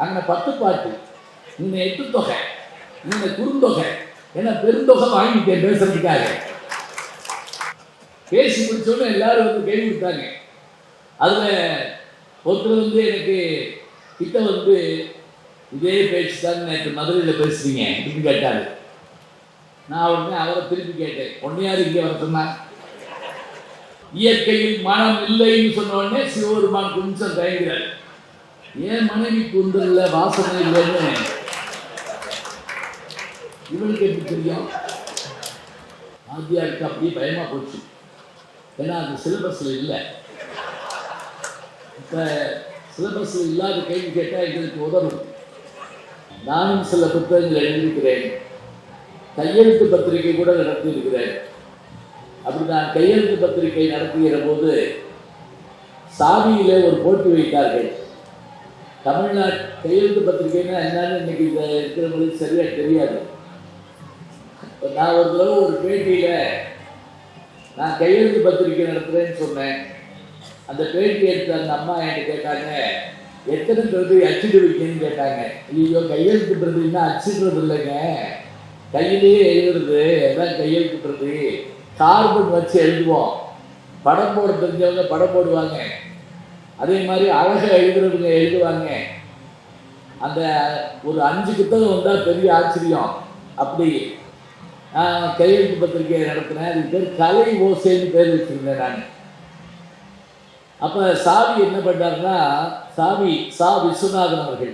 அங்கே 10 பாட்டு, இன்னும் 8 தொகை, இன்னும் குறுந்தொகை, ஏன்னா பெருந்தொகை வாங்கிட்டேன் பேசுறதுக்காக. பேசி முடிச்சோன்னு எல்லாரும் வந்து கை கொடுத்தாங்க. அதில் ஒருத்தர் வந்து எனக்கு கிட்ட வந்து இதே பேச்சு தான் நேற்று மதுரையில் பேசுறீங்க அப்படின்னு கேட்டாரு. நான் உடனே அவரை திருப்பி கேட்டேன், ஒன்னையாரு இங்கே வர சொன்னாங்க. இயற்கையில் மனம் இல்லைன்னு சொன்ன உடனே சிவபெருமான் கொஞ்சம் தயங்குறாரு. ஏன் மனைவி குந்தல்ல வாசனை இல்லைன்னு இவனுக்கு எப்படி தெரியும்? ஆதியாருக்கு அப்படியே பயமா போச்சு. ஏன்னா அது சிலபஸ்ல இல்லை. இப்போ சிலபஸ்ல இல்லாத கேள்வி கேட்டால் எங்களுக்கு உதவும். நானும் சில புத்தகங்கள் எழுதியிருக்கிறேன், கையெழுத்து பத்திரிகை கூட நடத்தியிருக்கிறேன். அப்படி நான் கையெழுத்து பத்திரிகை நடத்துகிற போது சாவியிலே ஒரு போட்டி வைத்தார்கள். தமிழ்நாட்டு கையெழுத்து பத்திரிகைன்னா என்னன்னு இன்னைக்கு இருக்கிறவங்களுக்கு சரியாக தெரியாது. நான் ஒரு தடவை ஒரு பேட்டியில் நான் கையெழுத்து பத்திரிகை நடத்துகிறேன்னு சொன்னேன். அந்த பேட்டி எடுத்த அந்த அம்மா என்கிட்ட கேட்டாங்க, எத்தனை பிரதி அச்சிட்டு வைக்கணும்னு கேட்டாங்க. ஐயோ, கையெழுத்து பிரதின்னா அச்சிடுறது இல்லைங்க, கையிலேயே எழுதுறது, எல்லாம் கையெழுத்து பிரதி. கார்பன் வச்சு எழுதுவோம், படம் போட தெரிஞ்சவங்க படம் போடுவாங்க, அதே மாதிரி அழகாக எழுதுறவங்க எழுதுவாங்க. அந்த ஒரு 5 புத்தகம் வந்தால் பெரிய ஆச்சரியம். அப்படி கையெழுத்து பத்திரிகையை நடத்தினேன். அதுக்கு பேர் கலை ஓசைன்னு பேர் வச்சுருந்தேன் நான். அப்போ சாவி என்ன பண்ணாருன்னா, சா விஸ்வநாதன் அவர்கள்,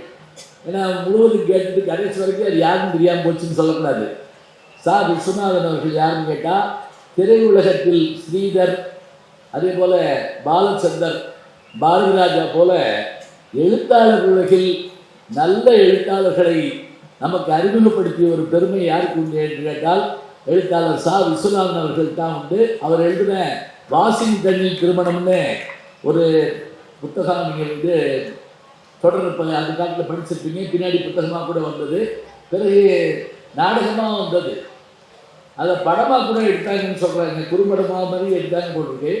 ஏன்னா முழுவதும் கேட்டுட்டு கடைசி வரைக்கும் அது யாருன்னு தெரியாமல் போச்சுன்னு சொல்லக்கூடாது. சா விஸ்வநாதன் அவர்கள் யாருன்னு கேட்டால், திரையுலகத்தில் ஸ்ரீதர், அதே போல் பாலச்சந்தர், பாரதிராஜா போல எழுத்தாளர் உலகில் நல்ல எழுத்தாளர்களை நமக்கு அறிமுகப்படுத்திய ஒரு பெருமை யாருக்கு உண்டு என்று கேட்டால் எழுத்தாளர் சா விஸ்வநாதன் அவர்கள் தான் உண்டு. அவர் எழுதின வாஷிங்டனில் திருமணம்னு ஒரு புத்தகம் நீங்கள் வந்து தொடர்பு அந்த காலத்தில் படிச்சிருப்பீங்க. பின்னாடி புத்தகமாக கூட வந்தது, பிறகு நாடகமாக வந்தது, அதை படமாக கூட எடுத்தாங்கன்னு சொல்கிறாங்க. குறும்படமாக மாதிரி எடுத்தாங்க போட்டிருக்கு.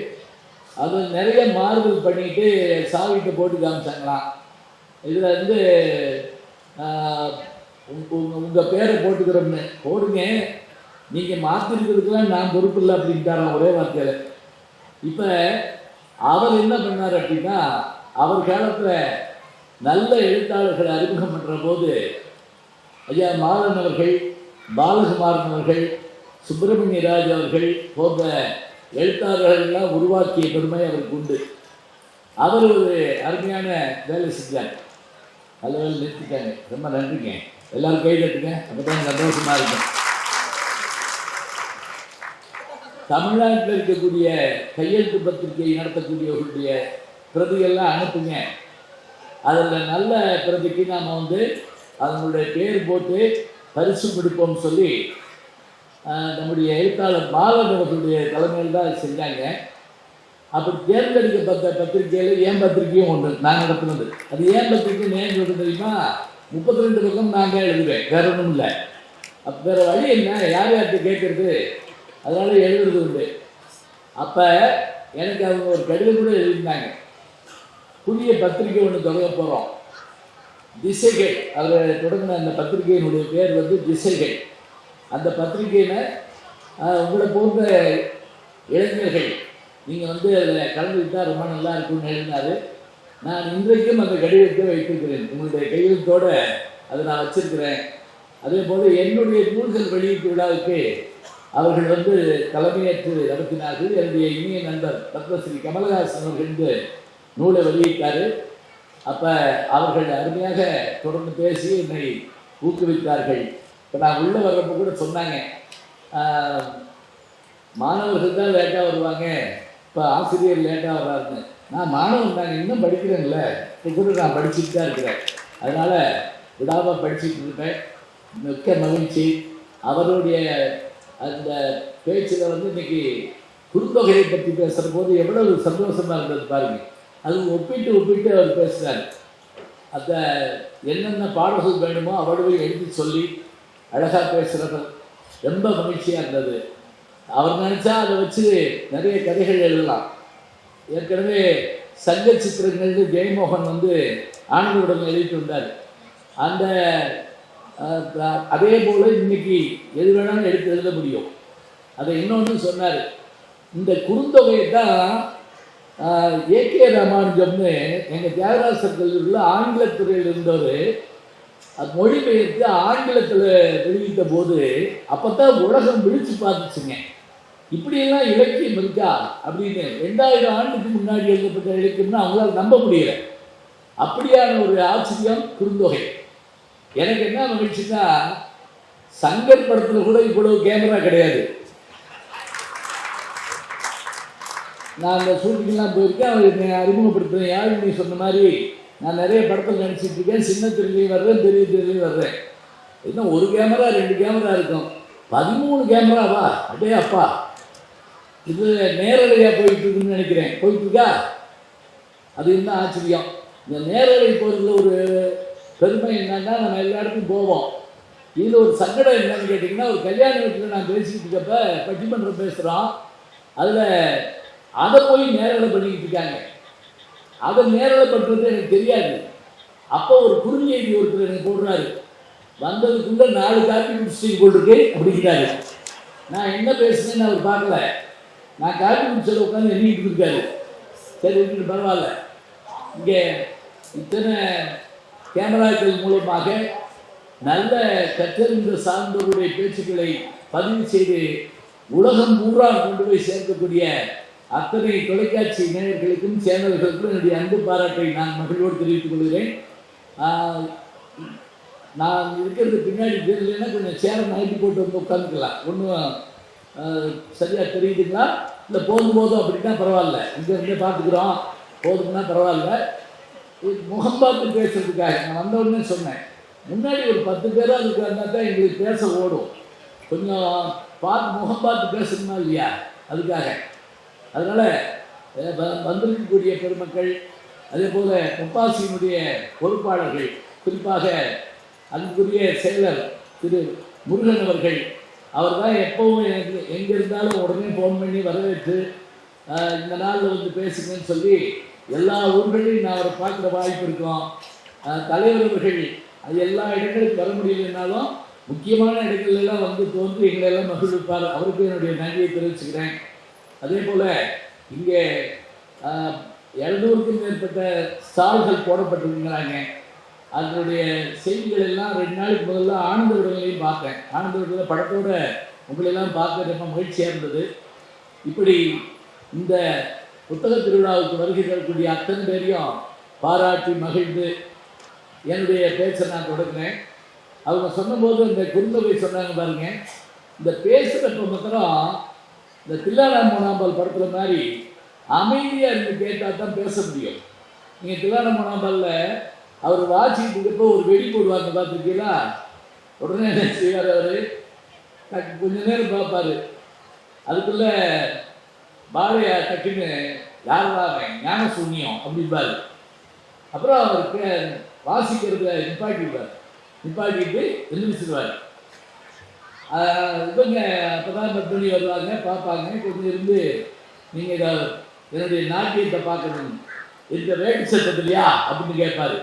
அது நிறைய மாறுதல் பண்ணிட்டு சாவிட்ட போட்டு காமிச்சாங்களாம். இதில் வந்து உங்கள் பேரை போட்டுக்கிறோம்னு போடுங்க, நீங்கள் மாற்றிருக்கிறதுக்கெல்லாம் நான் பொறுப்பு இல்லை அப்படின்ட்டாரான் ஒரே வார்த்தையில். இப்போ அவர் என்ன பண்ணார் அப்படின்னா, அவர் காலத்தில் நல்ல எழுத்தாளர்களை அறிமுகம் பண்ணுற போது ஐயா மாறன் அவர்கள், பாலகுமாரன் அவர்கள், சுப்பிரமணிய ராஜ் அவர்கள் போன்ற எழுத்தாளர்களெல்லாம் உருவாக்கிய பெருமை அவருக்கு உண்டு. அவர் ஒரு அருமையான வேலை செஞ்சார். நல்ல வேலை நிறுத்திட்டாங்க, ரொம்ப நன்றிங்க. எல்லாரும் கை தட்டுங்க, அப்போ தான் சந்தோஷமாக இருக்கும். தமிழ்நாட்டில் இருக்கக்கூடிய கையெழுத்து பத்திரிகை நடத்தக்கூடியவர்களுடைய பிரதிகள்லாம் அனுப்புங்க. அதில் நல்ல பிரதிக்கு நாம் வந்து அதனுடைய பேர் போட்டு பரிசு கொடுப்போம்னு சொல்லி நம்முடைய எழுத்தாளர் பாலன் அவர்களுடைய தலைமையில் தான் செஞ்சாங்க. அப்படி தேர்ந்தெடுக்கப்பட்ட பத்திரிகையில் ஏன் பத்திரிகையும் ஒன்று நான் நடத்துனது. அது ஏன் பத்திரிகை நேம் சொல்ல தெரியுமா? 32 பக்கம் நான் தான் எழுதுவேன், வேற ஒன்றும் இல்லை. அப்போ வேறு வழி என்ன, யார் யார்கிட்ட கேட்குறது, அதனால் எழுதுறது உண்டு. அப்போ எனக்கு அவங்க ஒரு கடிதம் கூட எழுதியிருந்தாங்க. புதிய பத்திரிகை ஒன்று தொடங்க போகிறோம், திசைகள். அதில் தொடங்கின அந்த பத்திரிகையினுடைய பேர் வந்து திசைகள். அந்த பத்திரிகையில் உங்களை போன்ற இளைஞர்கள் நீங்கள் வந்து அதில் கலந்துக்கிட்டால் ரொம்ப நல்லா இருக்கும்னு எழுதினார். நான் இன்றைக்கும் அந்த கடிதத்தை வைத்திருக்கிறேன், உங்களுடைய கையெழுத்தோடு அதை நான் வச்சிருக்கிறேன். அதே போல் என்னுடைய நூல்கள் வெளியீட்டு விழாவுக்கு அவர்கள் வந்து தலைமையேற்று நடத்தினார்கள். என்னுடைய இனிய நண்பர் பத்மஸ்ரீ கமலஹாசன் அவர்கள் நூலை வெளியிட்டார். அப்போ அவர்கள் அருமையாக தொடர்ந்து பேசி என்னை ஊக்குவித்தார்கள். இப்போ நான் உள்ளே வர்றப்போ கூட சொன்னாங்க, மாணவர்கள் தான் லேட்டாக வருவாங்க, இப்போ ஆசிரியர் லேட்டாக வர்றாருன்னு. நான் மாணவன் தாங்க, இன்னும் படிக்கிறேன்ல, இப்போ கூட நான் படிச்சுட்டு தான் இருக்கிறேன். அதனால் விடாமல் படிச்சுட்டு இருப்பேன். மிக்க மகிழ்ச்சி. அவருடைய அந்த பேச்சில் வந்து இன்றைக்கி குறுந்தொகையை பற்றி பேசுகிற போது எவ்வளவு சந்தோஷமாக இருந்தது பாருங்கள். அது ஒப்பிட்டு அவர் பேசுகிறார். அந்த என்னென்ன பாடல்கள் வேணுமோ அவ்வளவு எழுதி சொல்லி அழகாக பேசுகிறவர் ரொம்ப மகிழ்ச்சியாக இருந்தது. அவர் நினச்சா அதை வச்சு நிறைய கதைகள் எழுதலாம். ஏற்கனவே சங்க சித்திரங்கள்னு ஜெயமோகன் வந்து ஆனந்தவுடன் எழுதிட்டு வந்தார். அந்த அதே போல் இன்னைக்கு எது வேணாலும் எடுத்து எழுத முடியும். அதை இன்னொன்று சொன்னார், இந்த குறுந்தொகையை தான் ஏகே ராமானுஜம்னு எங்கள் தியாகராசர் கல்லூரியில் ஆங்கிலத்துறையில் இருந்தவர் அது மொழிபெயர்த்து ஆங்கிலத்தில் வெளியிட்ட போது அப்போ தான் உலகம் விழிச்சு பார்த்துச்சுங்க, இப்படியெல்லாம் இலக்கியம் இருக்கா அப்படின்னு. 2000 ஆண்டுக்கு முன்னாடி எழுதப்பட்ட இலக்கியம்னா அவங்களால நம்ப முடியல. அப்படியான ஒரு ஆச்சரியம் குறுந்தொகை. எனக்கு என்ன மகிழ்ச்சின்னா, சங்கர் படத்தில் கூட இவ்வளவு கேமரா கிடையாது. நான் அந்த ஷூட்டிங்லாம் போயிருக்கேன், அவர் என்னை அறிமுகப்படுத்துகிறேன். யாரும் நீ சொன்ன மாதிரி நான் நிறைய படத்தில் நினச்சிட்டு இருக்கேன், சின்ன திரையிலையும் வர்றேன், பெரிய திரையிலையும் வர்றேன். இன்னும் ஒரு கேமரா 2 கேமரா இருக்கும், 13 கேமராவா? அடே அப்பா, இது நேரலையாக போயிட்டு இருக்குன்னு நினைக்கிறேன். போயிட்டு இருக்கா? அது என்ன ஆச்சரியம். இந்த நேரலை போகிறதுல ஒரு பெருமை என்னன்னா, நம்ம எல்லா இடத்துக்கும் போவோம். இதில் ஒரு சங்கடம் என்னன்னு கேட்டிங்கன்னா, ஒரு கல்யாண வீட்டில் நான் பேசிக்கிட்டு இருக்கப்ப பட்டிமன்றம் பேசுகிறோம், அதில் அதை போய் நேரலை பண்ணிக்கிட்டு இருக்காங்க. அதை நேரலை பண்ணுறது எனக்கு தெரியாது. அப்போ ஒரு குறுஞ்செய்தி ஒருத்தர் எனக்கு போடுறாரு, வந்ததுக்குள்ளே 4 காப்பி குடிச்சிட்டு போட்டிருக்கு அப்படிங்கிறாரு. நான் என்ன பேசுனேன்னு அவர் பார்க்கல, நான் காப்பி குடிச்சதை உட்காந்து எண்ணிக்கிட்டு இருக்காரு. சரி விட்டுட்டு பரவாயில்ல. இங்கே இத்தனை கேமராக்கள் மூலமாக நல்ல கற்றறிந்த சார்ந்தவருடைய பேச்சுக்களை பதிவு செய்து உலகம் பூரா கொண்டு போய் சேர்க்கக்கூடிய அத்தனை தொலைக்காட்சி நேயர்களுக்கும் சேனல்களுக்கும் என்னுடைய அன்பு பாராட்டை நான் மகிழ்வோடு தெரிவித்துக் கொள்கிறேன். நான் இருக்கிறது பின்னாடி தெரியலன்னா கொஞ்சம் சேரை நைட்டு போட்டு வந்து உட்காந்துக்கலாம். ஒன்றும் சரியாக தெரியுதுங்களா? இல்லை போதும் அப்படின்னா பரவாயில்ல, இங்கே பார்த்துக்குறோம், போதும்னா பரவாயில்ல. முகம் பார்த்து பேசுறதுக்காக நான் வந்தவுடனே சொன்னேன், முன்னாடி ஒரு 10 பேராக இருக்கிறதா தான் எங்களுக்கு பேச ஓடும், கொஞ்சம் பார்த்து முகம் பார்த்து பேசணுமா இல்லையா, அதுக்காக. அதனால் வந்திருக்கக்கூடிய பெருமக்கள், அதே போல் முப்பாசியினுடைய பொறுப்பாளர்கள், குறிப்பாக அதுக்குரிய செயலர் திரு முருகன் அவர்கள், அவர் தான் எப்போவும் எனக்கு எங்கே இருந்தாலும் உடனே ஃபோன் பண்ணி வரவேற்று இந்த நாளில் வந்து பேசுங்கன்னு சொல்லி எல்லா ஊர்களையும் நான் அவரை பார்க்குற வாய்ப்பு இருக்கும். தலைவர் அவர்கள் அது எல்லா இடங்களுக்கும் வர முடியலைன்னாலும் முக்கியமான இடங்கள்லாம் வந்து தோன்றி எங்களெல்லாம் மகிழ்விப்பார். அவருக்கு என்னுடைய நன்றியை தெரிவிச்சுக்கிறேன். அதே போல் இங்கே 200க்கும் மேற்பட்ட ஸ்டால்கள் போடப்பட்டிருக்கிறாங்க. அதனுடைய செய்திகள் எல்லாம் 2 நாளைக்கு முதல்ல ஆனந்த விடங்களையும் பார்த்தேன். ஆனந்த விடங்களில் படத்தோட உங்களெல்லாம் பார்க்க ரொம்ப மகிழ்ச்சியாக இருந்தது. இப்படி இந்த புத்தக திருவிழாவுக்கு வருகை தரக்கூடிய அத்தனை பேரையும் பாராட்டி மகிழ்ந்து என்னுடைய பேச்சை நான் தொடங்கினேன். அவங்க சொன்னபோது இந்த குறுந்தொகை சொன்னாங்க பாருங்க, இந்த பேசுகிறப்ப மாத்திரம் இந்த தில்லானாமோனாம்பால் படத்தில் மாதிரி அமைதியாக இருந்து கேட்டால் தான் பேச முடியும். நீங்கள் தில்லானாமோனாம்பாலில் அவர் வாட்சிட்டு இருக்கப்போ ஒரு வெடி போடுவாங்க பார்த்துருக்கீங்களா? உடனே என்ன செய்வார், அவர் கொஞ்ச நேரம் பார்ப்பார், அதுக்குள்ளே பாலையா டக்குன்னு யாராக ஞான சூன்யம் அப்படிம்பார். அப்புறம் அவருக்கு வாசிக்கிறத நிப்பாட்டிட்டு எழுந்திரிச்சிடுவார். இவங்க அப்போ தான் 10 மணி வருவாங்க, பார்ப்பாங்க, கொஞ்சம் இருந்து நீங்கள் என்னுடைய நாட்டியத்தை பார்க்கணும், இந்த வேட்டு சட்டத்திலையா அப்படின்னு கேட்பார்.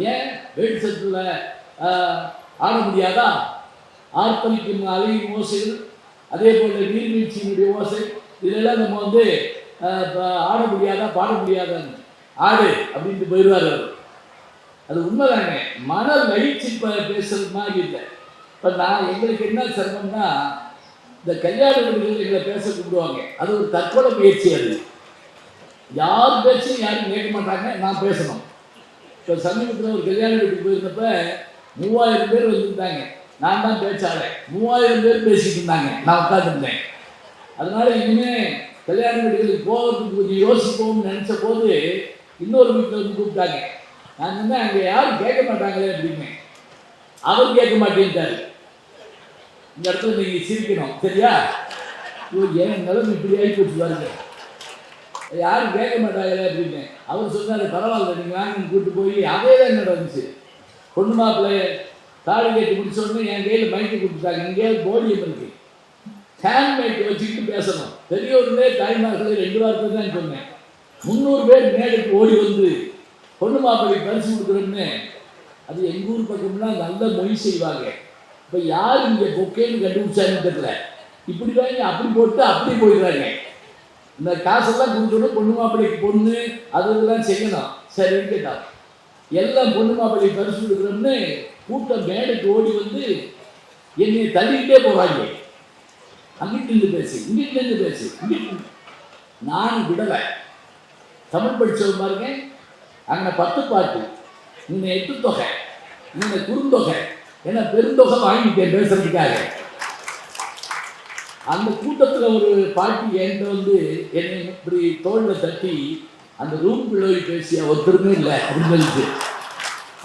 ஏன் வேட்டு சட்டத்தில் ஆட முடியாதா? ஆர்ப்பரிக்கும் அலையின் ஓசைகள், அதே போல் நீர்வீழ்ச்சியினுடைய ஓசை, இதெல்லாம் நம்ம வந்து ஆட முடியாதா, பாட முடியாதான்னு ஆடு அப்படின்ட்டு போயிடுவார் அவர். அது உண்மைதாங்க, மன மகிழ்ச்சி பேசுறது மாதிரி இல்லை. இப்போ எங்களுக்கு என்ன சிரமம்னா, இந்த கல்யாண வீடுகள் எங்களை பேச கூப்பிடுவாங்க, அது ஒரு தற்கொலை முயற்சி. அது யார் பேச்சும் யாரும் கேட்க மாட்டாங்க, நான் பேசணும். இப்போ சமீபத்தில் ஒரு கல்யாண வீட்டுக்கு போயிருந்தப்ப 3000 பேர் வந்துருந்தாங்க, நான் தான் பேச்சாளர். 3000 பேர் பேசிட்டு இருந்தாங்க, நான் உட்காந்துருந்தேன். அதனால இனிமேல் கல்யாண வீடுகளுக்கு போகிறதுக்கு கொஞ்சம் யோசிப்போம்னு நினச்ச போது இன்னொரு வீட்டில் வந்து கூப்பிட்டாங்க. நான் சொன்னேன், அங்கே யாரும் கேட்க மாட்டாங்களே அப்படின்னு. அவர் கேட்க மாட்டேன்ட்டார். இந்த இடத்துல நீங்கள் சிரிக்கணும், சரியா? ஏன் நிலைமை இப்படி ஆகி போச்சு பாருங்க, யாரும் கேட்க மாட்டாங்களே அப்படின்னு. அவர் சொன்னார், பரவாயில்ல நீங்கள் வாங்கன்னு கூப்பிட்டு போய் அதே தான் என்ன நடந்துச்சு. பொண்ணு மாப்பிள்ளை தாடி கேட்டு முடிச்ச உடனே என் கையில் மைக்கு கொடுத்துட்டாங்க. எங்கேயாவது போடியம் இருக்கு, ஹேண்ட் மைக்கை வச்சுக்கிட்டு பேசணும். பெரியவர்களே தாய்மார்களே 2 வாரத்தை தான் சொன்னேன். 300 பேர் மேடைக்கு ஓடி வந்து பொண்ணு மாப்பிள்ளைக்கு பரிசு கொடுக்குறோம்னு அது எங்கள் ஊர் பக்கம்லாம் நல்ல மொழி செய்வாங்க. இப்போ யார் இங்கே பொக்கேன்னு கண்டுபிடிச்சாங்கன்னு தெரியல. இப்படி வாங்கி அப்படி போட்டு அப்படி போயிடுறாங்க. இந்த காசெல்லாம் கொடுத்துட்டு பொண்ணு மாப்பிள்ளைக்கு பொண்ணு அது இதெல்லாம் செய்யணும். சரி கேட்டான் எல்லாம் பொண்ணு மாப்பிள்ளை பரிசு கொடுக்குறோம்னு கூட்டம் மேடைக்கு ஓடி வந்து என்னை தள்ளிக்கிட்டே போகிறாங்க. அங்கிட்டு இருந்து பேசு, இங்கிட்டு இருந்து பேசு, இங்கிட்டு. நான் விடலை. தமிழ் படித்தவன் பாருங்க, அங்கே 10 பாட்டு, இந்த 8 தொகை, இந்த குறுந்தொகை, ஏன்னா பெருந்தொகை வாங்கிட்டேன் பேசுறதுக்காக. அந்த கூட்டத்தில் ஒரு பாட்டி என்கிட்ட வந்து என்னை இப்படி தோளில் தட்டி அந்த ரூம்குள்ள போய் பேசிய ஒருத்தருமே இல்லை அப்படின்னு சொல்லிட்டு.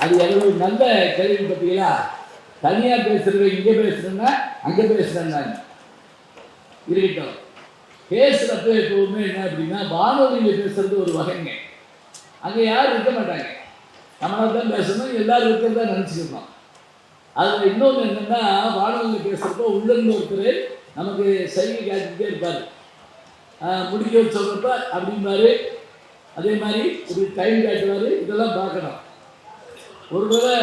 அது எவ்வளவு நல்ல கேள்வி பார்த்தீங்களா? தனியாக பேசுறது இங்கே பேசுறேன்னா அங்கே பேசுறேன் நான் இருக்கட்டும். பேசுகிறப்ப எப்பவுமே என்ன அப்படின்னா வானொலியில் பேசுறது ஒரு வகைங்க. அங்கே யாரும் இருக்க மாட்டாங்க, நம்மளால தான் பேசணும், எல்லாரும் இருக்கிறதா நினச்சிக்கணும். அதில் இன்னொன்று என்னென்னா வானொலியில் பேசுகிறப்போ உள்ளிருந்து ஒருத்தர் நமக்கு சைகை காட்டிக்கிட்டே இருப்பார். முடிக்க சொல்கிறப்ப அப்படிம்பாரு, அதே மாதிரி ஒரு டைம் காட்டுவார். இதெல்லாம் பார்க்கணும். ஒரு தடவை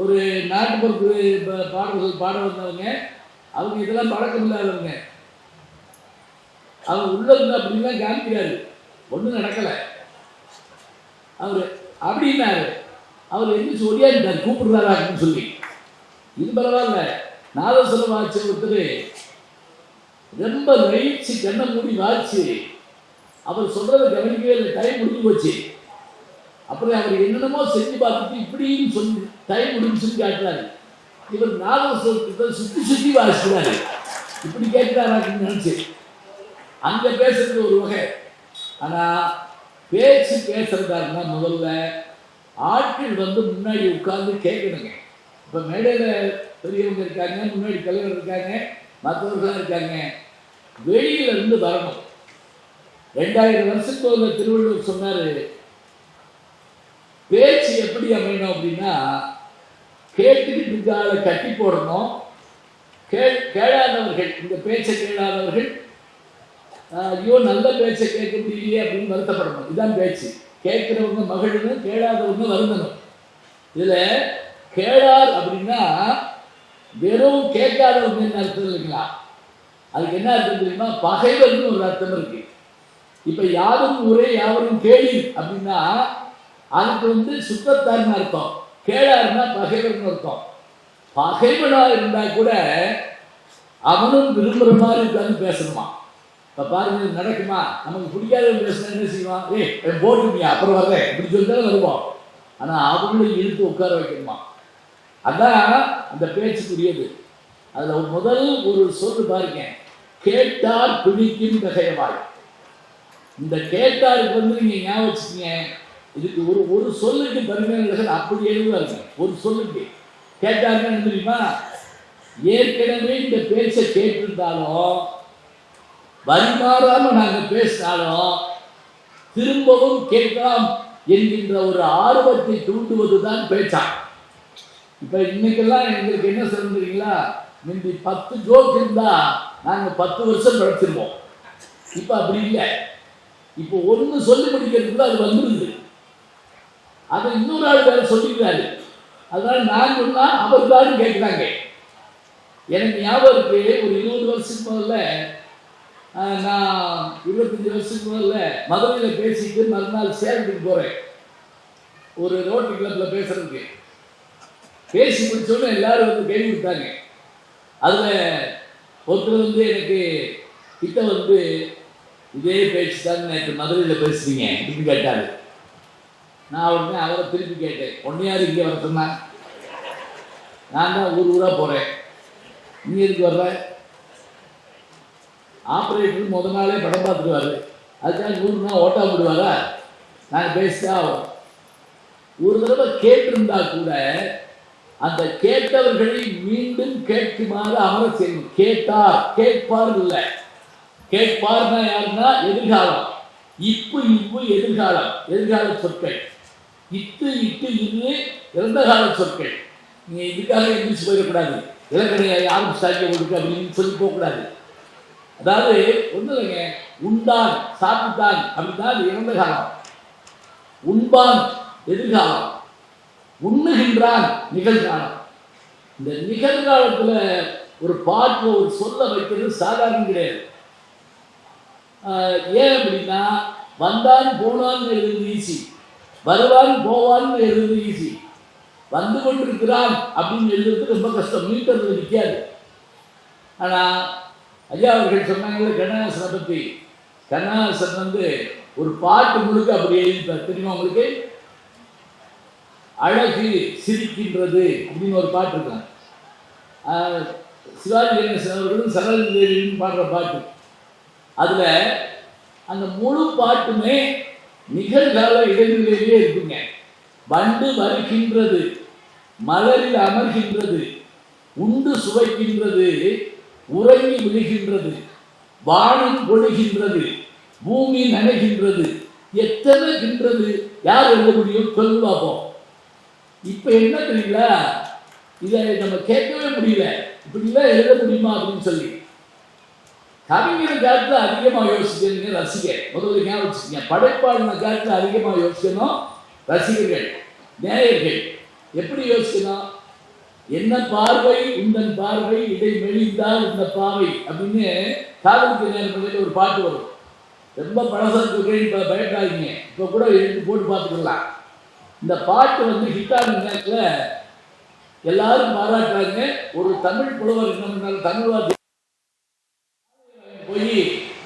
ஒரு நாட்டுப்புறத்து பாடல்கள் பாட வந்தவங்க, அவங்க இதெல்லாம் பழக்கம் இல்லாதவங்க, அவர் உள்ள இருந்து அப்படின்லாம் காமிக்கிறாரு. ஒன்றும் நடக்கலை. அவர் அப்படின்னாரு. அவர் எந்திரிச்சு ஒடியாண்டார் கூப்பிடுறாரா அப்படின்னு சொல்லி. இது பரவாயில்ல, நாதஸ்வரம் வாட்சி ஒருத்தர் ரொம்ப நயிச்சு கண்ணை மூடி வாட்சி அவர் சொல்றதை கவனிக்கவே இல்லை. டைம் முடிஞ்சு போச்சு. அப்புறம் அவர் என்னென்னமோ செஞ்சு பார்த்துட்டு இப்படின்னு சொல்லி டைம் முடிஞ்சுன்னு காட்டுறாரு. இவர் நாதஸ்வரத்தை சுற்றி சுற்றி வாசிக்கிறாரு. இப்படி கேட்கிறாரான்னு நினைச்சு அங்கே பேசுறது ஒரு வகை. ஆனால் பேச்சு பேசுறதாருன்னா முதல்ல ஆட்கள் வந்து முன்னாடி உட்கார்ந்து கேட்கணுங்க. இப்போ மேடையில் பெரியவங்க இருக்காங்க, முன்னாடி தலைவர் இருக்காங்க, மற்றவர்களாம் இருக்காங்க. வெளியில இருந்து வரணும். 2000 வருஷத்துக்கு ஒரு திருவள்ளுவர் சொன்னார், பேச்சு எப்படி அமையணும் அப்படின்னா கேட்டுக்கிட்டு இருக்கால கட்டி போடணும். கேளாதவர்கள், இந்த பேச்சை கேளாதவர்கள் ஐயோ நல்ல பேச்சை கேட்க முடியலையே அப்படின்னு வருத்தப்படணும். இதுதான் பேச்சு. கேட்கிறவங்க மகிழணும், கேளாதவங்க வருந்தணும். இதில் கேளார் அப்படின்னா வெறும் கேட்காதவங்க என்ன அர்த்தம் இல்லைங்களா? அதுக்கு என்ன அர்த்தம் தெரியுமா? பகைவர்னு ஒரு அர்த்தம் இருக்கு. இப்போ யாரும் ஊரே யாவரும் கேளி அப்படின்னா அதுக்கு வந்து சுத்தத்தார்னு அர்த்தம். கேளாருன்னா பகைவர்னு அர்த்தம். பகைவனா இருந்தா கூட அவனும் விரும்புகிற மாதிரி இருக்கான்னு பேசணுமா? இப்போ பாருங்க, நடக்குமா? நமக்கு பிடிக்காதவங்க பேசுனா என்ன செய்வான்? போட்டுமியா அப்புறம் வர்றேன் இப்படி சொல்லிதான் வருவோம். ஆனால் அவங்களும் இழுத்து உட்கார வைக்கணுமா? அதான் அந்த பேச்சுக்குரியது. அதில் முதல் ஒரு சொல்லு பாருங்க, கேட்டார் பிடிக்கும் தகையவாய். இந்த கேட்டாருக்கு வந்து நீங்கள் ஞாபகம் வச்சுக்கீங்க. இதுக்கு ஒரு சொல்லுக்கு பரிமையாளர்கள் அப்படி எழுதுவாங்க. ஒரு சொல்லுக்கு கேட்டாருன்னு என்ன தெரியுமா? ஏற்கனவே இந்த பேச்சை கேட்டிருந்தாலும் வரிமாறாம நாங்கள் பேசினாலும் திரும்பவும் கேட்கலாம் என்கின்ற ஒரு ஆர்வத்தை தூண்டுவது தான் பேச்சா. இப்போ இன்னைக்கெல்லாம் எங்களுக்கு என்ன சொல்லுறீங்களா? முந்தி 10 ஜோக் இருந்தா நாங்கள் 10 வருஷம் படிச்சிருவோம். இப்போ அப்படி இல்லை. இப்போ ஒன்று சொல்லி முடிக்கிறதுக்குள்ள அது வந்துடுது. அதை இன்னொரு ஆள் வேற சொல்லிக்கிறாரு. அதனால நான் சொன்னா அவர் தான் கேட்குறாங்க. எனக்கு ஞாபகம் இருக்கு, ஒரு 20 வருஷத்துக்கு முதல்ல நான் 25 வருஷத்துக்கு முதல்ல மதுரையில் பேசிட்டு மறுநாள் சேலத்துக்கு போகிறேன் ஒரு ரோட்டரி கிளப்பில் பேசுறதுக்கு. பேசி முடிச்சோன்னே எல்லாரும் வந்து கை கொடுத்தாங்க. அதில் ஒருத்தர் வந்து எனக்கு கிட்ட வந்து இதே பேச்சு தான் நேற்று மதுரையில் பேசுறீங்க அப்படின்னு கேட்டார். நான் உடனே அவரை திருப்பி கேட்டேன், ஒன்னையாரு இங்கே வர சொன்னேன்? நான் தான் ஊர் ஊராக போகிறேன், நீ எதுக்கு வர்ற? ஆப்ரேட்டர் முத நாளே படம் பார்த்துருவாரு, அதுக்காக 100 நாள் ஓட்டா விடுவாரா? நாங்கள் பேசிட்டா ஒரு தடவை கேட்டிருந்தா கூட அந்த கேட்டவர்களை மீண்டும் கேட்குமாறு அமர செய்யணும். கேட்டார் கேட்பார் இல்லை. கேட்பார்னா யாருன்னா எதிர்காலம். இப்பு இப்பு எதிர்காலம், எதிர்கால சொற்கள். இட்டு இட்டு இரு இறந்த கால சொற்கள். நீங்கள் இதுக்காக எந்திரிச்சு போயிடக்கூடாது. இலக்கணையை யாரும் சாய்க்க கொடுக்க அப்படின்னு சொல்லி போகக்கூடாது. அதாவது ஒன்றும் இல்லைங்க, உண்டான் சாப்பிட்டான் அப்படின்னா அது இறந்த காலம். உண்பான் எதிர்காலம். உண்ணுகின்றான் நிகழ்காலம். இந்த நிகழ்காலத்தில் ஒரு பாட்டில் ஒரு சொல்ல வைக்கிறது சாதாரணம் கிடையாது. ஏன் அப்படின்னா, வந்தான் போனான்னு எழுதுறது ஈஸி, வருவான் போவான்னு எழுதுறது ஈஸி, வந்து கொண்டிருக்கிறான் அப்படின்னு எழுதுறது ரொம்ப கஷ்டம், மீட்டர்ல நிற்காது. ஆனால் ஐயா அவர்கள் சொன்னாங்களே கண்ணதாசனை பற்றி, கண்ணதாசன் ஒரு பாட்டு முழுக்க அப்படி எழுதிப்பார். தெரியுமா உங்களுக்கு? அழகு சிரிக்கின்றது அப்படின்னு ஒரு பாட்டு இருக்காங்க. சிவாஜி கணேசன் அவர்களும் சரள தேவியும் பாடுற பாட்டு. அதில் அந்த முழு பாட்டுமே நிகழ்கால இடைநிலையிலே இருக்குங்க. வண்டு வருகின்றது, மலரில் அமர்கின்றது, உண்டு சுவைக்கின்றது, உறங்கி விழுகின்றது, வானம் பொழுகின்றது, பூமி நனைகின்றது, எத்தனை கின்றது யார் எழுத முடியும்? சொல்லு பார்ப்போம். இப்போ என்ன தெரியல, இதை நம்ம கேட்கவே முடியல, இப்படிலாம் எழுத முடியுமா அப்படின்னு சொல்லி. கவிஞர் காலத்தில் அதிகமாக யோசிக்கணும் ரசிகர், முதல்ல ஞாபகம் வச்சுக்கோங்க. படைப்பாளின காலத்தில் அதிகமாக யோசிக்கணும் ரசிகர்கள், நேயர்கள். எப்படி யோசிக்கணும்? என்ன பார்வை உந்தன் பார்வை, இடை மெலிந்தால் இந்த பாவை அப்படின்னு காதலுக்கு நேரம் ஒரு பாட்டு வரும். ரொம்ப பழசத்துக்கு பயப்படாதீங்க, இப்போ கூட எடுத்து போட்டு பார்த்துக்கலாம். இந்த பாட்டு ஹிட்டான நேரத்தில் எல்லாரும் பாராட்டுறாங்க. ஒரு தமிழ் புலவர் என்ன தமிழ்வாதி போய்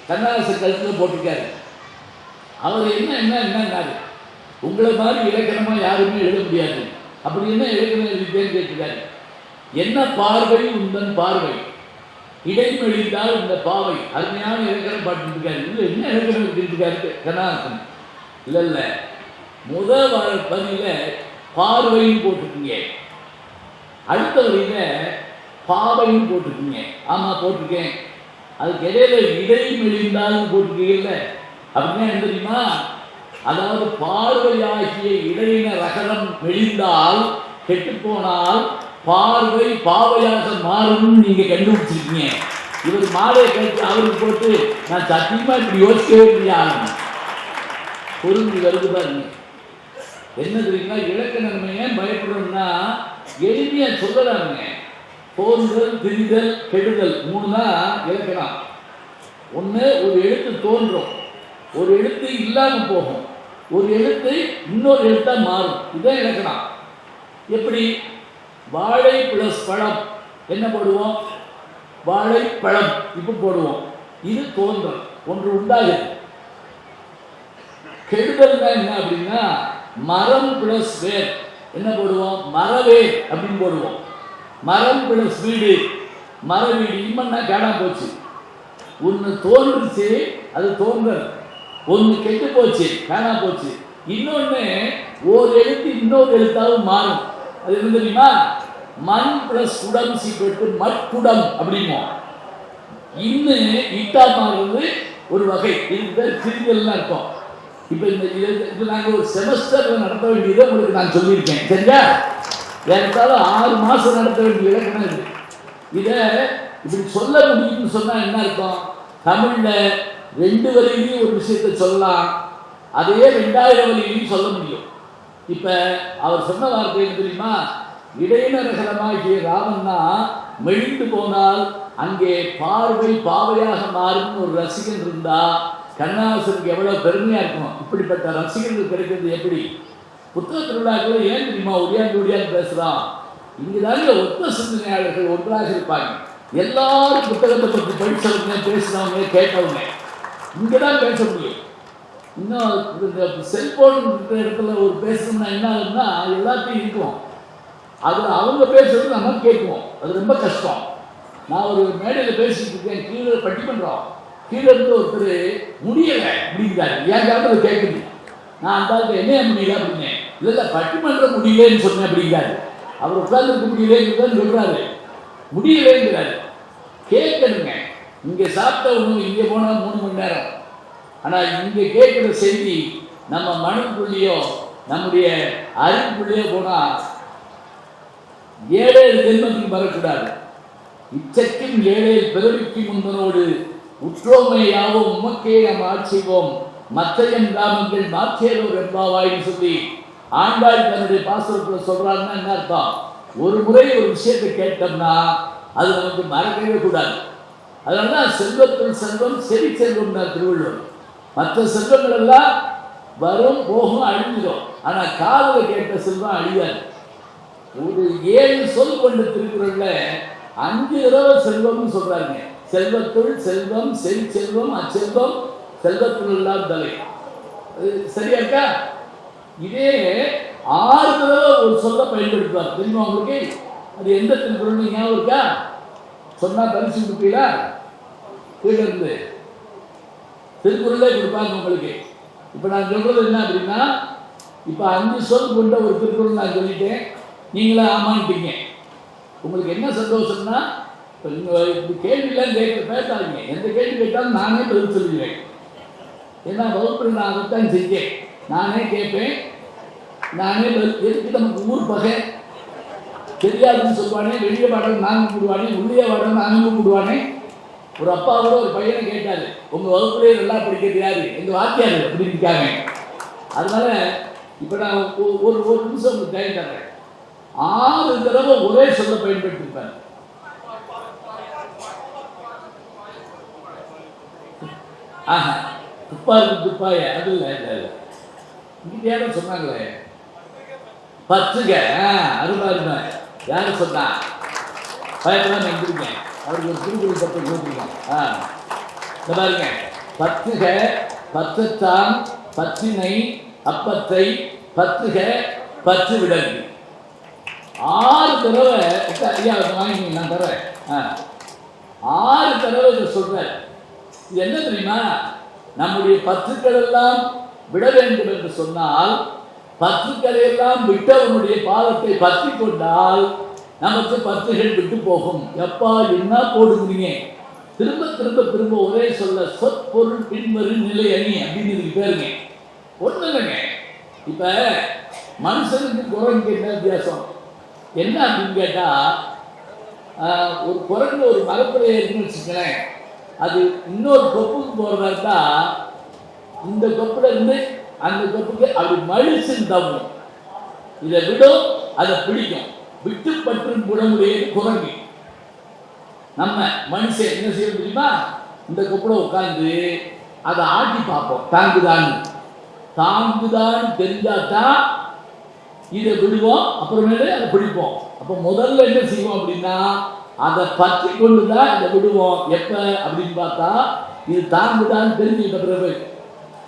கண்ணதாசன் கழுத்தில் போட்டிருக்காரு. அவர் என்னன்னாரு, உங்களை மாதிரி இலக்கணமாக யாருமே எழுத முடியாது, அப்படி என்ன இலக்கணம் எழுதிட்டேன்னு கேட்டிருக்காரு. என்ன பார்வை உந்தன் பார்வை, இடைமெழிந்தால் இந்த பாவை. அருமையான இலக்கணம் பாட்டுருக்காரு. இல்லை என்ன இலக்கணம் எழுதிருக்காரு கண்ணதாசன்? இல்லை முதல் வரியில் பார்வைன்னு போட்டிருக்கீங்க, அடுத்த வரியில் பாவைன்னு போட்டிருக்கீங்க. ஆமாம் போட்டிருக்கேன். அதுக்கு இடையில இடை மெழிந்தாலும் போட்டிருக்கீங்கல்ல, அப்படின்னா என்ன தெரியுமா? அதாவது பார்வையாகிய இடையின ரகரம் மெழிந்தால் கெட்டுப்போனால் பார்வை பாவையாக மாறும்னு நீங்கள் கண்டுபிடிச்சிருக்கீங்க. இவர் மாலையை கழித்து அவருக்கு போட்டு நான் சத்தியமாக இப்படி யோசிக்கவே முடியாது. பொருந்தி வருது பாருங்க. என்ன தெரியுங்களா? இலக்கண நம்ம ஏன் பயப்படணும்னா எளிமையாக சொல்லலாமுங்க. தோன்றுதல், திரிதல், கெடுதல், 3 தான் இலக்கணம். ஒன்று, ஒரு எழுத்து தோன்றும், ஒரு எழுத்து இல்லாமல் போகும், ஒரு எழுத்து இன்னொரு எழுத்தாக மாறும். இதுதான் இலக்கணம். எப்படி? வாழை பிளஸ் பழம் என்ன போடுவோம்? வாழைப்பழம் இப்போ போடுவோம். இது தோன்றல், ஒன்று உண்டாகுது. கெடுதல் தான் என்ன அப்படின்னா, மரம் பிளஸ் வேர் என்ன போடுவோம்? மரவேர் அப்படின்னு போடுவோம். மரம் பிளஸ் வீடு, மர வீடு. இம்மன்னா காணாம போச்சு. ஒன்று தோன்றுச்சு, அது தோன்றல். ஒன்று கெட்டு போச்சு, காணாம போச்சு. இன்னொன்று ஒரு எழுத்து இன்னொரு எழுத்தாவது மாறும். அது என்ன தெரியுமா? மண் பிளஸ் குடம் சீக்கிரட்டு மட்குடம் அப்படிமோ. இன்னும் இட்டா மாறுறது ஒரு வகை. இதுக்கு பேர் திரிதல்னு இருக்கும். இப்போ இது நாங்கள் ஒரு செமஸ்டரில் நடத்த வேண்டியதை உங்களுக்கு நான் சொல்லியிருக்கேன். சரியா? ஏற்றாலும் 6 மாதம் நடத்த வேண்டிய இலக்கணம் இது. இதை இப்படி சொல்ல முடியும்னு சொன்னால் என்ன அர்த்தம்? தமிழில் 2 வரியிலையும் ஒரு விஷயத்தை சொல்லலாம், அதையே 2000 வரியிலையும் சொல்ல முடியும். இப்போ அவர் சொன்ன வார்த்தை என்ன தெரியுமா? இடைநரகரமாகிய ராமன்னா மெழிந்து போனால் அங்கே பார்வை பாவையாக மாறும் ஒரு ரசிகன் இருந்தா கண்ணதாசனுக்கு எவ்வளவு பெருமையா இருக்கணும். இப்படிப்பட்ட ரசிகர்கள் கிடைக்கிறது எப்படி? புத்தக திருவிழாக்கள் ஏன் தெரியுமா ஒடியாந்து பேசுறான்? இங்குதாங்க ஒத்த சிந்தனையாளர்கள் ஒன்றாக இருப்பாங்க. எல்லாரும் புத்தகத்தை பற்றி படித்தவங்க, பேசுறவங்க, கேட்டவங்க இங்கதான் பேச முடியும். இன்னும் இந்த செல்போன் இடத்துல ஒரு பேசணும்னா என்ன ஆகுதுன்னா எல்லாத்தையும் இருக்கும், அதில் அவங்க பேசுறது நம்ம கேட்குவோம். அது ரொம்ப கஷ்டம். நான் ஒரு மேடையில் பேசிட்டு இருக்கேன், கீழே பட்டிமன்றம், கீழே இருந்து ஒருத்தர் முடியலை அப்படிங்கிறாரு. ஏன் காலத்தில் கேட்குது. நான் அந்த என்ன முடியல அப்படின்னேன். இல்லை பட்டிமன்றம் முடியலன்னு சொன்னேன் அப்படிங்கிறாரு. அவர் உட்கார்ந்துருக்க முடியலன்னு சொல்றாரு, முடியலைங்கிறாரு. கேட்கணுங்க. இங்கே சாப்பிட்ட ஒன்று இங்கே போனால் 3 மணி நேரம். ஆனால் இங்கே கேட்குற செய்தி நம்ம மனதுக்குள்ளேயோ நம்முடைய அறிவுக்குள்ளேயோ போனால் 7 ஜென்மத்துக்கு வரக்கூடாது. இச்சைக்கும் 7 பிறவிக்கு முன்பனோடு உற்றோமையாவும் உமக்கே நாம் ஆட்சிவோம் மற்றையும் கிராமங்கள் மாற்றேரோர் என்பாவாயின்னு சொல்லி ஆண்டாள் தன்னுடைய பாசுரத்தில் சொல்றாருன்னா என்ன அர்த்தம்? ஒரு முறை ஒரு விஷயத்தை கேட்டோம்னா அது நமக்கு மறக்கவே கூடாது. அதனாலதான் செல்வத்தில் செல்வம் செவி செல்வம்னா திருவள்ளுவர். மற்ற செல்வங்கள் எல்லாம் வரும் போகும் அழிஞ்சிடும், ஆனா காதல கேட்ட செல்வம் அழியாது. ஒரு 7 சொல் கொண்ட திருக்குறள்ல 5 தடவை செல்வம்னு சொல்றாங்க. செல்வத்துள் செல்வம், செவி செல்வம், அச்செல்வம், செல்வத்துள் எல்லாம் தலை. சரியா இருக்கா? இதே 6 தடவை ஒரு சொல்ல பயன்படுத்துவார். தெரியுமா உங்களுக்கு? அது எந்த திருக்குறள் ஞாபகம் இருக்கா? சொன்னா பரிசு கொடுப்பீங்களா? கீழே இருந்து திருக்குறளே கொடுப்பாங்க உங்களுக்கு. இப்ப நான் சொல்றது என்ன அப்படின்னா, இப்ப 5 சொல் கொண்ட ஒரு திருக்குறள் நான் சொல்லிட்டேன், நீங்களே ஆமான்ட்டீங்க. உங்களுக்கு என்ன சந்தோஷம்னா, கேள்வியெல்லாம் கேட்க பேசாதீங்க. எந்த கேள்வி கேட்டாலும் நானே பதில் சொல்லுகிறேன். ஏன்னா வகுப்பில் நான் அதைத்தான் செஞ்சேன். நானே கேட்பேன், நானே எதுக்கு நமக்கு ஊர் பகை தெரியாதுன்னு சொல்லுவானே, வெளியே வாடகை நாங்கள் கூடுவானே, உள்ளே வாடகை நாங்களும் கூடுவானே. ஒரு அப்பா கூட ஒரு பையனை கேட்டாரு, உங்க வகுப்புலேயே நல்லா படிக்கிறது யாரு? எங்க வாத்தியாரு அப்படின்னு இருக்காங்க. அதனால இப்ப நான் ஒரு நிமிஷம் உங்களுக்கு டைம் தர்றேன். 6 தடவை ஒரே சொல்ல பயன்படுத்திருப்பேன். ஆஹா, துப்பாருக்கு துப்பாய அது இல்லை. இங்கிட்ட யாரும் சொன்னாங்களே, பத்துக. அருமை அருமை. யாரு சொன்னா? பயப்படாம எந்திருக்கேன். அவருக்கு ஒரு திருக்குறள் பற்றி கொடுத்துருக்கேன். இந்த பாருங்க, பத்துக பத்தத்தான் பத்தினை அப்பத்தை பத்துக பத்து விடங்கு. 6 தடவை ஐயா வாங்கி நான் தர்றேன். 6 தடவை இதை சொல்றேன். இது என்ன தெரியுமா? நம்முடைய பற்றுக்கள் எல்லாம் விட வேண்டும் என்று சொன்னால், பற்றுக்களை எல்லாம் விட்டவனுடைய பாதத்தை பற்றி கொண்டால் நமக்கு பற்றுகள் விட்டு போகும். எப்பா என்ன போடுகிறீங்க? திரும்ப திரும்ப திரும்ப ஒரே சொல்ல சொற்பொருள் பின்வரும் நிலை அணி அப்படின்னு இதுக்கு பேருங்க. ஒண்ணு இல்லைங்க. இப்ப மனுஷனுக்கு குரங்குக்கு என்ன வித்தியாசம்? என்ன அப்படின்னு கேட்டா, ஒரு குரங்கு ஒரு மரத்துல ஏறின்னு வச்சுக்கிறேன், அது இன்னொரு கொப்புக்கு போறதா இருந்தா இந்த கொப்புல இருந்து அந்த கொப்புக்கு அப்படி மழிச்சுன்னு தவறும். இதை விடும், அதை பிடிக்கும். விட்டு பற்றும் குணமுடைய குரங்கு. நம்ம மனுஷன் என்ன செய்ய முடியுமா? இந்த கொப்புல உட்கார்ந்து அதை ஆட்டி பார்ப்போம், தாங்குதான் தெரிஞ்சாதான் இதை விடுவோம், அப்புறமேலே அதை பிடிப்போம். அப்ப முதல்ல என்ன செய்வோம் அப்படின்னா, அதை பற்றி கொண்டுதான் இதை விடுவோம். எப்ப அப்படின்னு பார்த்தா இது தாங்குதான் தெரிஞ்சுக்கிட்ட பிறகு.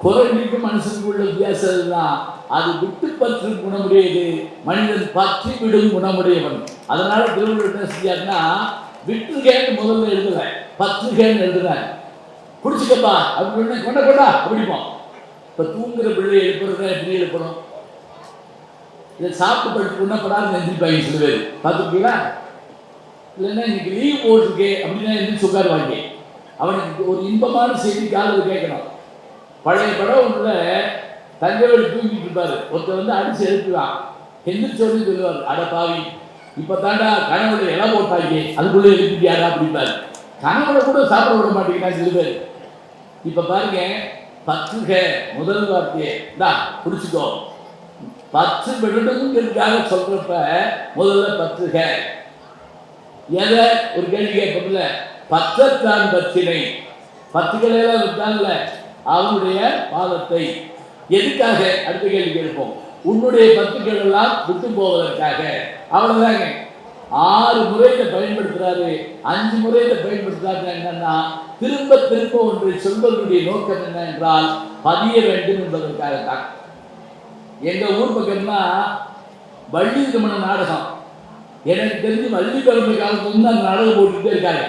குரங்குக்கு மனுஷனுக்கு உள்ள வித்தியாசம் தான், அது விட்டு பற்று குணமுடையது, மனிதன் பற்றி விடும் குணமுடையவன். அதனால திருவள்ளுவர் என்ன செஞ்சாருன்னா, விட்டுகேன்னு முதல்ல எழுதுற, பற்றுகேன்னு எழுதுற. பிடிச்சிக்கப்பா அப்படின்னு கொண்டா அப்படிப்போம். இப்ப தூங்குற பிள்ளை எழுப்புறத எப்படி எழுப்பணும்? இதை சாப்பிட்டு படுத்து கொண்டப்படாது எந்திரிப்பாங்க சில பேர், பார்த்துருக்கீங்களா? இல்லைன்னா இன்னைக்கு லீவ் போட்டிருக்கே அப்படின்னா எந்திரிச்சு உட்காருவாங்க. அவனுக்கு ஒரு இன்பமான செய்தி காலையில் கேட்கணும். பழைய படம் ஒன்றுல தங்கவேலு தூங்கிட்டு இருப்பாரு, ஒருத்தர் வந்து அடிச்சு எழுப்புவான். எந்திரிச்சோன்னு சொல்லுவார், அட பாவி இப்ப தாண்டா கனவுல இலை போட்டாங்க, அதுக்குள்ள எழுப்பிட்டியாரா அப்படின்பாரு. கனவுல கூட சாப்பிட விட மாட்டேங்கிறாங்க சில பேர். இப்ப பாருங்க, பற்றுக முதல் வார்த்தையை தான் புடிச்சுக்கோ. பற்று விடணுங்கிறதுக்காக சொல்றப்ப முதல்ல பற்றுக. எதை ஒரு கேள்வி கேட்பதில்ல, பற்றத்தான் பற்றினை, பத்துக்களை எல்லாம் விட்டான்ல அவனுடைய பாதத்தை. எதுக்காக? அடுத்த கேள்வி கேட்போம். உன்னுடைய பத்துக்கள் எல்லாம் விட்டு போவதற்காக. அவ்வளவுதாங்க. 6 முறையில பயன்படுத்துறாரு, 5 முறையில பயன்படுத்துறாரு. என்னன்னா, திரும்ப திரும்ப ஒன்றை சொல்வதனுடைய நோக்கம் என்ன என்றால் பதிய வேண்டும் என்பதற்காகத்தான். எங்க ஊர் பக்கம்னா வள்ளி திருமண நாடகம், எனக்கு தெரிஞ்சு வள்ளி பிறந்த காலத்துல இருந்து அந்த நாடகம் போட்டுட்டே இருக்காங்க.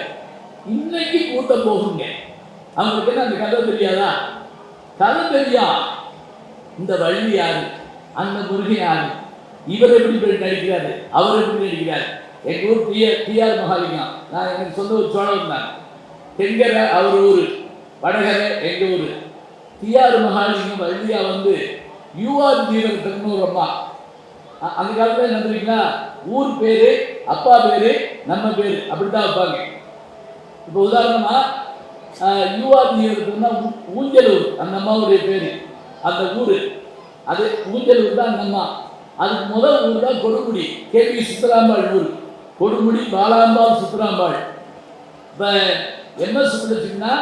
இன்னைக்கு கூட்டம் போகுங்க. அவங்களுக்கு என்ன அந்த கதை தெரியாதா? கதை தெரியா. இந்த வள்ளி யாரு, அந்த முருகன் யாரு, இவர் எப்படி நடிக்கிறாரு, அவர் எப்படி நடிக்கிறார். எங்க ஊர் டிஆர் மகாலிங்கம், நான் எனக்கு சொந்த ஒரு சோழன் தான். தெங்கரை அவர் ஊரு, வடகரை எங்க ஊரு. டிஆர் மகாலிங்கம் வள்ளியா வந்து யூஆர் ஜீவன் ஒரு அம்மா. அந்த காலத்துல என்ன தெரியுங்களா, ஊர் பேரு அப்பா பேரு நம்ம பேரு அப்படித்தான் வைப்பாங்க. இப்போ உதாரணமா யூஆர் ஜீவன் ஊஞ்சலூர் அந்த அம்மாவுடைய பேரு, அந்த ஊரு. அது ஊஞ்சலூர் தான் அம்மா. அதுக்கு முதல் ஊர் தான் கொடுமுடி. கேபி சுத்தராம்பாள் ஊர். கொடுமுடி பாலாம்பாள் சுத்தராம்பாள். இப்போ எம்எஸ் சுப்புலட்சுமினா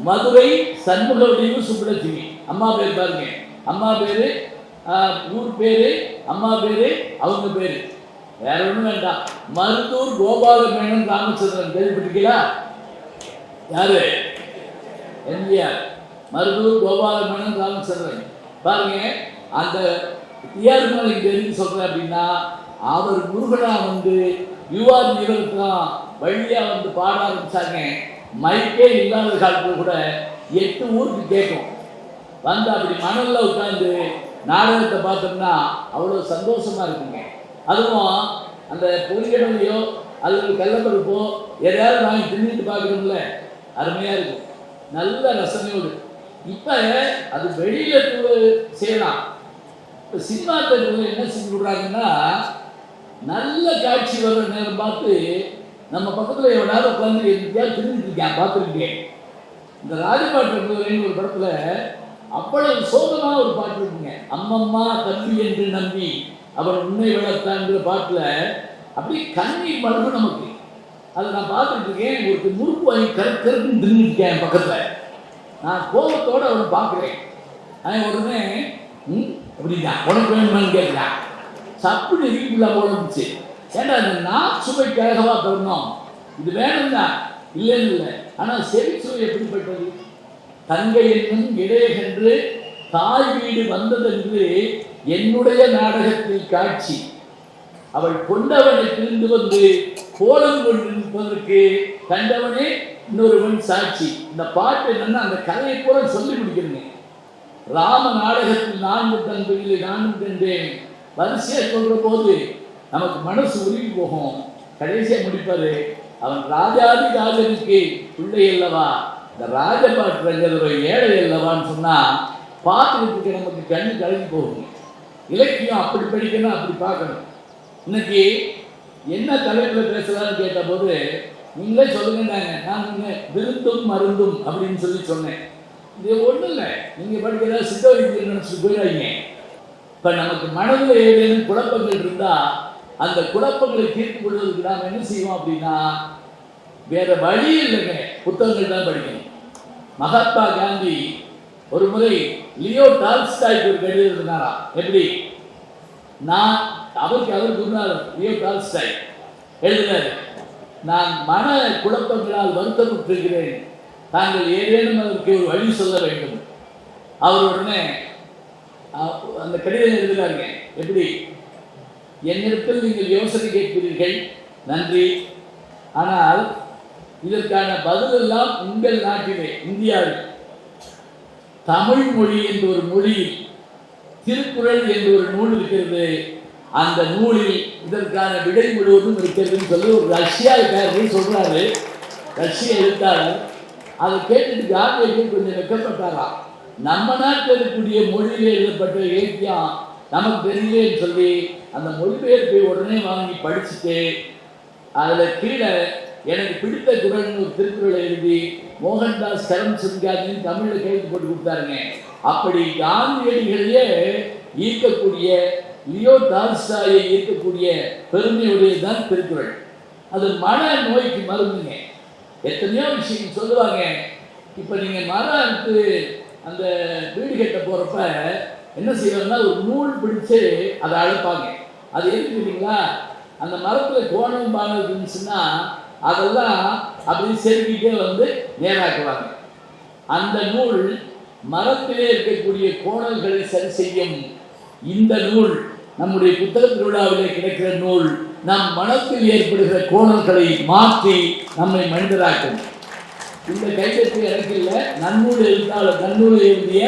மதுரை சண்முக வடிவு சுப்புலட்சுமி. அம்மா பேர் பாருங்க. அம்மா பேரு, ஊர் பேரு, அம்மா பேரு, அவங்க பேரு வேற ஒன்றும் வேண்டாம். மருதூர் கோபால மேனன் ராமச்சந்திரன் கேள்விப்பட்டிருக்கீங்களா? யாரு? எம்ஜிஆர். மருதூர் கோபால மேனன் ராமச்சந்திரன். பாருங்க, அந்த டிஆர் இங்க எதுக்கு சொல்றேன் அப்படின்னா, அவர் முருகனா வந்து யுவார் நிகழ்த்தான் வழியா வந்து பாட ஆரம்பிச்சாங்க. மைக்கே இல்லாத காலத்தில் கூட 8 ஊருக்கு கேட்கும். வந்து அப்படி மணல்ல உட்காந்து நாடகத்தை பார்த்தோம்னா அவ்வளோ சந்தோஷமா இருக்குங்க. அதுவும் அந்த பொறிகடலையோ அல்லது கள்ளப்பருப்போ எதையாவது வாங்கி தின்னுட்டு பார்க்கணும்ல, அருமையாக இருக்கும், நல்ல ரசனையோடு. இப்போ அது வெளியில செய்யலாம். இப்போ சினிமா தேட்டரில் என்ன செஞ்சு விடுறாங்கன்னா, நல்ல காட்சி வர்ற நேரம் பார்த்து நம்ம பக்கத்தில் எவனாவது உட்காந்து எங்கேயாவது தின்னுட்டு இருக்கேன் பார்த்துருக்கேன். இந்த ராஜபாட்டு ஒரு படத்தில் அவ்வளவு சோகமாக ஒரு பாட்டு இருக்குங்க. அம்மம்மா தம்பி என்று நம்பி அவன் உன்னை வளர்த்தாங்கிற பாட்டில் அப்படி கண்ணீர் மலரும் நமக்கு. அதை நான் பார்த்துட்டு இருக்கேன். ஒரு முறுக்கு வாங்கி கருக்குன்னு தின்னுருக்கேன் பக்கத்தில். நான் கோபத்தோடு அவனை பார்க்குறேன். அவன் உடனே அப்படின்னா உனக்கு வேணுமான்னு கேட்குறான். சப்புன்னு இருக்குள்ள போல இருந்துச்சு. ஏன்னா அந்த நான் சுவைக்காகவா தரணும், இது வேணும் தான், இல்லைன்னு இல்லை. ஆனால் செவி சுவை எப்படிப்பட்டது? தங்கை என்னும் இடையகன்று தாய் வீடு வந்ததென்று என்னுடைய நாடகத்தில் காட்சி. அவள் கொண்டவனை பிரிந்து வந்து கோலம் கொண்டிருப்பதற்கு கண்டவனே இன்னொருவன் சாட்சி. இந்த பாட்டு என்னன்னா அந்த கதையை கூட சொல்லி முடிக்கிறேங்க. ராம நாடகத்தில் 4 தந்தையில் நானும் கண்டேன் வரிசையா சொல்ற போது நமக்கு மனசு உருகி போகும். கடைசியா முடிப்பாரு, அவன் ராஜாதி ராஜனுக்கு பிள்ளை அல்லவா, இந்த ராஜபாட்டுங்கிற ஏழை அல்லவான்னு சொன்னா பார்த்துக்கிட்டு நமக்கு கண்ணு கலங்கி போகும். இலக்கியம் அப்படி படிக்கணும், அப்படி பார்க்கணும். இன்னைக்கு என்ன தலைப்பில் பேசலான்னு கேட்ட போது நீங்களே சொல்லுங்கன்னாங்க. நான் விருந்தும் மருந்தும் அப்படின்னு சொல்லி சொன்னேன். இது ஒன்றும் இல்லை, நீங்கள் படிக்கிறதா சித்த வைத்தியம் நினச்சிட்டு போயிடாதீங்க. இப்போ நமக்கு மனதில் ஏதேனும் குழப்பங்கள் இருந்தால் அந்த குழப்பங்களை தீர்த்து கொள்வதற்கு நாம் என்ன செய்வோம் அப்படின்னா, வேற வழி இல்லைங்க, புத்தகங்கள் தான் படிக்கணும். மகாத்மா காந்தி ஒரு முறை லியோ டால்ஸ்டாய்க்கு ஒரு கடிதம் எழுதினாரா. எப்படி? நான் அவர் குருநாதர் லியோ டால்ஸ்டாய் எழுதினார், நான் மன குழப்பங்களால் வருத்தப்பட்டிருக்கிறேன், தாங்கள் ஏதேனும் அதற்கு ஒரு வழி சொல்ல வேண்டும். அவர் உடனே அந்த கடிதம் எழுதினாருங்க. எப்படி? என்னிடத்தில் நீங்கள் யோசனை கேட்கிறீர்கள், நன்றி. ஆனால் இதற்கான பதில் எல்லாம் உங்கள் நாட்டிலே இந்தியாவில் தமிழ் மொழி என்ற ஒரு மொழியில் திருக்குறள் என்ற ஒரு நூல் இருக்கிறது. அந்த நூலில் இதற்கான விடை முழுவதும் இருக்கிறதுன்னு சொல்லி ஒரு ரஷ்யாவுக்காரர் சொல்றாரு. ரஷ்ய எழுத்தாளர். அதை கேட்டுட்டு காந்தியடிகள் கொஞ்சம் வெக்கப்பட்டாராம். நம்ம நாட்டில் இருக்கக்கூடிய மொழியில் எழுதப்பட்ட இலக்கியம் நமக்கு தெரியலேன்னு சொல்லி அந்த மொழிபெயர்ப்பை உடனே வாங்கி படிச்சுட்டு அதில் கீழே எனக்கு பிடித்த குரல்னு ஒரு திருக்குறளை எழுதி மோகன்தாஸ் கரம்சந்த் காந்தியின் தமிழில் கைது போட்டு கொடுத்தாருங்க. அப்படி காந்தியடிகளையே ஈர்க்கக்கூடிய லியோ டால்ஸ்டாயை ஈர்க்கக்கூடிய பெருமையுடையது தான் திருக்குறள். அது மன நோய்க்கு மருந்துங்க. எத்தனையோ விஷயம் சொல்லுவாங்க. இப்போ நீங்கள் மரத்துக்கு அந்த வீடு கட்ட போகிறப்ப என்ன செய்வாங்கன்னா ஒரு நூல் பிடிச்சு அதை அழைப்பாங்க. அது எதுக்கு இல்லைங்களா, அந்த மரத்தில் கோணம் பானம் இருந்துச்சுன்னா அதெல்லாம் அப்படி செருக்கிட்டே வந்து நேராக்குவாங்க. அந்த நூல் மரத்திலே இருக்கக்கூடிய கோணல்களை சரி செய்யும். இந்த நூல் நம்முடைய புத்தக திருவிழாவிலே கிடைக்கிற நூல் நம் மனத்தில் ஏற்படுகிற கோணல்களை மாற்றி நம்மை மனிதராக்கும். இந்த கைதட்டு எனக்கு இல்லை, நன்னூல் எழுத்தாளர் நன்னூல் எழுதிய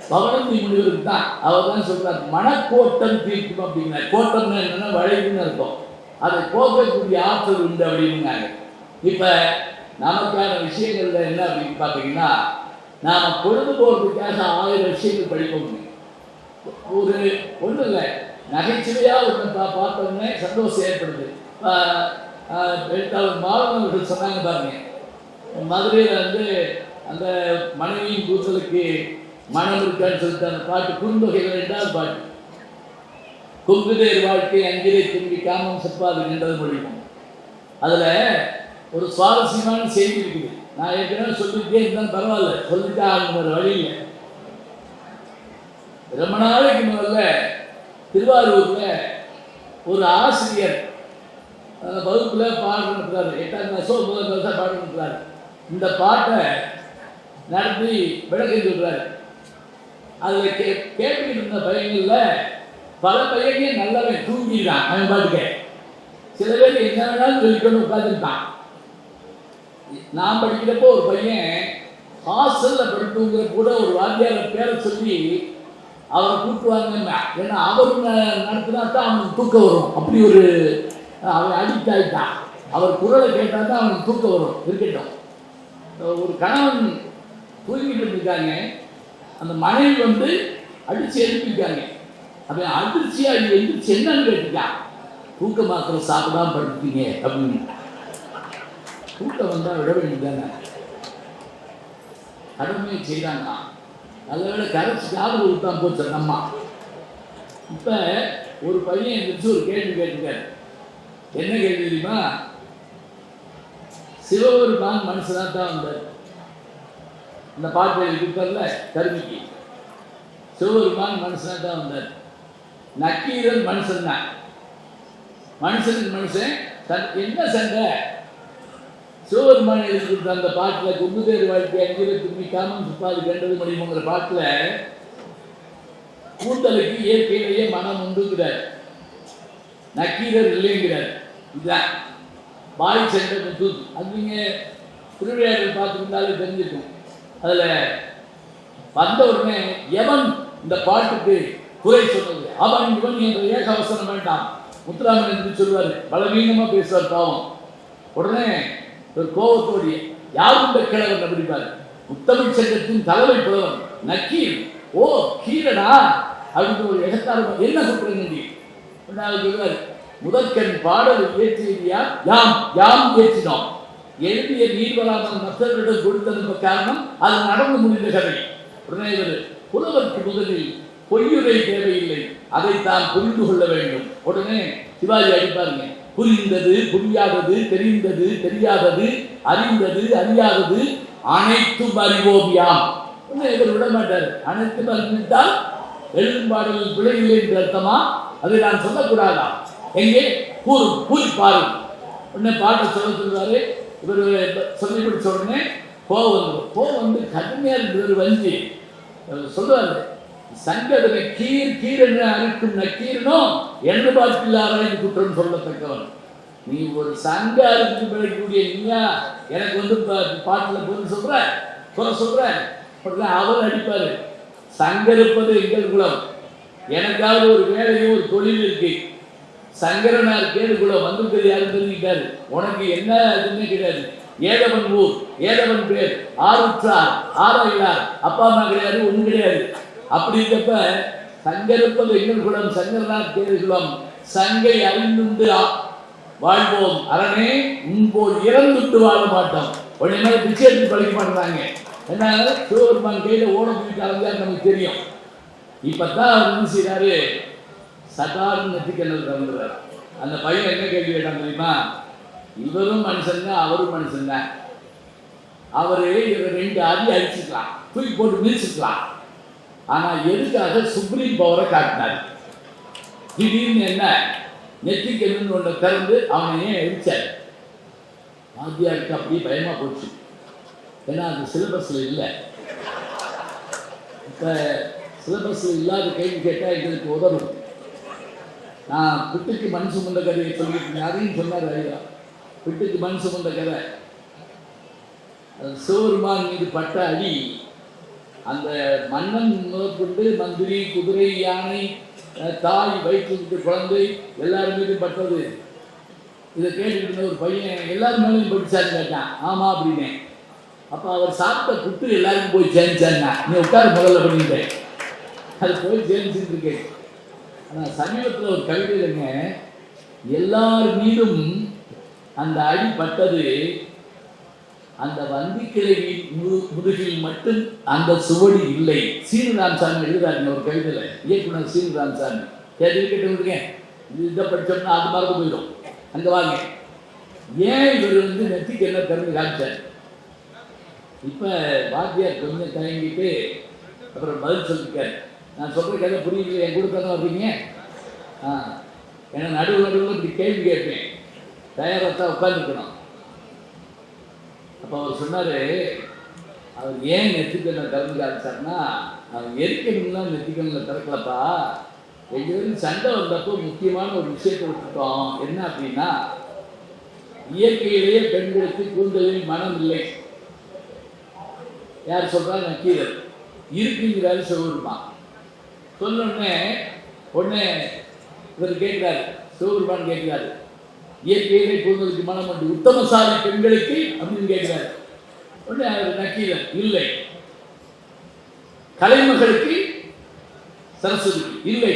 பவனந்தி முனிவருக்கு தான். அவர் தான் சொல்றார், மனக்கோட்டம் தீர்க்கும் அப்படிங்கிறார். கோட்டம்னா என்னன்னா வளைவுன்னு இருக்கும். அதை போக்கக்கூடிய ஆற்றல் உண்டு அப்படின்னாங்க. இப்போ நமக்கான விஷயங்கள்ல என்ன அப்படின்னு பார்த்தீங்கன்னா, நாம் பொழுதுபோக்குக்காக 1000 விஷயங்கள் படிப்போம். ஒரு ஒன்றும் இல்லை, நகைச்சுவையாக ஒன்று பார்த்தோன்னே சந்தோஷம் ஏற்படுது. எழுத்தாளர் மாணவர்கள் சொன்னாங்க பாருங்க, மதுரையில் வந்து அந்த மனைவியின் கூச்சலுக்கு மனம் இருக்கான்னு சொல்லிட்டு அந்த பாட்டு குறுந்தொகையில் 2வது பாட்டு. கொங்குதேர் வாழ்க்கை அங்கிரை திரும்பி காமம் செப்பாது என்றது மொழியும். அதில் ஒரு சுவாரஸ்யமான செய்தி இருக்குது. நான் ஏற்கனவே சொல்லிட்டே இருந்தாலும் பரவாயில்ல, சொல்லிட்டு ஆகணும், வழி இல்லை. ரொம்ப நாளைக்கு முதல்ல திருவாரூரில் ஒரு ஆசிரியர் வகுப்பில் பாடம் நடத்துறாரு. 8ஆம் கிளாஸோ 9ஆம் கிளாஸோ பாடம் நடத்துறாரு. இந்த பாட்டை நடத்தி விளக்கம் சொல்றாரு. அதில் கேட்டுக்கிட்டு இருந்த பையன்களில் பல பையனே நல்லவன் தூங்கிடுறான். அவன் பாட்டுக்க சில பேர் என்ன வேணாலும் சொல்லிக்கொண்டு உட்காந்துருக்கான். நான் படிக்கிறப்போ ஒரு பையன் ஹாஸ்டலில் படிப்புங்கிற கூட ஒரு வாத்தியார பேரை சொல்லி அவரை கூப்பிட்டுவாங்க. ஏன்னா அவர் நடத்தினா தான் அவனுக்கு தூக்கம் வரும். அப்படி ஒரு அவன் அடிக்ட் ஆகிட்டான். அவர் குரலை கேட்டால் தான் அவனுக்கு தூக்கம் வரும். இருக்கட்டும், ஒரு கணவன் தூங்கிட்டு இருக்காங்க, அந்த மனைவி வந்து அடித்து எழுப்பிட்டாங்க. அப்படி அதிர்ச்சியாக இது எழுந்திரிச்சு என்னன்னு கேட்டுட்டான். தூக்க மாத்திரை சாப்பிடாம படுத்துட்டீங்க அப்படின்னு. தூக்கம் வந்தால் விட வேண்டியதானே, கடமையை செய்கிறாங்க. நல்ல வேலை கரைச்சி காது கொடுத்தான் போச்சு அம்மா. இப்போ ஒரு பையன் எழுந்திரிச்சு ஒரு கேள்வி கேட்டுக்காரு. என்ன கேள்வி தெரியுமா? சிவபெருமான் மனுஷனாக தான் வந்தார். இந்த பாட்டு இருக்கார்ல கருமிக்கு, சிவபெருமான் மனுஷனாக தான் வந்தார். நக்கீரன் மனுஷன் தான். மனுஷனுக்கு மனுஷன் என்ன சண்டை? சிவபெருமான் எழுதிட்டு அந்த பாட்டில் கொங்குதேர் வாழ்க்கை அங்கிரை திரும்பி காமம் செப்பாது கண்டது முடியுங்கிற பாட்டில் கூந்தலுக்கு இயற்கையிலேயே மனம் உண்டுங்கிறார், நக்கீரர் இல்லைங்கிறார். இதுதான் பாய் சண்டை முத்து. அது நீங்கள் திருவிழாக்கள் பார்த்துருந்தாலே தெரிஞ்சுக்கும். அதில் வந்த உடனே எவன் இந்த பாட்டுக்கு குறை சொன்னது? அவன் இவன் என்ற ஏகவசனம் வேண்டாம். முத்துராமன் என்று சொல்வார், பலவீனமாக பேசுவார் பாவம். உடனே ஒரு கோபத்தோடைய யாரும் இந்த கிழவன் அப்படிப்பார். முத்தமிழ் சங்கத்தின் தலைமை புலவன் நக்கீர். ஓ கீரடா அப்படின்னு ஒரு எகத்தாரம். என்ன சொல்றீங்க? சொல்வார், முதற்கண் பாடல் இயற்றியா? யாம் யாம் இயற்றினோம். எழுதிய நீர்வராமல் மற்றவர்களிடம் கொடுத்ததற்கு காரணம் அது நடந்து முடிந்த கதை. உடனே இவர் புலவருக்கு முதலில் பொய்யுரை தேவையில்லை, அதைத்தான் புரிந்து கொள்ள வேண்டும். உடனே சிவாஜி அடிப்பாருங்க, புரிந்தது புரியாதது, தெரிந்தது தெரியாதது, அறிந்தது அறியாதது அனைத்தும் அறிவோம் யாம். இவர் விட மாட்டார். அனைத்தும் அறிவித்தால் எழுதும் பாடலில் பிழை இல்லை என்று அர்த்தமா? அதை நான் சொல்லக்கூடாதா? எங்கே கூறு கூறி பாரு. உடனே பாட்டை சொல்லுவாரு. இவர் சொல்லி கொடுத்த உடனே கோவம் வந்து கடுமையாக இருக்கிற வஞ்சி சொல்லுவாரு, சங்கடனை கீர் கீரென்று அழைக்கும் நக்கீரனும் என்று பார்த்தில்லாத குற்றம் சொல்லத்தக்கவன். நீ ஒரு சங்க அறுத்து பிழைக்கக்கூடிய நீயா எனக்கு வந்து பாட்டில் பொருள் சொல்ற குறை சொல்ற. அவர் அடிப்பாரு, சங்க இருப்பது எங்கள் குலம், எனக்காவது ஒரு வேலையும் ஒரு தொழில் இருக்கு. சங்கரனார் கேடு குலம் வந்திருக்கிறது யாரும் தெரிஞ்சுக்கிட்டாரு. உனக்கு என்ன எதுவுமே கிடையாது. ஏதவன் ஊர், ஏதவன் பேர், ஆறுற்றார் ஆராயினார், அப்பா அம்மா கிடையாது, ஒன்றும் கிடையாது. அப்படி இருக்கப்ப சங்கருப்பது எங்கள் குலம், சங்கரனார் கேடு குலம், சங்கை அறிந்துண்டு வாழ்வோம் அரணே, உன்போல் இறந்துட்டு வாழ மாட்டோம். உடனே மேலே பிச்சை எடுத்து பழிக்க மாட்டாங்க. என்ன சிவபெருமான் கையில் ஓட போயிட்டு அலைஞ்சாரு நமக்கு தெரியும். இப்பதான் அவர் என்ன செய்யறாரு, சட்டார்னு நெத்திக்கண்ணல் திறந்துறாரு. அந்த பையன் என்ன கேள்வி கேட்டான் தெரியுமா? இவரும் மனுஷன் தான், அவரும் மனுஷன் தான். அவரு இவர் 2 அடி அடிச்சுக்கலாம், தூக்கி போட்டு மிதிச்சுக்கலாம். ஆனா எதுக்காக சுப்ரீம் பவரை காட்டினார்? திடீர்னு என்ன நெத்திக்கண்ணு ஒன்றை திறந்து அவனை ஏன் அடிச்சார்? வாத்தியாருக்கு அப்படியே பயமா போச்சு. ஏன்னா அது சிலபஸ்ல இல்லை. இப்ப சிலபஸ்ல இல்லாத கேள்வி கேட்டால் எங்களுக்கு உதவும். நான் பிட்டுக்கு மண் சுமந்த கதையை சொல்லிட்டு அதையும் சொன்னார் ஐயா. பிட்டுக்கு மண் சுமந்த கதை, சிவபெருமான் மீது பட்ட அடி அந்த மன்னன் முதற்கொண்டு மந்திரி, குதிரை, யானை, தாய், வயிற்று குழந்தை எல்லாரும் மீதும் பட்டது. இதை கேட்டுக்கிட்டு ஒரு பையன் எல்லாரும் மேலேயும் படிச்சான்னு கேட்டான். ஆமா அப்படின்னு. அப்போ அவர் சாப்பிட்ட புட்டு எல்லாருக்கும் போய் சேர்ந்துச்சாங்க. நீ உட்கார முதல்ல பண்ணிட்டேன், அது போய் சேர்ந்துச்சுட்டு இருக்கேன். ஆனால் சமீபத்தில் ஒரு கவிதைங்க, எல்லார் மீதும் அந்த அடி பட்டது அந்த வந்திக்கிழவியின் முதுகில் மட்டும் அந்த சுவடி இல்லை. சீனிராமசாமி எழுதுறாருங்க ஒரு கவிதையில், இயக்குனர் சீனிராமசாமி. கேட்டுக்கிட்டேன், இதை படித்தோம்னா அது மறந்து போயிடும். அங்கே வாங்க, ஏன் இவர் நெத்திக்கு என்ன திறந்து காமிச்சார்? இப்போ வாத்தியார் கொஞ்சம் தயங்கிட்டு அப்புறம் பதில் சொல்லியிருக்காரு. நான் சொல்கிற கதை புரியல, என் கூட தானே வர்றீங்க. ஏன்னா நடுவில் இப்படி கேள்வி கேட்பேன், தயாராக உட்காந்துருக்கணும். அப்போ அவர் சொன்னார், அவர் ஏன் நெத்திக்கண்ணை திறந்து காமிச்சார்னா, அவர் எரிக்கணும்னா நெத்திக்கண்ணில் திறக்கலப்பா, ரெண்டு பேரும் சண்டை வந்தப்போ முக்கியமான ஒரு விஷயத்தை விட்டுட்டோம். என்ன அப்படின்னா, இயற்கையிலேயே பெண்களுக்கு கூந்தலில் மனம் இல்லை. யார் சொல்றா? நக்கீரர். இருக்குங்கிறாரு சிவபெருமான். சொன்னோடனே இவர் கேட்கிறாரு, சிவபெருமான் கேட்கிறாரு, இயற்கையிலே கூந்தலுக்கு மனம் உண்டு, உத்தமசாலி பெண்களுக்கு அப்படின்னு கேட்கிறாரு. உடனே அவர் நக்கீரர், இல்லை. கலைமகளுக்கு சரஸ்வதி இல்லை,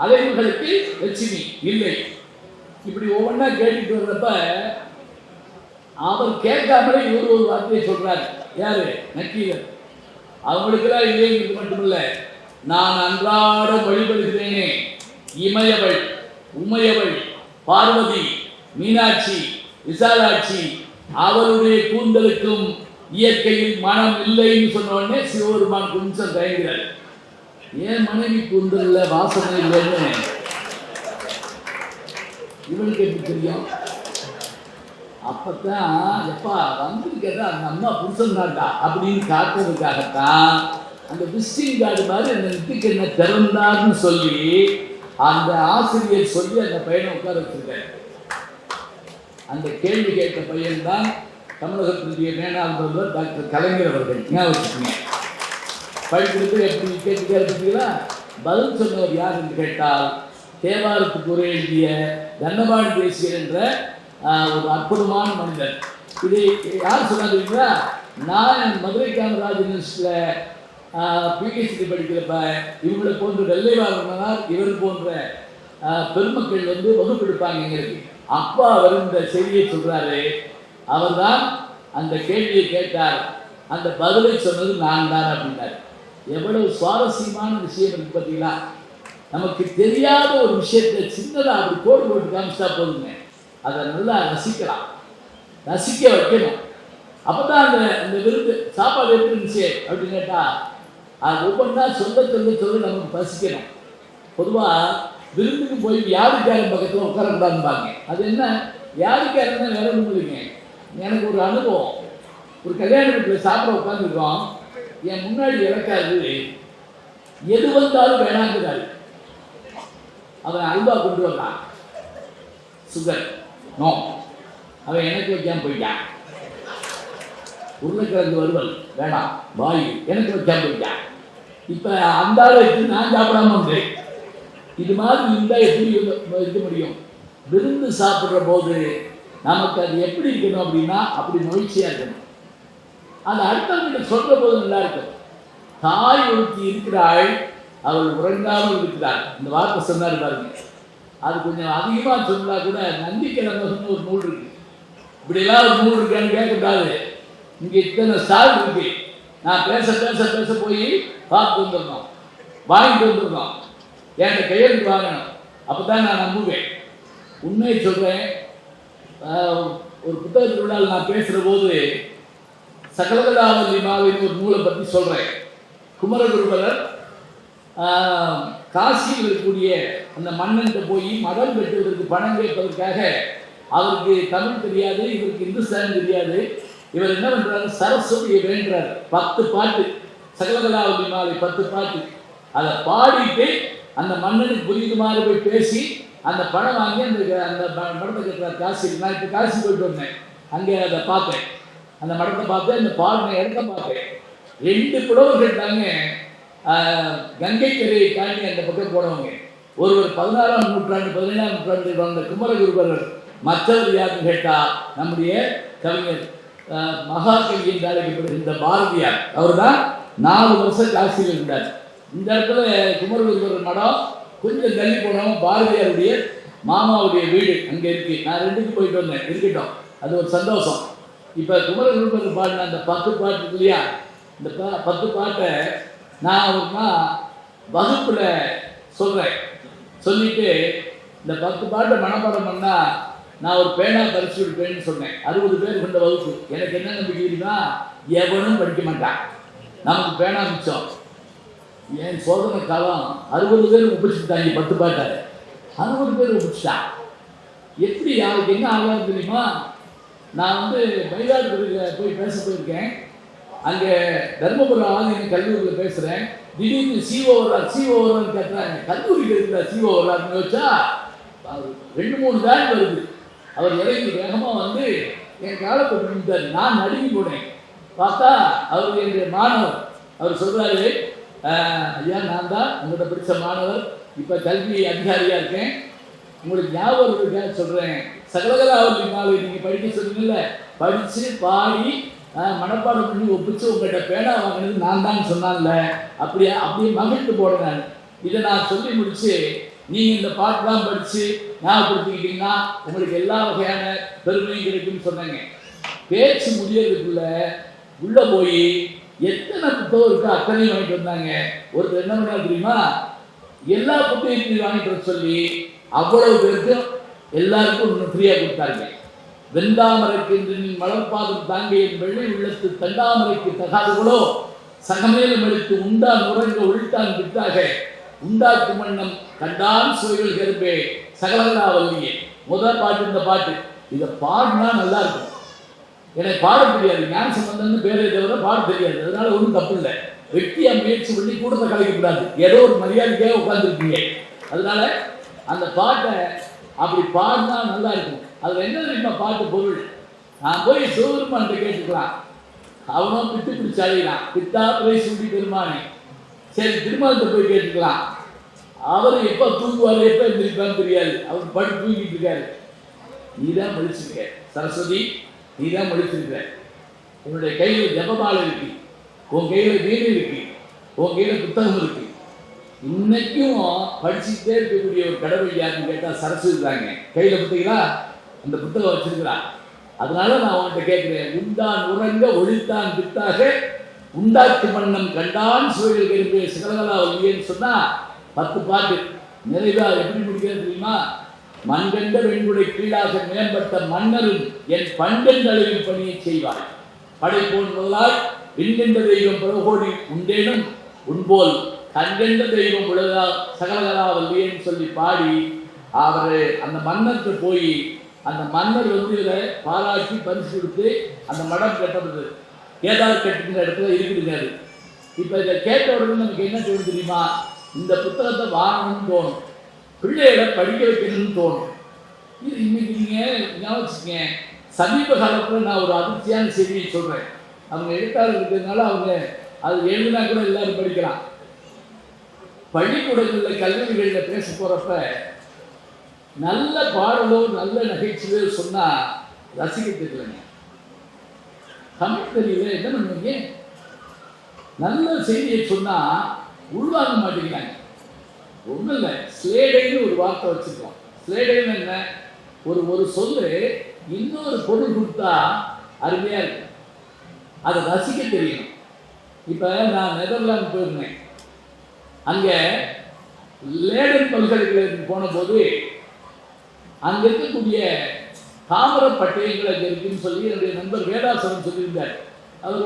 அலைமகளுக்கு லட்சுமி இல்லை. இப்படி ஒவ்வொன்றா கேட்டுட்டு வர்றப்ப அவர் கேட்காமலே இவர் ஒரு வார்த்தையை சொல்றாரு. யாரு? நக்கீரர். அவங்களுக்கெல்லாம் இல்லைங்கிறது மட்டுமில்ல, நான் அன்றாட வழிபடுகிறேனே இமயவள், உமையவள், பார்வதி, மீனாட்சி, விசாலாட்சி, அவருடைய கூந்தலுக்கும் இயற்கையில் மனம் இல்லைன்னு சொன்ன உடனே சிவபெருமான் கொஞ்சம் தயங்குகிறார். ஏன் மனைவி கூந்தல்ல வாசனை இல்லைன்னு இவனுக்கு எப்படி தெரியும்? அப்பத்தான் எப்பா வந்திருக்கதா அந்த அம்மா புருஷன் தாண்டா அப்படின்னு காட்டுறதுக்காகத்தான் அந்த விசிட்டிங் கார்டு மாதிரி அந்த நெத்திக்கு என்ன திறந்தார்னு சொல்லி அந்த ஆசிரியர் சொல்லி அந்த பையனை உட்கார வச்சிருக்காரு. அந்த கேள்வி கேட்ட பையன் தான் தமிழகத்தினுடைய மேனாள் முதல்வர் டாக்டர் கலைஞர் அவர்கள். ஞாபகம் படிக்கிறது எப்படி கேட்டுக்கிறீங்களா? பதில் சொன்னவர் யார் என்று கேட்டால், தேவாரத்துக்கு உரை எழுதிய தண்டபாணி தேசியர் என்ற ஒரு அற்புதமான மனிதர். இதை யார் சொன்னாங்களா? நான் மதுரை காமராஜ் யூனிவர்சிட்டியில் பிஹெச்டி படிக்கிறப்ப இவங்களை போன்ற வெள்ளைவாளர், இவர் போன்ற பெருமக்கள் வகுப்பெடுப்பாங்க எங்களுக்கு. அப்பா அவர் இந்த செய்தியை சொல்றாரு. அவர் தான் அந்த கேள்வியை கேட்டார், அந்த பதிலை சொன்னது நான் தான் அப்படின்னார். எவ்வளவு சுவாரஸ்யமான விஷயம் இருக்கு பார்த்தீங்களா? நமக்கு தெரியாத ஒரு விஷயத்தை சின்னதாக அப்படி கோடு போட்டு காமிச்சா போதுங்க, அதை நல்லா ரசிக்கலாம், ரசிக்க வைக்கணும். அப்போ தான் அந்த விருந்து சாப்பாடு எப்படி இருந்துச்சு அப்படின்னு கேட்டால் அது ஒவ்வொன்றா சொல்ல நமக்கு பசிக்கணும். பொதுவாக விருந்துக்கு போய் வியாதிக்காரன் பக்கத்தில் உட்காரக்கூடாதும்பாங்க. அது என்ன, வியாதிக்காரன் தான் வேற ஒன்றும் இல்லைங்க. எனக்கு ஒரு அனுபவம், ஒரு கல்யாண வீட்டில் சாப்பிட உட்காந்துருக்கோம், என் முன்னாடி இறக்காது, எது வந்தாலும் வேணாங்கிறாரு. அவன் அல்வா கொண்டு வந்தான், சுகர் நோ, அவன் எனக்கு வைக்காம போயிட்டான். உருளைக்கிழங்கு வறுவல் வேணாம், வாயு எனக்கு வைக்காம போயிட்டான். இப்போ அந்த ஆளை வச்சு நான் சாப்பிடாம வந்தேன். இது மாதிரி இருந்தால் எப்படி இருக்க முடியும்? விருந்து சாப்பிட்ற போது நமக்கு அது எப்படி இருக்கணும் அப்படின்னா, அப்படி மகிழ்ச்சியாக இருக்கணும். அது அடுத்தவங்க சொல்கிற போது நல்லா இருக்கும். தாய் ஒருத்தி இருக்கிறாள், அவள் உறங்காமல் இருக்கிறாள், இந்த வார்த்தை சொன்னார் பாருங்க. அது கொஞ்சம் அதிகமாக சொன்னால் கூட நந்திக்கிழமைன்னு ஒரு நூல் இருக்கு. இப்படிலாம் ஒரு நூல் இருக்கான்னு கேட்கக்கூடாது. இங்கே இத்தனை ஸ்டால் இருக்கு, நான் பேச பேச பேச போய் பார்த்து வந்துடணும், வாங்கிட்டு வந்துடணும், என்கிட்ட கையெழுத்து வாங்கணும். அப்போ தான் நான் நம்புவேன். உண்மையை சொல்கிறேன். ஒரு புத்தக திருவிழாவில் நான் பேசுகிற போது சகலகலாவல்லி மாவின் ஒரு நூலை பற்றி சொல்கிறேன். குமரகுருபரர் காசியில் இருக்கக்கூடிய அந்த மன்னன்கிட்ட போய் மடம் கட்டுவதற்கு பணம் கேட்பதற்காக, அவருக்கு தமிழ் தெரியாது, இவருக்கு இந்துஸ்தானி தெரியாது. இவர் என்ன பண்ணுறாரு, சரஸ்வதியை வேண்டுறார். 10 பாட்டு, சகலகலாவல்லி மாலை 10 பாட்டு, அதை பாடிட்டு அந்த மன்னனுக்கு புரியுதுமாறு போய் பேசி அந்த பணம் வாங்கி அந்த மடத்தை கட்டுறார் காசி. நான் இப்போ காசி போயிட்டு வந்தேன், அங்கே அதை பார்த்தேன், அந்த மடத்தை பார்த்தேன், அந்த பாடின இடத்த பார்த்தேன். 2 புலவர்கள் தாங்க கங்கை கரையை தாண்டி அந்த பக்கம் போனவங்க. ஒருவர் 16ஆம் நூற்றாண்டு 17ஆம் நூற்றாண்டு வந்த குமரகுருபரர், மற்றவர் யாருன்னு கேட்டால் நம்முடைய கவிஞர் மகாகவி என்று அழைக்கப்படுகின்ற பாரதியார். அவர் தான் 4 வருஷம் காசியில் இருந்தார். இந்த இடத்துல குமரகுருபரர் மடம் கொஞ்சம் தள்ளி போனவங்க பாரதியாருடைய மாமாவுடைய வீடு அங்கே இருக்கு. நான் 2க்கு போயிட்டு வந்தேன், இருக்கட்டும், அது ஒரு சந்தோஷம். இப்போ குமரகுருபர் பாடின அந்த 10 பாட்டு இருக்கு இல்லையா, இந்த 10 பாட்டை நான் ஒருமா வகுப்பில் சொல்கிறேன். சொல்லிட்டு இந்த 10 பாட்டை மனப்பாடம் பண்ணால் நான் ஒரு பேனா பரிசு கொடுப்பேன்னு சொன்னேன். 60 பேர் கொண்ட வகுப்பு. எனக்கு என்ன நம்பிக்கைன்னா எவனும் படிக்க மாட்டான், நமக்கு பேனா மிச்சம். என் சோதனை காலம் 60 பேர் ஒப்பிச்சுட்டாங்க 10 பாட்டை. 60 பேர் ஒப்பிச்சுட்டான். எப்படி யாருக்கு என்ன ஆகலாம் தெரியுமா? நான் மயிலாடுதுறையில் போய் பேச போயிருக்கேன். அங்கே தர்மபுரம் ஆதின கல்லூரியில் பேசுகிறேன். திடீர்னு சிஓ வர்றான்னு கேட்குறாங்க. கல்லூரியில் இருக்கிற சிஓ வர்றாருன்னு வச்சா 2-3 வேன் வருது. அவர் இறங்கி வேகமாக என் காலத்தை பண்ணிட்டார். நான் நடுங்கி போனேன். பார்த்தா அவர் என்னுடைய மாணவர். அவர் சொல்கிறாரு, ஐயா நான் தான் உங்கள்கிட்ட படித்த மாணவர், இப்போ கல்வி அதிகாரியாக இருக்கேன். உங்களுக்கு ஞாபகம் இருக்கா சொல்கிறேன், சகலகலாவதி மாலை நீங்கள் படிக்க சொன்னீங்கல்ல, படித்து பாடி மனப்பாடம் பண்ணி ஒப்பிச்சு உங்கள்கிட்ட பேனா வாங்கினது நான் தான் சொன்னான்ல, அப்படியே மகிழ்ந்து போனேன் நான். இதை நான் சொல்லி முடித்து நீங்கள் இந்த பாட்டெலாம் படித்து ஞாபகப்படுத்திக்கிட்டீங்கன்னா உங்களுக்கு எல்லா வகையான பெருமையும் கிடைக்கும்னு சொன்னாங்க. பேச்சு முடியறதுக்குள்ள உள்ளே போய் எத்தனை புத்தகம் இருக்கோ அத்தனையும் வாங்கிட்டு வந்தாங்க. ஒருத்தர் என்ன பண்ணாரு தெரியுமா, எல்லா புத்தகத்தையும் வாங்கிட்டு வர சொல்லி அவ்வளவு பேருக்கும் எல்லாருக்கும் ஒன்று ஃப்ரீயாக கொடுத்தாருங்க. வெந்தாமரைக்கு மலர்பாதம் தாங்கிய வெள்ளை உள்ளத்து தண்டாமரைக்கு தகாதுகளோ சகமேலும் எடுத்து உண்டான் உறங்க ஒழித்தான் விட்டாக உண்டாக்கு மன்னம் கண்டான் சுவைகள் கருப்பே சகலகலாவல்லியே. முதல் பாட்டு இந்த பாட்டு. இதை பாடினா நல்லா இருக்கும். எனக்கு பாட தெரியாது, ஞான சம்பந்தம்னு பேரை தவிர பாட தெரியாது. அதனால ஒன்றும் தப்பு இல்லை. வெற்றியா முயற்சி பண்ணி கூடத்தை கலைக்கக்கூடாது. ஏதோ ஒரு மரியாதைக்காக உட்காந்துருக்கீங்க. அதனால அந்த பாட்டை அப்படி பாடினா நல்லா இருக்கும். அதில் என்ன தெரியுமா பாட்டு பொருள்? நான் போய் சிவபெருமான்கிட்ட கேட்டுக்கலாம். அவனும் பிட்டு பிடிச்சி அழைகிறான், பித்தா பிள்ளை சூடி பெருமானே. சரி, திருமணத்தை போய் கேட்டுக்கலாம். அவர் எப்போ தூங்குவார் எப்போ எழுந்திருப்பான்னு தெரியாது. அவர் படி தூங்கிட்டு இருக்காரு. நீ தான் படிச்சிருக்க சரஸ்வதி, நீ தான் படிச்சிருக்க. உன்னுடைய கையில் ஜபமாலை இருக்கு, உன் கையில் வீடு இருக்கு, உன் கையில் புத்தகம் இருக்கு. இன்னைக்கும் படிச்சுட்டே இருக்கக்கூடிய ஒரு கடவுள் யாருன்னு கேட்டால் சரஸ்வதி தாங்க. கையில் பார்த்தீங்களா அந்த புத்தகம் வச்சிருக்கிறான். அதனால நான் அவன்கிட்ட கேட்குறேன், உண்டான் உறங்க ஒழித்தான் வித்தாக உண்டாக்கு மன்னம் கண்டான் சுவைகள் கரும்பு சகலகலா இல்லையேன்னு சொன்னால் 10 பாட்டு நிறைவாக எப்படி முடிக்கிறது தெரியுமா? மண்கண்ட வெண்குடை கீழாக மேம்பட்ட மன்னரும் என் பண்கண்ட அளவில் பணியை செய்வார். படைப்போன் முதலால் விண்கண்ட தெய்வம் பலகோடி உண்டேனும் உன்போல் கண்கண்ட தெய்வம் உலகா சகலகலா வல்லியேன்னு சொல்லி பாடி அவர் அந்த மன்னருக்கு போய் அந்த மன்னர் இதில் பாராட்டி பரிசு கொடுத்து அந்த மடம் கட்டப்படுது. கேதார் கட்டுங்கிற இடத்துல இருக்குதுங்க. அது இப்போ இதை கேட்ட உடனே நமக்கு என்ன தோணும் தெரியுமா? இந்த புத்தகத்தை வாங்கணும்னு தோணும், பிள்ளைகளை படிக்க வைக்கணும்னு தோணும். இது இன்னைக்கு நீங்கள் ஞாபகிச்சுங்க. சமீப காலத்தில் நான் ஒரு அதிர்ச்சியான செய்தியை சொல்கிறேன். அவங்க எழுத்தாளர் இருக்கிறதுனால அவங்க அது எழுதினா கூட எல்லாரும் படிக்கலாம். பள்ளிக்கூடங்களில் கல்லூரிகளில் பேச போகிறப்ப நல்ல பாடலோ நல்ல நகைச்சுவையோ சொன்னால் ரசிக்க தெரியலைங்க. தமிழ் தெரியல, என்ன பண்ணுவீங்க? நல்ல செய்தியை சொன்னால் உள்வாங்க மாட்டேங்கிறாங்க. ஒன்றும் இல்லை, ஸ்லேடைன்னு ஒரு வார்த்தை வச்சுருக்கோம். ஸ்லேடைன்னு என்ன? ஒரு சொல்லு இன்னொரு பொருள் கொடுத்தா அருமையாக இருக்கு, அதை ரசிக்க தெரியணும். இப்போ நான் நெதர்லாந்து போயிருந்தேன். அங்கே லேடன் பல்கலைக்கழகத்துக்கு போன போது அங்கே இருக்கக்கூடிய தாமர பட்டயங்கள் அங்கே இருக்குன்னு சொல்லி என்னுடைய நண்பர் வேதாசனம் சொல்லியிருந்தார். அவர்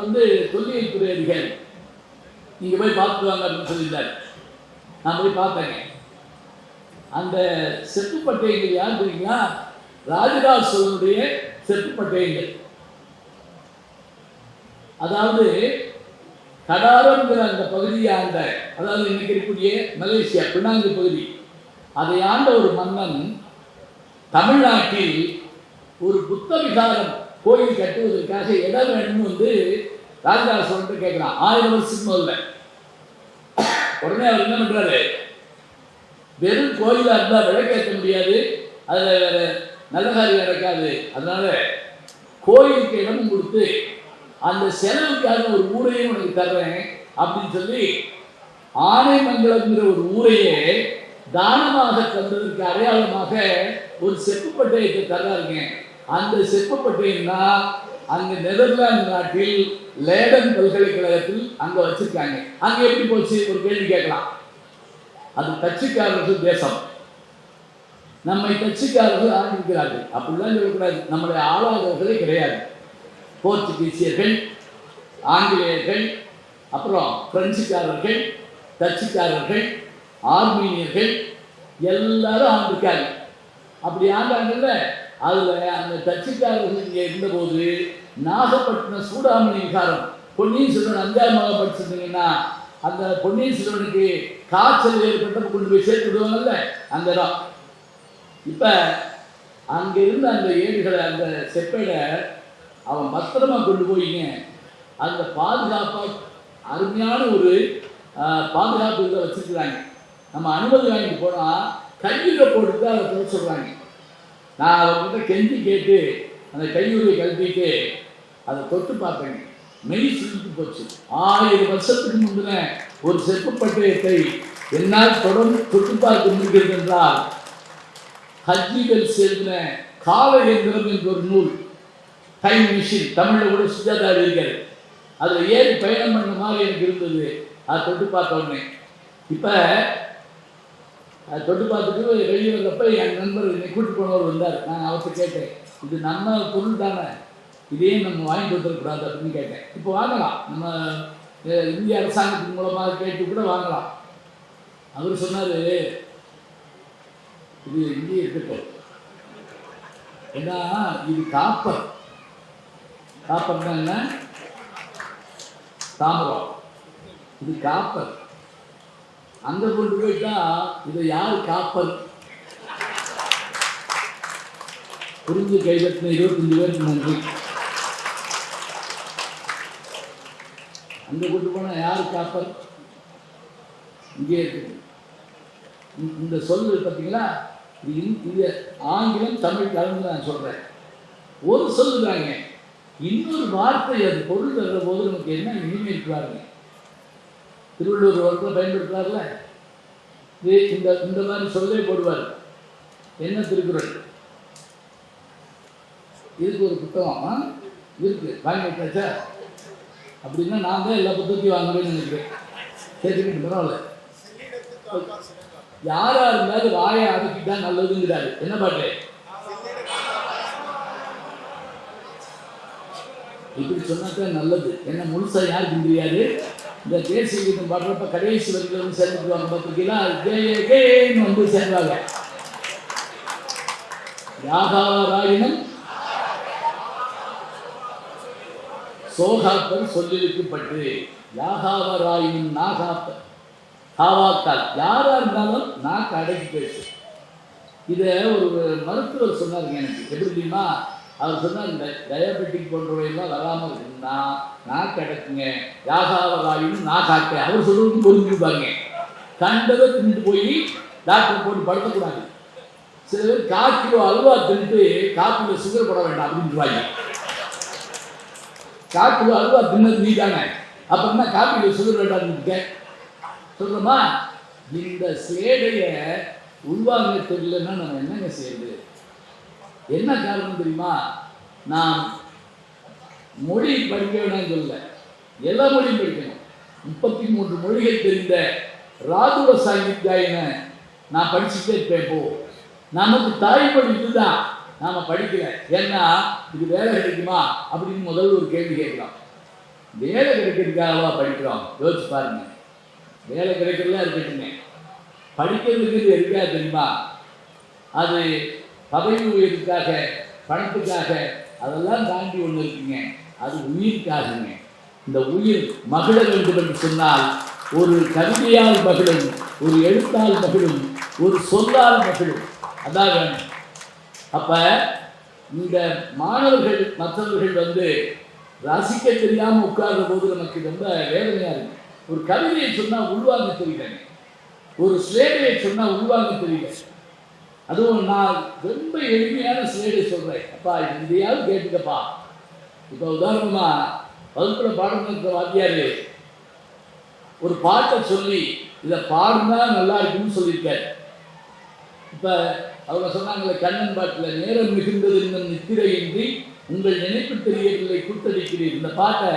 தொல்லியல் துறை அதிகாரி. நீங்கள் போய் பார்த்துட்டு வாங்க அப்படின்னு சொல்லியிருந்தார். நான் போய் பார்த்தேங்க. அந்த செப்பு பட்டயங்கள் யார் தெரியுங்களா? ராஜராஜ சோழனுடைய செப்பு பட்டயங்கள். அதாவது கடாரம்ங்கிற அந்த பகுதியை ஆண்ட, அதாவது இன்னைக்கு இருக்கக்கூடிய மலேசியா பினாங்கு பகுதி, அதை ஆண்ட ஒரு மன்னன் தமிழ்நாட்டில் ஒரு புத்த விகாரம் கோயில் கட்டுவதற்காக இடம் வேணும்னு ராஜராஜ சோழன் கேட்கிறான். 1000 வருஷத்துக்கு முதல்ல. உடனே அவர் என்ன பண்றாரு, வெறும் கோயிலாக இருந்தால் விளக்கேற்ற முடியாது, அதில் வேற நல்ல காரியம் நடக்காது, அதனால கோயிலுக்கு இடமும் கொடுத்து அந்த செலவுக்காக ஒரு ஊரையும் உனக்கு தர்றேன் அப்படின்னு சொல்லி ஆனைமங்கலம்ங்கிற ஒரு ஊரையே தானமாக தந்ததற்கு அடையாளமாக ஒரு செப்பு பட்டயத்தை தர்றாருங்க. அந்த செப்பு பட்டயம்னா அங்க நெதர்லாந்து நாட்டில் லேடன் பல்கலைக்கழகத்தில் அங்க வச்சிருக்காங்க. அங்க எப்படி போச்சு ஒரு கேள்வி கேட்கலாம். அது கட்சிக்காரர்கள் தேசம், நம்மை கட்சிக்காரர்கள் ஆரம்பிக்கிறார்கள். அப்படிலாம் சொல்லக்கூடாது. நம்முடைய ஆளாதவர்களே கிடையாது. போர்ச்சுகீசியர்கள், ஆங்கிலேயர்கள், அப்புறம் பிரெஞ்சுக்காரர்கள், டச்சுக்காரர்கள், ஆர்மீனியர்கள் எல்லாரும் ஆண்டிருக்காங்க. அப்படி ஆண்டாங்கல்ல. அதுல அந்த டச்சுக்காரர்கள் இங்கே இருந்தபோது நாகப்பட்டினம் சூடாமணி விகாரம், பொன்னியின் செல்வன் 5ஆம் வகுப்பு படிச்சிருந்தீங்கன்னா அந்த பொன்னியின் செல்வனுக்கு காய்ச்சல் ஏற்பட்ட கொண்டு போய் சேர்த்து விடுவாங்கல்ல அந்த இடம். இப்ப அங்க இருந்த அந்த ஏடுகளை, அந்த செப்பேடை அவன் பத்திரமா கொண்டு போயிங்க அந்த பாதுகாப்பா அருமையான ஒரு பாதுகாப்பு இதை வச்சிருக்கிறாங்க. நம்ம அனுமதி வாங்கிட்டு போனா கையில் போட்டு அதை தொட சொல்றாங்க. நான் அவர்கிட்ட கெஞ்சி கேட்டு அந்த கையுறையை கழட்டிட்டு அதை தொட்டு பார்த்தேங்க. மெய் சிரித்து போச்சு. 1000 வருஷத்துக்கு முந்தின ஒரு செப்பு பட்டயத்தை என்னால் தொடர்ந்து தொட்டு பார்க்க முடிகிறது என்றால் ஹஜ்ஜிகள் சேர்ந்த கால இயந்திரம் என்ற ஒரு நூல், டைம் மிஷின், தமிழில் கூட சுஜாதா இருக்கிறது. அதில் ஏறி பயணம் பண்ண மாதிரி எனக்கு இருந்தது. அதை தொட்டு பார்த்த உடனே இப்போ அதை தொட்டு பார்த்துட்டு வெளியே வந்தப்ப என் நண்பர் என்னை கூட்டிட்டு போனவர் வந்தார். நான் அவர்கிட்ட கேட்டேன், இது நம்ம பொருள் தானே, இதே நம்ம வாங்கிட்டு வந்துடக்கூடாது அப்படின்னு கேட்டேன். இப்போ வாங்கலாம், நம்ம இந்திய அரசாங்கத்தின் மூலமாக கேட்டு கூட வாங்கலாம். அவர் சொன்னார், இது இங்கே இருக்கட்டும், ஏன்னா இது காப்பர். காப்பர்னா என்ன? தாமிரம். இது காப்பர். அங்க கொண்டு போயிட்டா இதை யாரு காப்பர்? புரிஞ்சு கைதட்டின 25 பேருக்கு நன்றி. அங்க கொண்டு போனா யாரு காப்பர்? இங்கே இருக்கு. இந்த சொல்லு பார்த்தீங்களா, இது ஆங்கிலம் தமிழ் கலந்து நான் சொல்றேன். ஒரு சொல்லுதாங்க, இன்னொரு வார்த்தை அது பொருள் தர்ற போது நமக்கு என்ன இனிமை இருக்கிறாருங்க. திருவள்ளுவர் வார்த்தை பயன்படுத்துறாருல, இந்த மாதிரி சொல்லே போடுவார். என்ன திருக்குறள்? இதுக்கு ஒரு புத்தகம் இருக்கு, வாங்கி வச்சாச்சா? அப்படின்னா நான் தான் எல்லா புத்தகத்தையும் வாங்கவேன்னு நினைக்கிறேன். கேட்டுக்கிட்டு பரவாயில்ல. யாரா இருந்தாலும் வாயை அடக்கிட்டா நல்லதுங்கிறாரு. என்ன பாட்டு? இப்படி சொன்னாதான் நல்லது. என்ன முழுசா யாருக்கு தெரியாது. இந்த தேசிய கீதம் பாடுறப்ப கடைசி வரைக்கும் வந்து சேர்ந்துக்குவாங்க. பார்த்துருக்கீங்களா? ஜெயகேன்னு வந்து சேர்ந்தாங்க. யாகாராயினும் சோகாப்பர் சொல்லிருக்கப்பட்டு, யாகாவராயினும் நாகாப்பர் ஹாவாக்கால். யாரா இருந்தாலும் நாக்கு அடக்கி பேசு. இதை ஒரு மருத்துவர் சொன்னாருங்க எனக்கு. எப்படி தெரியுமா? அவர் சொன்னார், இந்த டயபெட்டிக் போன்றவையெல்லாம் வராமல் இருக்குன்னா நாக்கு அடக்குங்க, யாகாவராயினும் நாகாக்க. அவர் சொல்றதுக்கு பொருந்திருப்பாங்க. கண்டதை தின்னுட்டு போய் டாக்டர் போட்டு படுத்தக்கூடாது. சில பேர் 1/4 கிலோ அல்வா தின்னுட்டு காப்பியில் சுகர் போட வேண்டாம் அப்படின்ட்டுருவாங்க. 1/4 கிலோ அல்வா தின்னது நீ தானே, அப்புறம்னா காப்பியில் சுகர் வேண்டாம்னு சொல்றோமா? இந்த சேடையை உள்வாங்க தெரியலன்னா நம்ம என்னங்க செய்யுது? என்ன காரணம் தெரியுமா? நான் மொழி படிக்க வேணாம்னு சொல்லல, எல்லா மொழியும் படிக்கணும். 33 மொழிகள் தெரிந்த ராதுவ சாங்கித்யாயின நான் படிச்சுட்டே இருப்பேன். போ, நமக்கு தாய்மொழி இதுதான், நாம படிக்கல. ஏன்னா இது வேலை கிடைக்குமா அப்படின்னு முதல்ல ஒரு கேள்வி கேட்கலாம். வேலை கிடைக்கிறதுக்காகவா படிக்கிறோம்? யோசிச்சு பாருங்க. வேலை கிடைக்கிறதா இருக்கட்டுங்க, படிக்கிறதுக்கு இருக்கா தெரியுமா? அது பதவி உயர்வுக்காக, பணத்துக்காக, அதெல்லாம் தாண்டி ஒன்று இருக்குங்க. அது உயிருக்காகங்க. இந்த உயிர் மகிழ வேண்டும் என்று சொன்னால் ஒரு கவிதையால் மகிழும், ஒரு எழுத்தால் மகிழும், ஒரு சொல்லால் மகிழும். அதான் வேணும். அப்ப இந்த மாணவர்கள் மற்றவர்கள் வந்து ரசிக்க தெரியாமல் உட்கார்ந்த போது நமக்கு ரொம்ப வேதனையா இருக்கு. ஒரு கவிதையை சொன்னா உள்வாங்க தெரியல, ஒரு ஸ்லேடையை சொன்னா உள்வாங்க தெரியல. அதுவும் நான் ரொம்ப எளிமையான ஸ்லேடை சொல்றேன். அப்பா இதையாவது கேட்டுக்கப்பா. இப்போ உதாரணமா வகுப்புல பாடம் இருக்கிற வாத்தியாரு ஒரு பாட்டை சொல்லி இதை பாடுனா நல்லா இருக்குன்னு சொல்லியிருக்காரு. இப்ப அவங்க சொன்னாங்களே, கண்ணன் பாட்டில் நேரம் மிகுந்தது இன்னும் நித்திரையின்றி உங்கள் நினைப்பு தெரியவில்லை கூத்தடிக்கிறீர். இந்த பாட்டை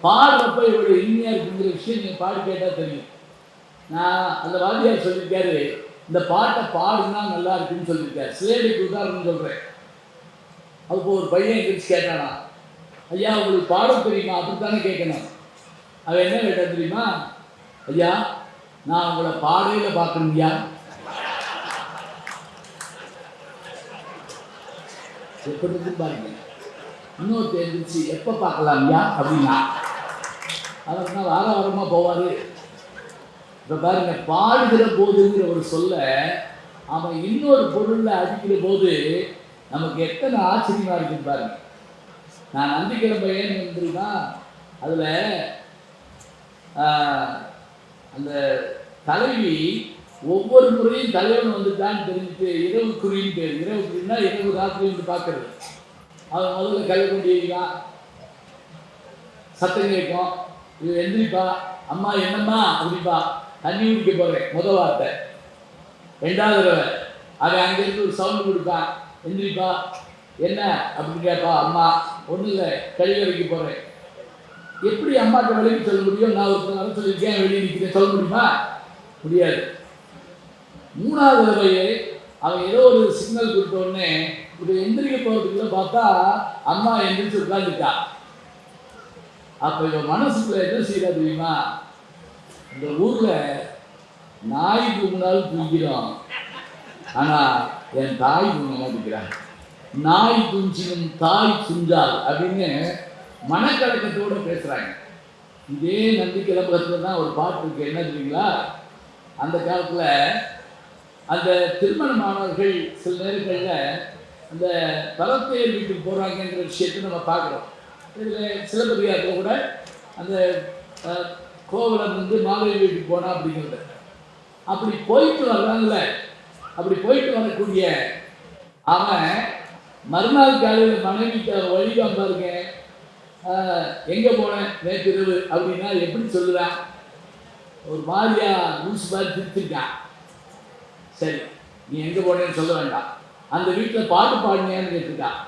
பாடுறப்ப இவ்வளோ இனிமையாக இருக்குங்கிற விஷயம் நீங்கள் பாடி கேட்டால் தெரியும். நான் அந்த வாத்தியார் சொல்லியிருக்காரு, இந்த பாட்டை பாடுனா நல்லா இருக்குன்னு சொல்லியிருக்காரு. சிலேடைக்கு உதாரணம் சொல்கிறேன். அதுக்கு ஒரு பையன் எந்திரிச்சு கேட்டானா, ஐயா உங்களுக்கு பாட தெரியுமா? அப்படித்தானே கேட்கணும். அவன் என்ன கேட்டான் தெரியுமா? ஐயா நான் உங்களை பாடையில் பார்க்கணுங்கய்யா. எப்படி இருக்கு பாருங்க. இன்னொருத்தர் எழுந்திரிச்சு எப்போ பார்க்கலாம்யா அப்படின்னா அவர்னா வாரமாக போவார். இப்போ பாருங்க, பாடுகிற போதுங்கிற ஒரு சொல்ல அவன் இன்னொரு பொருளில் அடிக்கிற போது நமக்கு எத்தனை ஆச்சரியமாக இருக்குன்னு பாருங்க. நான் நந்திக்கிழமை ஏன் வந்துருன்னா அதில் அந்த தலைவி ஒவ்வொரு முறையும் தலைவன் வந்துட்டான்னு தெரிஞ்சுட்டு இரவு குறின்னு பேர். இரவு குறின்னா இரவு ராத்திரி வந்து பார்க்கறது. அவன் முதல்ல கை கொண்டு ஏறிவான், சத்தம் கேட்கும், இது எந்திரிப்பா, அம்மா என்னம்மா அப்படிப்பா, தண்ணி குடிக்க போகிறேன் முதல் வார்த்தை. ரெண்டாவது தடவை அவன் அங்கேருந்து ஒரு சவுண்டு கொடுப்பான், எந்திரிப்பா என்ன அப்படின்னு கேட்பா, அம்மா ஒன்றும் இல்லை கழிவு வைக்க போகிறேன். எப்படி அம்மாட்ட விலைக்கு சொல்ல முடியும்? நான் ஒரு வர சொல்லியிருக்கேன், வெளியே நிற்கிறேன், சொல்ல முடியுமா? முடியாது. மூணாவது தடவையே அவன் ஏதோ ஒரு சிக்னல் கொடுத்த உடனே இப்போ எந்திரிக்க போகிறதுக்குள்ள பார்த்தா அம்மா எந்திரிச்சு உட்காந்துட்டா. அப்போ இவன் மனசுக்குள்ள என்ன செய்யறா தெரியுமா? இந்த ஊரில் நாய் தூங்கினாலும் தூங்கிறோம், ஆனால் என் தாய் தூங்க மாட்டேங்கிறான். நாய் துஞ்சினும் தாய் சுஞ்சால் அப்படின்னு மனக்கலக்கத்தோடு பேசுகிறாங்க. இதே நந்திக்கிழம்பகத்தில் தான் ஒரு பாட்டு இருக்கு. என்ன தெரியுங்களா? அந்த காலத்தில் அந்த திருமணமானவர்கள் சில நேரங்களில் அந்த பரத்தையர் வீட்டுக்கு போகிறாங்கன்ற விஷயத்தை நம்ம பார்க்குறோம். இதில் சிலப்பதிகாரத்தில் கூட அந்த கோவலன் வந்து மாலை வீட்டுக்கு போனா அப்படிங்கிறது. அப்படி போயிட்டு வர்றாங்கல்ல, அப்படி போயிட்டு வரக்கூடிய அவன் மறுநாள் காலையில் மனைவிக்கு வழிகாம பாருங்க, எங்கே போனேன் நேற்று இரவு அப்படின்னா எப்படி சொல்லுவேன்? ஒரு மாதிரியா லூஸ் மாதிரி திருத்திருக்கான். சரி நீ எங்கே போனேன்னு சொல்ல வேண்டாம், அந்த வீட்டில் பாட்டு பாடினியான்னு கேட்டிருக்கான்.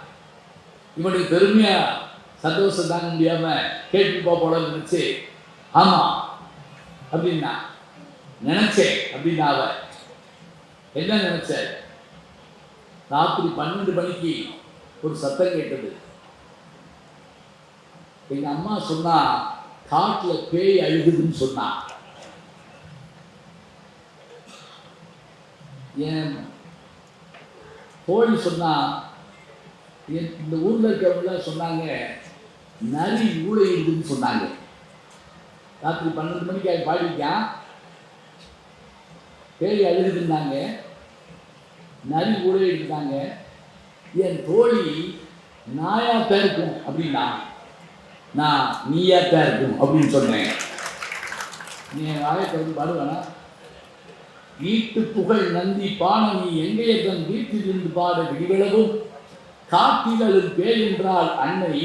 இவனுக்கு பெருமையாக சந்தோஷம் தாங்க முடியாமல் கேட்டு போல நினச்சி ஆமாம் அப்படின்னா நினச்சேன் அப்படின்னா அவ என்ன நினச்ச? ராத்திரி 12 மணிக்கு ஒரு சத்தம் கேட்டது. எங்கள் அம்மா சொன்னா காட்டில் பேய் அழுகுதுன்னு சொன்னான். என் தோழி சொன்னா, இந்த ஊரில் இருக்கிறவங்களாம் சொன்னாங்க நரி ஊழையுதுன்னு சொன்னாங்க. ராத்திரி 12 மணிக்கு அவன் பாடிக்கான், பேய் அழுகுதுன்னாங்க, நரி ஊழையிட்டாங்க. என் தோழி நாயாத்தான் இருக்கும் அப்படின்னா நான் நீயாத்தான் இருக்கும் அப்படின்னு சொன்னேன். நீ ஆயத்தை வந்து பாடுவானா? வீட்டு புகழ் நந்தி பாணனி எங்கையதன் வீட்டிலிருந்து பாட விடிவளவும் காட்டிலும் பேய் என்றால் அன்னை,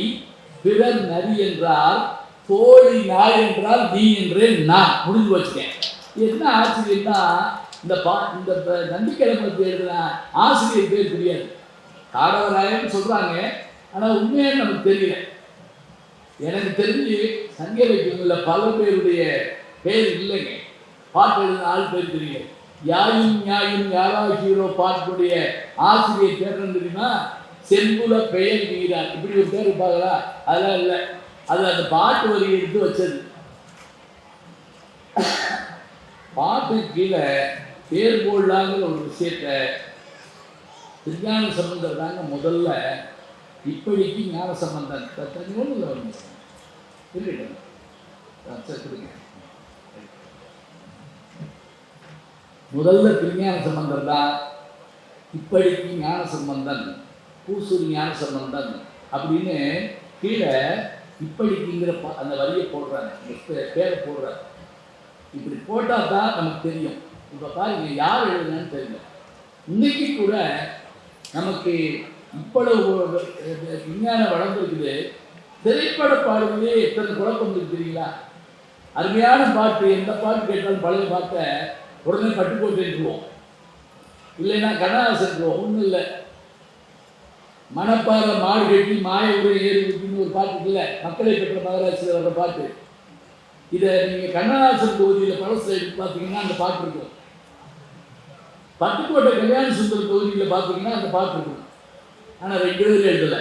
பிறர் நரி என்றால் தோழி, நாய் என்றால் நீ என்றே நான் முடிஞ்சு வச்சுட்டேன். என்ன ஆச்சரியம்னா இந்த நந்திக்கிழமத்தை எழுதின ஆசிரியர் பேர் தெரியாது, காடவராயன்னு சொல்றாங்க. ஆனால் உண்மையாக நமக்கு தெரியல. எனக்கு தெரிஞ்சு சங்க இலக்கியங்களில் பல பேருடைய பேர் இல்லைங்க. பாட்டு எழுதின ஆள் பேர் தெரியல. யாயும் நியாயும் யாராகியோ பாட்டுடைய ஆசிரியர் பேர் தெரியுமா? செம்புல பெயர் வீரார், இப்படி ஒரு பேர் இருப்பாங்களா? அதெல்லாம் இல்லை. அது அந்த பாட்டு வரி எடுத்து வச்சது. பாட்டு கீழே பேர் போடலாங்கிற ஒரு விஷயத்த திருஞான சம்பந்தர் தாங்க முதல்ல. இப்படிக்கு ஞான சம்பந்தன் ஒன்றுல இருக்கட்டும் முதல்ல திருஞான சம்பந்தர் தான் இப்படிக்கு ஞான சம்பந்தன், பூசூரி ஞான சம்பந்தன் அப்படின்னு கீழே இப்படிக்குங்கிற அந்த வரியை போடுறாங்க, பேரை போடுறாங்க. இப்படி போட்டால் தான் நமக்கு தெரியும். இப்போ பாருங்க யார் எழுதுனான்னு தெரியல. இன்னைக்கு கூட நமக்கு இவ்வளவு விஞ்ஞானம் வளர்ந்துருக்குது. திரைப்பட பாடுவதே எத்தனை குழப்பம் இருக்கு தெரியுங்களா? அருமையான பாட்டு, எந்த பாட்டு கேட்டாலும் பழைய பாட்டை உடனே பட்டுக்கோட்டு இருக்குவோம், இல்லைன்னா கண்ணாசன் இருக்குவோம். ஒன்றும் இல்லை, மணப்பாறை மாடு கட்டி மாய உரை ஏறி விட்டுன்னு ஒரு பாட்டு இருக்குல்ல, மக்களை பெற்ற மகராட்சியில் வர்ற பாட்டு. இதை நீங்கள் கண்ணதாசன் தொகுதியில் பழசில் எடுத்து பார்த்தீங்கன்னா அந்த பாட்டு இருக்கும். பட்டுக்கோட்டை கல்யாண சுந்தர் தொகுதியில் பார்த்தீங்கன்னா அந்த பாட்டு இருக்கும். ஆனால் 2 பேரும் எழுதலை.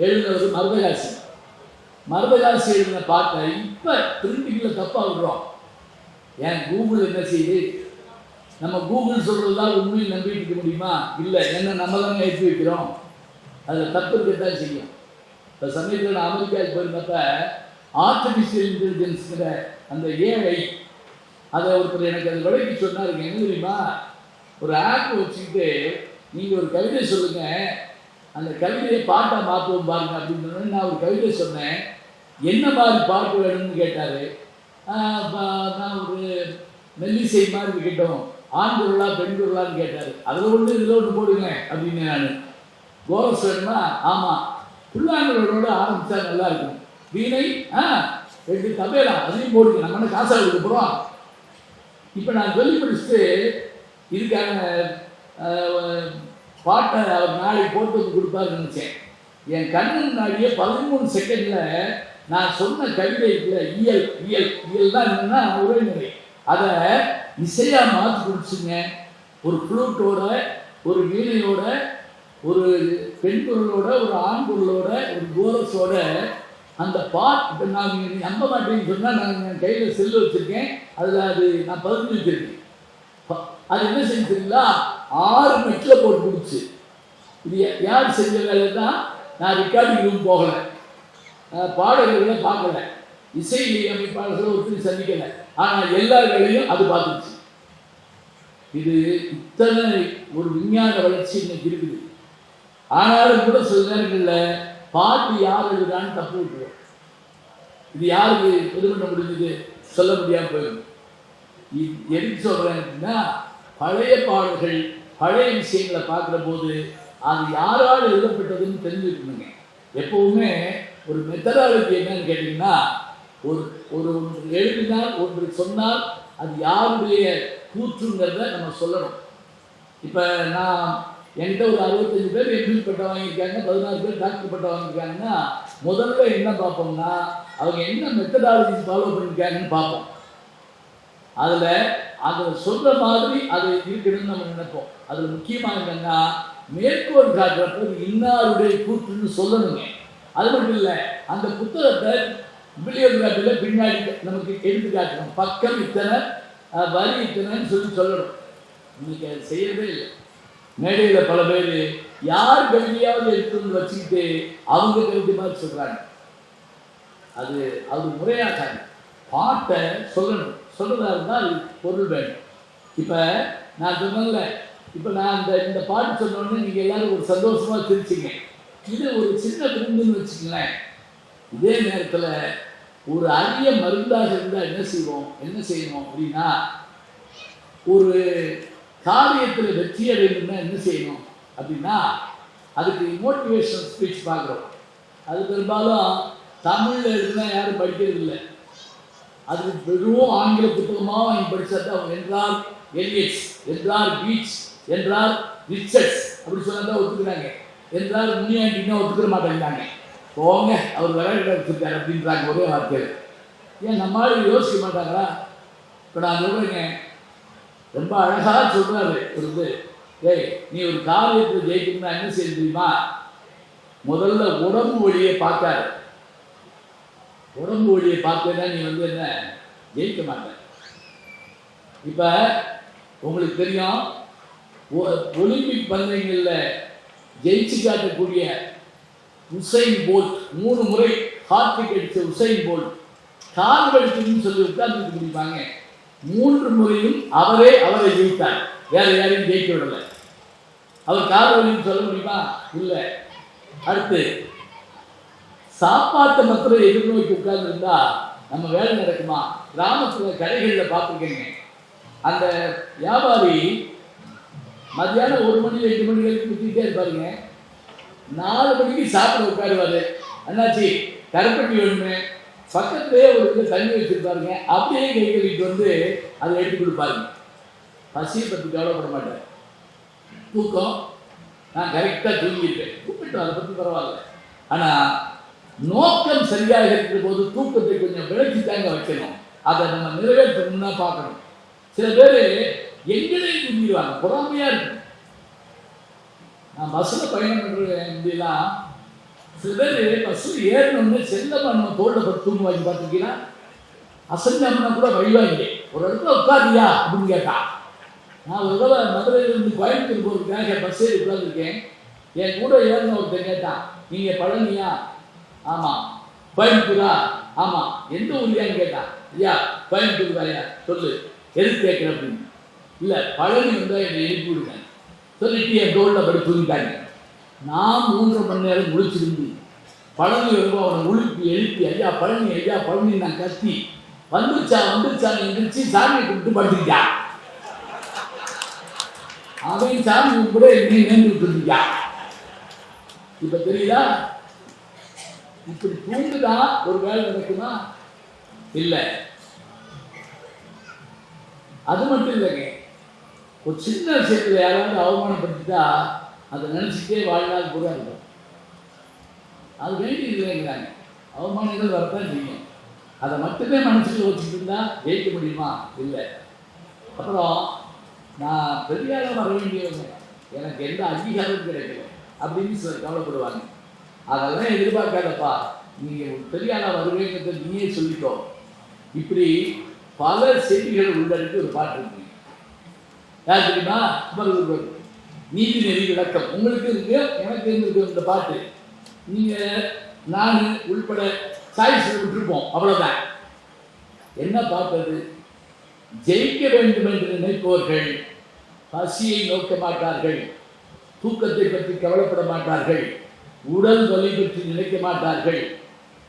எழுதுனது மருதகாசி. மருதகாசி எழுதின பாட்டை இப்போ பிரிண்டிங்கில் தப்பாக விடுறோம். ஏன் கூகுள் என்ன செய்யுது? நம்ம கூகுள் சொல்கிறது தான் உண்மையை நம்பிட்டு இருக்க முடியுமா? இல்லை, என்ன நம்ம தானே ஏற்றி வைக்கிறோம். அதில் தப்பு இருக்கத்தான் செய்யும். இப்போ சமயத்தில் நான் அமெரிக்காவுக்கு போயிருந்தப்ப ஆர்டிஃபிஷியல் இன்டெலிஜென்ஸுங்கிற அந்த ஏஐ அதை ஒருத்தர் எனக்கு அது விலைக்கு சொன்னாருங்க. என்ன தெரியுமா? ஒரு ஆப் வச்சுக்கிட்டு நீங்கள் ஒரு கவிதை சொல்லுங்கள், அந்த கவிதையை பாட்டாக மாற்றுவோம் பாருங்க அப்படின்னு நான் ஒரு கவிதை சொன்னேன். என்ன மாதிரி பாட்டு வேணும்னு கேட்டார். நான் ஒரு மெல்லிசை மாதிரி கேட்டோம், ஆண் குரலா பெண் குரலான்னு கேட்டார். அதில் ஒன்று இதில் ஒன்று போடுங்க அப்படின்னு. நான் கோரஸ் வேணுமா? ஆமாம், புல்லாங்குழலோடு ஆரம்பித்தா நல்லா இருக்கும். வீணை 2 தபேலா அதையும் போடுங்க, நம்ம என்ன காசாக கொடுக்க போகிறோம். இப்போ நான் சொல்லி படிச்சுட்டு இதுக்கான பாட்டை அவர் நாளைக்கு போட்டு வந்து கொடுப்பாருன்னு நினச்சேன். என் கண்ணு முன்னாடியே 13 செகண்டில் நான் சொன்ன கவிதை இருக்குல்ல, இயல் இயல் இயல் தான் என்னென்னா உரைமுறை, அதை இசையாக மாற்றி கொடுத்துங்க. ஒரு ஃப்ளூட்டோட, ஒரு வீணையோட, ஒரு பெண் குரலோட, ஒரு ஆண் குரலோட, ஒரு கோரஸோட அந்த பாட்டு. இப்போ நான் நீங்கள் நம்ப மாட்டேன்னு சொன்னால், நான் என் கையில் செல்லு வச்சுருக்கேன், அதில் அது நான் பதிஞ்சு வச்சுருக்கேன். அது என்ன செஞ்சுருங்களா, 6 மெட்டில் போட்டு கொடுத்து. இது யார் செஞ்ச வேலை தான். நான் ரெக்கார்டிங் ரூம் போகலை, பாடல்களை பார்க்கல, இசை அமைப்பாளர்கள் ஒருத்தர் சந்திக்கலை, ஆனால் எல்லா வேலையும் அது பார்த்துச்சு. இது இத்தனை ஒரு விஞ்ஞான வளர்ச்சி இன்னைக்கு இருக்குது. ஆனாலும் கூட சில நேரங்களில் பாட்டு யார் எழுதுறான்னு தப்பு விட்டுருவோம். இது யாருக்கு இது பண்ண முடிஞ்சது சொல்ல முடியாமல் போயிடும். எதுக்கு சொல்கிறேன் அப்படின்னா, பழைய பாடல்கள், பழைய விஷயங்களை பார்க்குற போது அது யாரால் எழுதப்பட்டதுன்னு தெரிஞ்சுக்கணுங்க. எப்போவுமே ஒரு மெத்தடாலஜி என்னன்னு கேட்டிங்கன்னா, ஒரு ஒன்று எழுதினால், ஒன்று சொன்னால் அது யாருடைய கூற்றுங்கிறத நம்ம சொல்லணும். இப்போ நான் என்கிட்ட ஒரு 65 பேர் எம்பிஏ பட்டம் வாங்கியிருக்காங்க, 16 பேர் டாக்டர் பட்டம் வாங்கியிருக்காங்கன்னா, முதல்ல என்ன பார்ப்போம்னா அவங்க என்ன மெத்தடாலஜி ஃபாலோ பண்ணியிருக்காங்கன்னு பார்ப்போம். அதில் சொல்கிற மாதிரி அது இருக்கணும்னு நம்ம நினைப்போம். அதில் முக்கியமாக என்னென்னா, மேற்கோள் காட்டுறப்ப இன்னாருடைய கூற்றுன்னு சொல்லணுங்க. அது மட்டும் இல்லை, அந்த புத்தகத்தை பிலியோகிராஃபியில் பின்னாடி நமக்கு எடுத்து காட்டணும். பக்கம் இத்தனை, வரி இத்தனைன்னு சொல்லணும். இன்னைக்கு அது செய்யவே இல்லை. மேடையில் பல பேர் யார் கல்வியாவது எடுத்து வச்சுக்கிட்டு அவங்க கல்வி மாதிரி சொல்கிறாங்க. அது முறையாக்காங்க. பாட்டை சொல்லணும், சொல்றதா இருந்தால் பொருள் வேணும். இப்போ நான் சொன்னல, இப்போ நான் இந்த பாட்டு சொன்னோன்னு நீங்கள் எல்லாரும் ஒரு சந்தோஷமாக சிரிச்சிங்க. இது ஒரு சின்ன விருந்துன்னு வச்சுக்கங்களேன். இதே நேரத்தில் ஒரு அரிய மருந்தாக இருந்தால் என்ன செய்யணும் அப்படின்னா, ஒரு காரியத்தில் வெற்றி அடையணும்னா என்ன செய்யணும் அப்படின்னா, அதுக்கு மோட்டிவேஷனல் ஸ்பீச் பார்க்குறோம். அது பெரும்பாலும் தமிழில் எழுதுனா யாரும் படிக்கிறது இல்லை. அது வெறும் ஆங்கில புத்தகமாக வாங்கி படித்தா அவங்க என்றால் எலியட்ஸ், என்றால் பீச், என்றால் ரிச்சர்ட்ஸ் அப்படி சொன்னால் தான் ஒத்துக்கிறாங்க. என்றால் முனியாண்டின்னா ஒத்துக்கிற மாட்டேங்கிறாங்க. போங்க அவர் விளையாட வச்சுருக்காரு அப்படின்றாங்க ஒரே வார்த்தையில். ஏன் நம்மளால யோசிக்க மாட்டாங்களா? இப்போ நான் சொல்கிறேங்க, ரொம்ப அழகாக சொல்கிறாரு ஒரு ஏய், நீ ஒரு காரியத்தில் ஜெயிக்கணும்னா என்ன செய்ய தெரியுமா? முதல்ல உடம்பு வழியை பார்க்காரு. உடம்பு வழியை பார்த்தேன்னா நீ என்ன ஜெயிக்க மாட்டேன். இப்போ உங்களுக்கு தெரியும், ஒலிம்பிக் பந்தயங்களில் ஜெயிச்சு காட்டக்கூடிய உசைன் போல்ட், 3 முறை ஹார்ட்ரிக் அடித்த உசைன் போல்ட் கால் வலிக்குன்னு சொல்லி உட்கார்ந்து முடிப்பாங்க. 3 முறையும் அவரை ஜெயித்தார், வேற யாரையும் ஜெயிக்க விடலை. அவர் கால் வலின்னு சொல்ல முடியுமா? இல்லை. அடுத்து சாப்பாட்டை மாத்திரம் எதிர்நோக்கி உட்கார்ந்துருந்தா நம்ம வேலை நடக்குமா? கிராமத்தில் கடைகளில் பார்த்துருக்கேங்க, அந்த வியாபாரி மத்தியானம் 1 மணி 2 மணி வரைக்கும் விற்றுக்கிட்டே இருப்பாருங்க. 4 மணிக்கு சாப்பிட உட்காருவாரு. அண்ணாச்சி கருப்பட்டி வேணுமே, பக்கத்துலேயே ஒரு இதில் தண்ணி வச்சுருப்பாருங்க. அப்படியே கை கழுவிட்டு அதை எடுத்து கொடுப்பாருங்க. பசியை பற்றி கவலைப்பட மாட்டேன். தூக்கம் நான் கரெக்டாக தூங்கியிருப்பேன். இருக்கட்டும், அதை பற்றி பரவாயில்ல. ஆனால் நோக்கம் சரியாக இருக்கிற போது தூக்கத்தை கொஞ்சம் விளக்கித்தாங்க வைக்கணும். அதை நம்ம நிறைவேற்றணும்னா பார்க்கணும். சில பேர் எங்களையும் தூங்கிடுவாங்க, பொறாமையாக இருக்கும். நான் பஸ்ஸில் பயணம் பண்ணுறேன் இப்படிலாம். சில பேர் பஸ்ஸில் ஏறணும்னு செல்லமா நம்ம தோளில் பட்டு தூங்குவாங்க, பார்த்துருக்கீங்களா? அசஞ்சாமனா கூட வைவாங்க. ஒரு இடத்துல உட்காதியா அப்படின்னு கேட்டா. நான் ஒரு தடவை மதுரையிலிருந்து கோயம்புத்தூர் போகிறதுக்காக பஸ் ஏறி உட்காந்துருக்கேன். என் கூட ஏறின ஒருத்தர் கேட்டான், நீங்கள் பழனியா? ஆமாம். கோயம்புத்தூரா? ஆமாம். எந்த ஊர்லையான்னு கேட்டான். ஐயா கோயம்புத்தூர் தாயா, சொல்லு எதுக்கு கேட்குற அப்படின்னு. இல்லை பழனி வந்தால் என்னை எழுப்பி விடுங்க சொல்லிட்டு என் தோளில் படி தூங்கிட்டாங்க. நான் 3.5 மணி நேரம் முடிச்சிருந்து பழனி வரும்போது அவனை எழுப்பி ஐயா பழனி நான் கத்தி வந்துருச்சான்னு எந்திரிச்சு சாமியை கூப்பிட்டு படுத்துக்கிட்டான். அவன் சாமி கூட என்னை நேர்ந்துட்டு இருந்துச்சா. இப்ப தெரியுதா? இப்படி தூங்குதான் ஒரு வேலை நடக்குமா? இல்லை. அது மட்டும் இல்லைங்க, ஒரு சின்ன விஷயத்தில் யாராவது அவமானப்படுத்திட்டா அதை நினச்சிட்டே வாழ்நாள் கூட இருக்கும். அது வேண்டி இல்லைங்கிறாங்க. அவமானங்கள் வரத்தான் செய்யும். அதை மட்டுமே மனசுக்குள்ள வச்சுட்டு இருந்தா ஜெயிக்க முடியுமா? இல்லை. அப்புறம் நான் பெரியார வர வேண்டியவங்க, எனக்கு எந்த அங்கீகாரமும் கிடைக்கல அப்படின்னு சிலர் கவலைப்படுவாங்க. அதெல்லாம் எதிர்பார்க்காதப்பா, நீங்கள் பெரியாரா வருவேங்கிறத நீயே சொல்லிக்கோ. இப்படி பல செய்திகள் உள்ளடக்கி ஒரு பாட்டு இருக்கு. யார் தெரியுமா? நீதி நெறி விளக்கம். உங்களுக்கு இருக்கு, எனக்கு இருந்திருக்கு இந்த பாட்டு. நீங்கள் நான் உள்பட சாய்ஸ் விட்டுருப்போம், அவ்வளோதான். என்ன பார்த்தது? ஜெயிக்க வேண்டும் என்று நினைப்பவர்கள் பசியை நோக்க மாட்டார்கள், தூக்கத்தை பற்றி கவலைப்பட மாட்டார்கள், உடல் வலி பற்றி நினைக்க மாட்டார்கள்,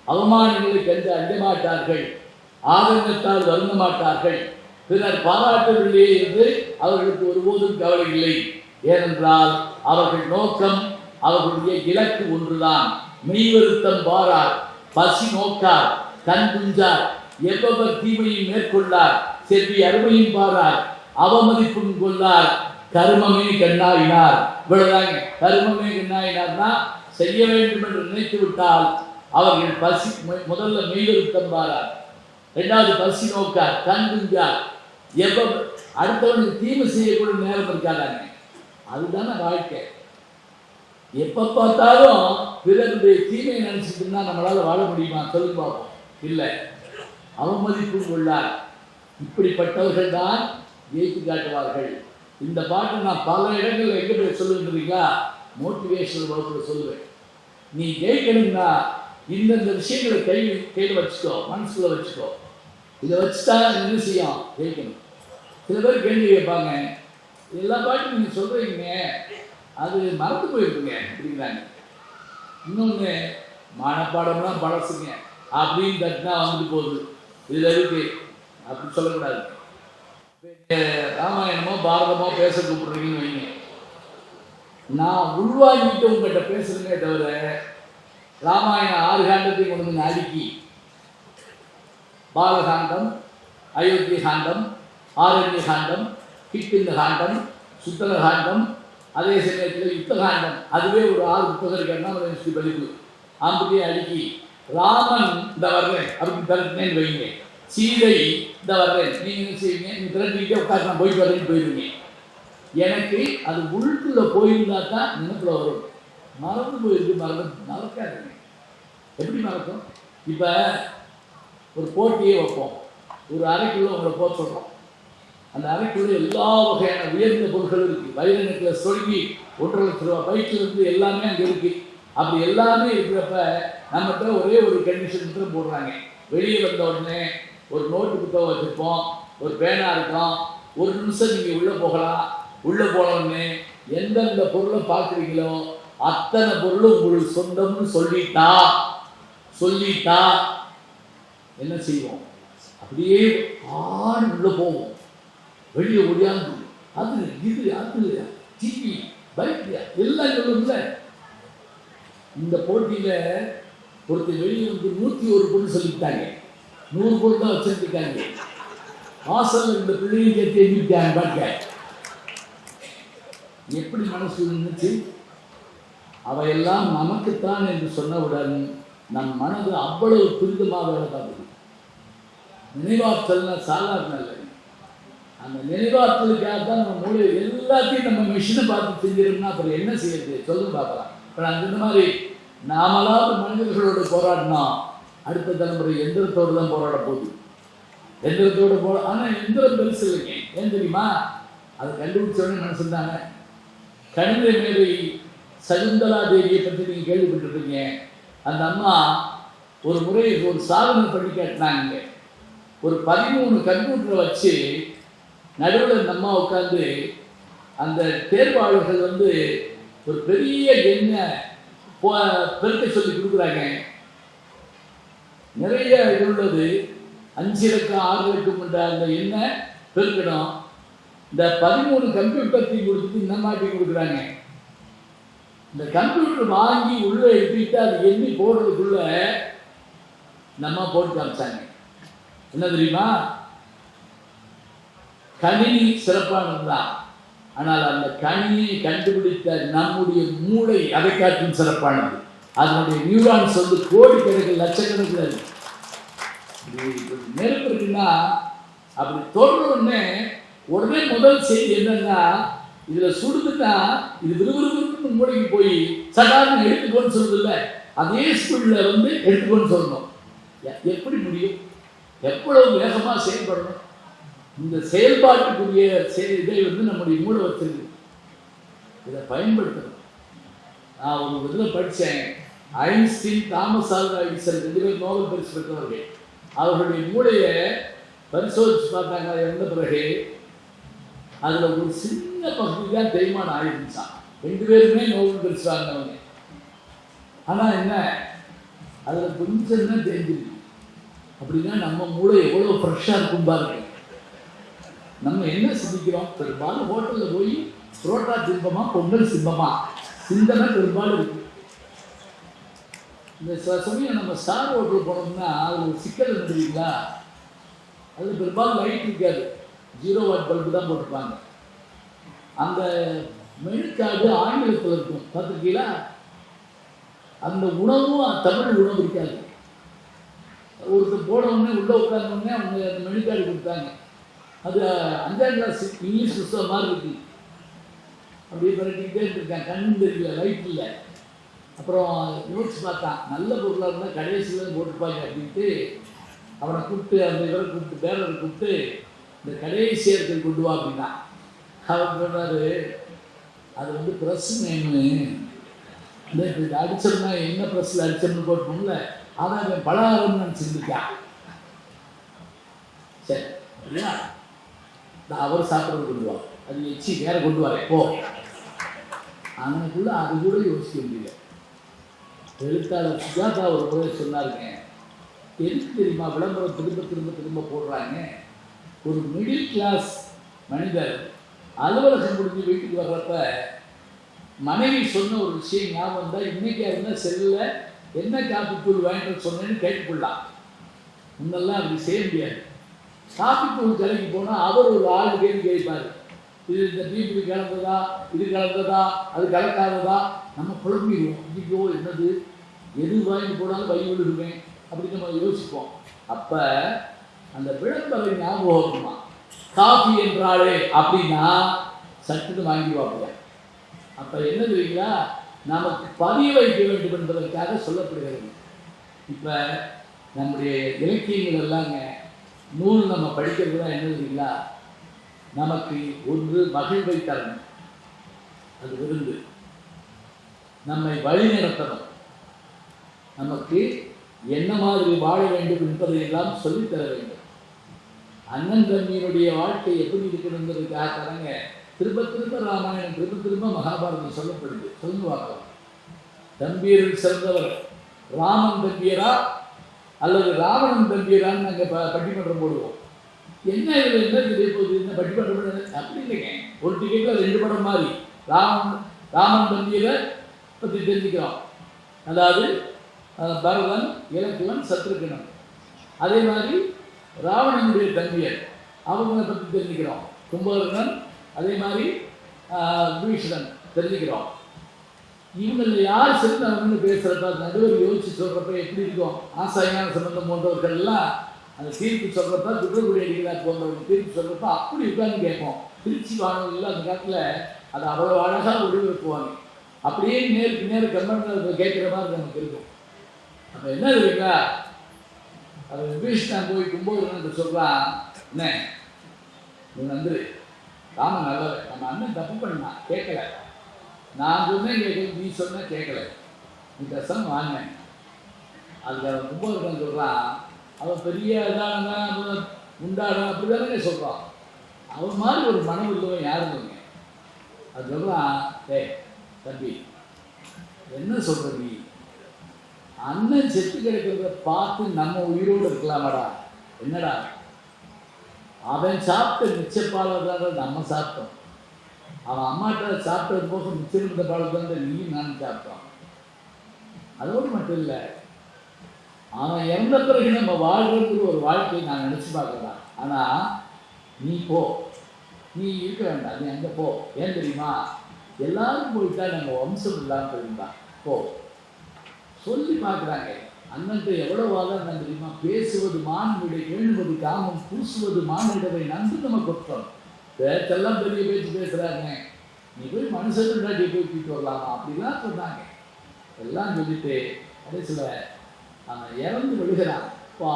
அவமானங்களை கண்டு அஞ்ச மாட்டார்கள், ஆதங்கத்தால் வருந்த மாட்டார்கள், பிறர் பாராட்டவில்லையே என்று அவர்களுக்கு ஒருபோதும் கவலை இல்லை. ஏனென்றால் அவர்கள் நோக்கம், அவர்களுடைய இலக்கு ஒன்றுதான். மெய்வருத்தம் வாரார், பசி நோக்கார், கண் குஞ்சார், எவ்வளவு தீமையும் மேற்கொள்ளார், செல்வி அருமையும் பாரார், அவமதிப்பும் கொள்ளார், கர்மமே கண்ணாயினார். இவ்வளவுதாங்க. கர்மமே கண்ணாயினார்னா செய்ய வேண்டும் என்று நினைத்து விட்டால் அவர்கள் பசி, முதல்ல மெய்வருத்தம் பாரார், இரண்டாவது பசி நோக்கார், கண் குஞ்சார், எவ்வளவு அடுத்தவனுக்கு தீமை செய்யக்கூடிய நேரம் இருக்காதாங்க. அதுதானே வாழ்க்கை. எப்ப பார்த்தாலும் பிறருடைய தீமையை நினைச்சிட்டு இருந்தா நம்மளால வாழ முடியுமா? சொல்லுங்க பார்ப்போம். இல்லை. அவமதிப்பு கொள்ளார். இப்படிப்பட்டவர்கள் தான் ஜெயித்து காட்டுவார்கள். இந்த பாட்டை நான் பல இடங்களில் எங்கே போய் சொல்லுன்றீங்களா? மோட்டிவேஷனல் வகுப்பில் சொல்லுவேன். நீ ஜெயிக்கணும்னா இந்தந்த விஷயங்களை கையில் வச்சுக்கோ, மனசுல வச்சுக்கோ. இதை வச்சுட்டா என்ன செய்யும்? ஜெயிக்கணும். சில பேர் கேள்வி கேட்பாங்க, எல்லா பாட்டும் நீங்கள் சொல்கிறீங்க, அது மறந்து போயிருக்குங்க அப்படிங்கிறாங்க. இன்னொன்று, மனப்பாடம்லாம் பழசுங்க அப்படின்னு தட்டினா வந்துட்டு போகுது, இதில் இருக்கு அப்படி சொல்லக்கூடாது. ராமாயணமோ பாரதமோ பேச கூப்பிடுறீங்கன்னு வைங்க, நான் உள்வாங்கிட்டு உங்கள்கிட்ட பேசுறேனே தவிர ராமாயணம் 6 காண்டத்தையும் கொண்டு வந்து அடுக்கி பாலகாண்டம், அயோத்தி காண்டம், ஆரண்ய காண்டம், கிட்டிந்த காண்டம், சுத்தல காண்டம், அதே சமயத்தில் யுத்த காண்டம், அதுவே ஒரு 6 புத்தகம் இருக்காருன்னா பதிப்பு அப்படியே அடுக்கி ராமன் இந்த வர்றேன் அப்படின்னு திரட்டினேன்னு வைங்க, சீதை இந்த வர்றேன், நீங்கள் என்ன செய்வீங்க? நீ திரட்டிக்கிட்டே உட்காந்து நான் போயிட்டு வரேன்னு போயிடுவீங்க. எனக்கு அது உள்குள்ள போயிருந்தா தான் நினைப்புல வரும். மறந்து போயிருக்கு, மறக்காதுங்க. எப்படி மறக்கும்? இப்போ ஒரு போட்டியே வைப்போம், ஒரு அறைக்குள்ள உங்களை போக சொல்கிறோம். அந்த அறைக்குள்ள எல்லா வகையான உயர்ந்த பொருட்களும் இருக்குது. வைர நெக்லஸ் தொடங்கி 1.5 லட்ச ரூபா பைக்கில் இருந்து எல்லாமே அங்கே இருக்குது. அப்படி எல்லாமே இருக்கிறப்ப நம்மகிட்ட ஒரே ஒரு கண்டிஷன் போடுறாங்க. வெளியே வந்த உடனே ஒரு நோட்டு புத்தகம் வச்சுருப்போம், ஒரு பேனா இருக்கும், 1 நிமிஷம் நீங்கள் உள்ளே போகலாம். உள்ளே போனோடனே எந்தெந்த பொருளை பார்க்குறீங்களோ அத்தனை பொருளும் உங்களுக்கு சொந்தம்னு சொல்லிட்டா என்ன செய்வோம்? அப்படியே ஆடு உள்ளே போவோம், வெளியே ஒடியாந்து அது டிவி பைக் எல்லாம் சொல்லுங்கள. இந்த போட்டியில் ஒருத்தர் வெளியே வந்து 101 பொருள் சொல்லிட்டாங்க, 100 பொருள் தான் வச்சிருக்காங்க. வாசல் இந்த பிள்ளையும் சேர்த்து எழுதிட்டாங்க. பாருங்க எப்படி மனசு இருந்துச்சு. அவையெல்லாம் நமக்குத்தான் என்று சொன்னவுடன் நம் மனது அவ்வளவு துரிதமாக வேலை பார்க்குது. நினைவாற்றல்னா சாதாரண இல்லை. அந்த நினைவாற்றலுக்காக தான் நம்ம மூளை எல்லாத்தையும் நம்ம மிஷினை பார்த்து செஞ்சிருந்தோம்னா அப்புறம் என்ன செய்யறது சொல்லு பார்க்கலாம். இப்போ நாங்கள் இந்த மாதிரி நாமளாவது மனிதர்களோடு போராடினா அடுத்த தலைமுறை எந்திரத்தோடு தான் போராட போகுது. எந்திரத்தோடு ஆனால் எந்திரம் பெருசு இல்லைங்க. ஏன் தெரியுமா? அதை கண்டுபிடிச்சோடனே நினச்சிருந்தாங்க. கணித மேதை சகுந்தலா தேவியை பற்றி நீங்கள் கேள்விப்பட்டிருக்கீங்க. அந்த அம்மா ஒரு முறை ஒரு சாதனை பண்ணி காட்டினாங்க. ஒரு 13 கம்ப்யூட்டரை வச்சு நடுவில் அந்த அம்மா உட்காந்து அந்த தேர்வாளர்கள் ஒரு பெரிய எண்ணை பெருக்க சொல்லி கொடுக்குறாங்க. நிறைய இது உள்ளது. 5 இலக்கம் 6 இலக்கம் என்ற அந்த எண்ணை பெருக்கணும். இந்த 13 கம்ப்யூட்டரையும் கொடுத்துட்டு இந்த மாதிரி கொடுக்குறாங்க. இந்த கம்ப்யூட்டர் வாங்கி உள்ளே எடுத்துக்கிட்டு அது எண்ணி போடுறதுக்குள்ள நம்ம போட்டு காமிச்சாங்க. என்ன தெரியுமா? கணினி சிறப்பானது தான், ஆனால் அந்த கணினியை கண்டுபிடித்த நம்முடைய மூளை அதை காட்டும் சிறப்பானது. அதனுடைய நியூரான்ஸ் கோடிக்கணக்கில் லட்சக்கணக்கில் நெருப்பு இருக்குன்னா அப்படி தொடர்ந்து உடனே முதல் செய்தி என்னன்னா, இதில் சுடுதுன்னா இது விறுவிறுவிறுன்னு மூளைக்கு போய் சாதாரண எடுத்துக்கோன்னு சொல்லுது இல்லை, அதே ஸ்பீடில் எடுத்துக்கோன்னு சொல்லணும். எப்படி முடியும்? எவ்வளவு வேகமாக செயல்படணும்? இந்த செயல்பாட்டுக்குரிய இதை நம்முடைய மூளை வச்சிருக்கு. இதை பயன்படுத்தணும். நான் ஒரு இதில் படித்தேன். ஐன்ஸ்டீன், தாமஸ் ஆல்வா எடிசன் 2 பேரும் நோபல் பரிசு பெற்றவர்கள். அவர்களுடைய மூளையை பரிசோதிச்சு பார்த்தாங்க. இறந்த பிறகு அதில் ஒரு சின்ன பகுதி தான் தேய்மானம் ஆயிருந்துச்சான். 2 பேருமே நோபல் பரிசு வாங்கினவங்க. ஆனால் என்ன, அதில் கொஞ்சம் தான் தெரிஞ்சிருக்கு. அப்படின்னா நம்ம மூளை எவ்வளோ ஃப்ரெஷ்ஷாக இருக்கும் பாருங்க. நம்ம என்ன சிந்திக்கிறோம்? பெரும்பாலும் ஹோட்டலில் போய் புரோட்டா சிம்பமா பொங்கல் சிம்பமா சிந்தனை பெரும்பாலும் இருக்கு. இந்த சில சமயம் நம்ம ஸ்டார் ஹோட்டல் போனோம்னா அதில் ஒரு சிக்கல் இருந்துருக்கீங்களா? அதில் பெரும்பாலும் லைட் இருக்காது, 0 வாட் பல்பு தான் போட்டிருப்பாங்க. அந்த மெனு கார்டு ஆங்கிலத்தில் இருக்கும், பார்த்துருக்கீங்களா? அந்த உணவும் தமிழ் உணவு இருக்காது. ஒருத்தர் போனவுடனே உள்ளே உட்கார்ந்தோடனே அவங்க அந்த மெனு கார்டு கொடுத்தாங்க. அது 5ஆம் கிளாஸ் இங்கிலீஷ் புத்தகம் மாதிரி இருக்கு. அப்படியே பரட்டிக்கிட்டே இருந்திருக்காங்க. கண்ணு தெரியல, லைட் இல்லை. அப்புறம் யோசிச்சு பார்த்தான், நல்ல பொருளாக இருந்தால் கடைசியில் போட்டுப்பாங்க அப்படின்ட்டு அவனை கூப்பிட்டு, அந்த இவரை கூப்பிட்டு, பேரரை கூப்பிட்டு இந்த கடைசி இடத்துல கொண்டு வா அப்படின்னா. அவர் சொன்னார், அது ப்ரெஸ் நேமு, இந்த அடிச்சோம்னா என்ன ப்ரெஸ்ஸில் அடிச்சோம்னு போட்டோம்ல, ஆனால் அவன் பலகாரம்னு நினச்சிருந்துருக்கான். சரி அப்படியா, நான் அவர் சாப்பிட்றது கொண்டு வா, அது வச்சு வேற கொண்டு வரேன் போ. அவனுக்குள்ள அது கூட யோசிக்க முடியல. எழுத்தாளர் சுஜாதா ஒரு முறை சொன்னாருங்க, எதுக்கு தெரியுமா விளம்பரம் திரும்ப திரும்ப திரும்ப போடுறாங்க? ஒரு மிடில் கிளாஸ் மனிதர் அலுவலகம் முடிஞ்சு வீட்டுக்கு வர்றப்ப மனைவி சொன்ன ஒரு விஷயம் ஞாபகம் தான், இன்னைக்கு இருந்தால் செல்லில் என்ன காப்பித்தூள் வாங்கிட்டு சொன்னேன்னு கேட்டுக்கொள்ளலாம். முன்னெல்லாம் அப்படி செய்ய முடியாது. காப்பித்தூள் கலைக்கு போனால் அவர் ஒரு ஆள் கேட்பார், இது இந்த டீப்பு கலந்ததா, இது கலந்ததா, அது கலக்காததா. நம்ம குழம்பிடுவோம். ஐயோ என்னது, எது வாங்கி போனாலும் வழி விழுகுவேன் அப்படின்னு நம்ம யோசிப்போம். அப்போ அந்த விளம்பரம் ஞாபகம் இருக்குமா? காஃபி என்றாலே அப்படின்னா சட்டுன்னு வாங்கி பார்ப்போம். அப்போ என்ன தெரியுங்களா, நமக்கு பதிய வைக்க வேண்டும் என்பதற்காக சொல்லப்படுகிறது. இப்போ நம்முடைய இலக்கியங்கள் எல்லாங்க, நூல் நம்ம படிக்கிறது தான் என்ன தெரியுங்களா, நமக்கு ஒன்று மகிழ்வை தரணும், அது விருந்து. நம்மை வழி நடத்தணும், நமக்கு என்ன மாதிரி வாழ வேண்டும் என்பதையெல்லாம் சொல்லித்தர வேண்டும். அண்ணன் தம்பியினுடைய வாழ்க்கை எப்படி இருக்கணுங்கிறதுக்காக தரங்க திரும்ப திரும்ப ராமாயணம், திரும்ப திரும்ப மகாபாரதம் சொல்லப்படுது. சொல்லு பார்க்கலாம். தம்பியரில் சிறந்தவர் ராமன் தம்பியரா அல்லது ராவணன் தம்பியரான்னு நாங்கள் பட்டிமன்றம் போடுவோம். என்ன இதில் என்ன தெரிய போகுது, என்ன பட்டிமன்றம் அப்படி இல்லைங்க. ஒரு டிக்கெட்டில் 2 படம் மாதிரி ராமன் தம்பியரை பற்றி தெரிஞ்சுக்கிறோம். அதாவது பரதன், இலக்குவன், சத்ருகனன். அதே மாதிரி ராவணனுடைய தம்பியர் அவங்களை பற்றி தெரிஞ்சுக்கிறோம். கும்பகர்ணன், அதே மாதிரி பீஷ்ணன் தெரிஞ்சுக்கிறோம். இவங்கள யார் சிறந்தவங்கன்னு பேசுகிறப்ப நடுவர் யோசிச்சு சொல்கிறப்ப எப்படி இருக்கும்? ஆசாயான சம்பந்தம் போன்றவர்கள்லாம் அந்த தீர்ப்பு சொல்கிறப்ப, குற்றக்குடி அடிக்கிறார் போன்றவங்க தீர்ப்பு சொல்கிறப்ப அப்படி இருக்கான்னு கேட்போம். திருச்சி வானொலியில் அந்த காலத்தில் அதை அவ்வளோ அழகாக ஒளிபரப்புவாங்க. அப்படியே நேருக்கு நேரம் கமெண்ட் கேட்குற மாதிரி நமக்கு இருக்கும். அப்போ என்ன இருக்குங்களா, அது விபீஷணன் போய் கும்போதரன் சொல்கிறான், என்ன நீ வந்துரு, ராமன் நல்லவர், நம்ம அண்ணன் தப்பு பண்ணான் கேட்கல, நான் சொன்னேன் கேட்கல, நீ சொன்ன கேட்கல, நீ கஷ்டம் வாங்கினேன். அதுக்கு அவன் கும்போதரன் சொல்கிறான், அவன் பெரிய இதான உண்டான அப்படி தானே சொல்கிறான். அவன் மாதிரி ஒரு மனம் உள்ளவன் யாருங்க? அது சொல்கிறான், தம்பி என்ன சொல்ற நீ? அண்ணன் செத்து கிடக்கிறத பார்த்து நம்ம உயிரோடு இருக்கலாமாடா? என்னடா அவன் சாப்பிட்ட மிச்ச பாலை நம்ம சாப்பிட்டோம். அவன் அம்மாட்ட சாப்பிட்டது போக மிச்சம் இருந்த பாலை தான் நீ நானும் சாப்பிட்டோம். அதோடு மட்டும் இல்லை, அவன் இறந்த பிறகு நம்ம வாழ்றதுக்கு ஒரு வாழ்க்கையை நான் நினச்சி பார்க்கலாம். ஆனால் நீ போ, நீ இருக்க வேண்டாம், நீ அங்கே போ. ஏன் தெரியுமா? எல்லாரும் போயிட்டா நம்ம வம்சம் இல்லாமல் போயிருந்தா போ சொல்லி பார்க்குறாங்க. அண்ணன்ட்டு எவ்வளோ வாதம் என்ன தெரியுமா? பேசுவது மான்விடை, எழுவது காமம், பூசுவது மானிடவை நன்று நம்ம குற்றம். பேச்செல்லாம் பெரிய பேச்சு பேசுகிறாங்க, நீ போய் மனுஷன்டாட்டி போய் கூப்பிட்டு வரலாமா அப்படிலாம் சொன்னாங்க. எல்லாம் சொல்லிட்டு கடைசியில் அவன் இறந்து விழுகிறான். அப்பா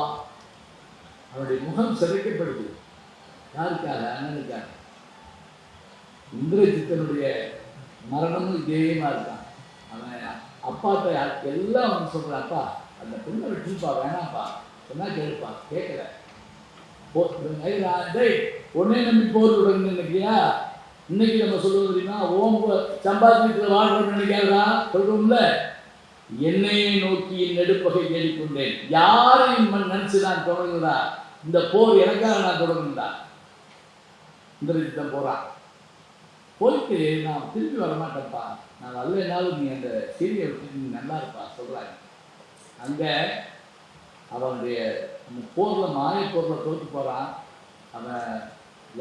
அவனுடைய முகம் சிதைக்கப்படுது. யாருக்காக? அண்ணனுக்காக. இந்திரஜித்தனுடைய மரணமும் இதேமா இருக்கான். அவன் அப்பாட்ட எல்லாம் அவன் சொல்கிறான், அப்பா அந்த பெண்ணை விட்டுப்பா, வேணாப்பா, சொன்னா கேளுப்பா, கேட்கல. உடனே நம்பி போர் விடணும்னு நினைக்கிறியா? இன்னைக்கு நம்ம சொல்லுவது தெரியுமா? ஓம்ப சம்பாதிக்கிறத வாழ்றோம்னு நினைக்காதா? சொல்றோம்ல, என்னையை நோக்கி நெடுப்பகை தேடிக்கொண்டேன். யாரையும் நினைச்சு நான் தொடங்குதா? இந்த போர் எனக்காக நான் தொடங்குதா? இந்திரஜித்தன் போறான். போயிட்டு நான் திரும்பி வரமாட்டேன்ப்பா, நான் வரலனாலும் நீ அந்த சீரியை விட்டு நீ நல்லா இருப்பா சொல்கிறாங்க. அங்கே அவனுடைய அந்த போரில் மாயப்போரில் தோற்று போகிறான். அவன்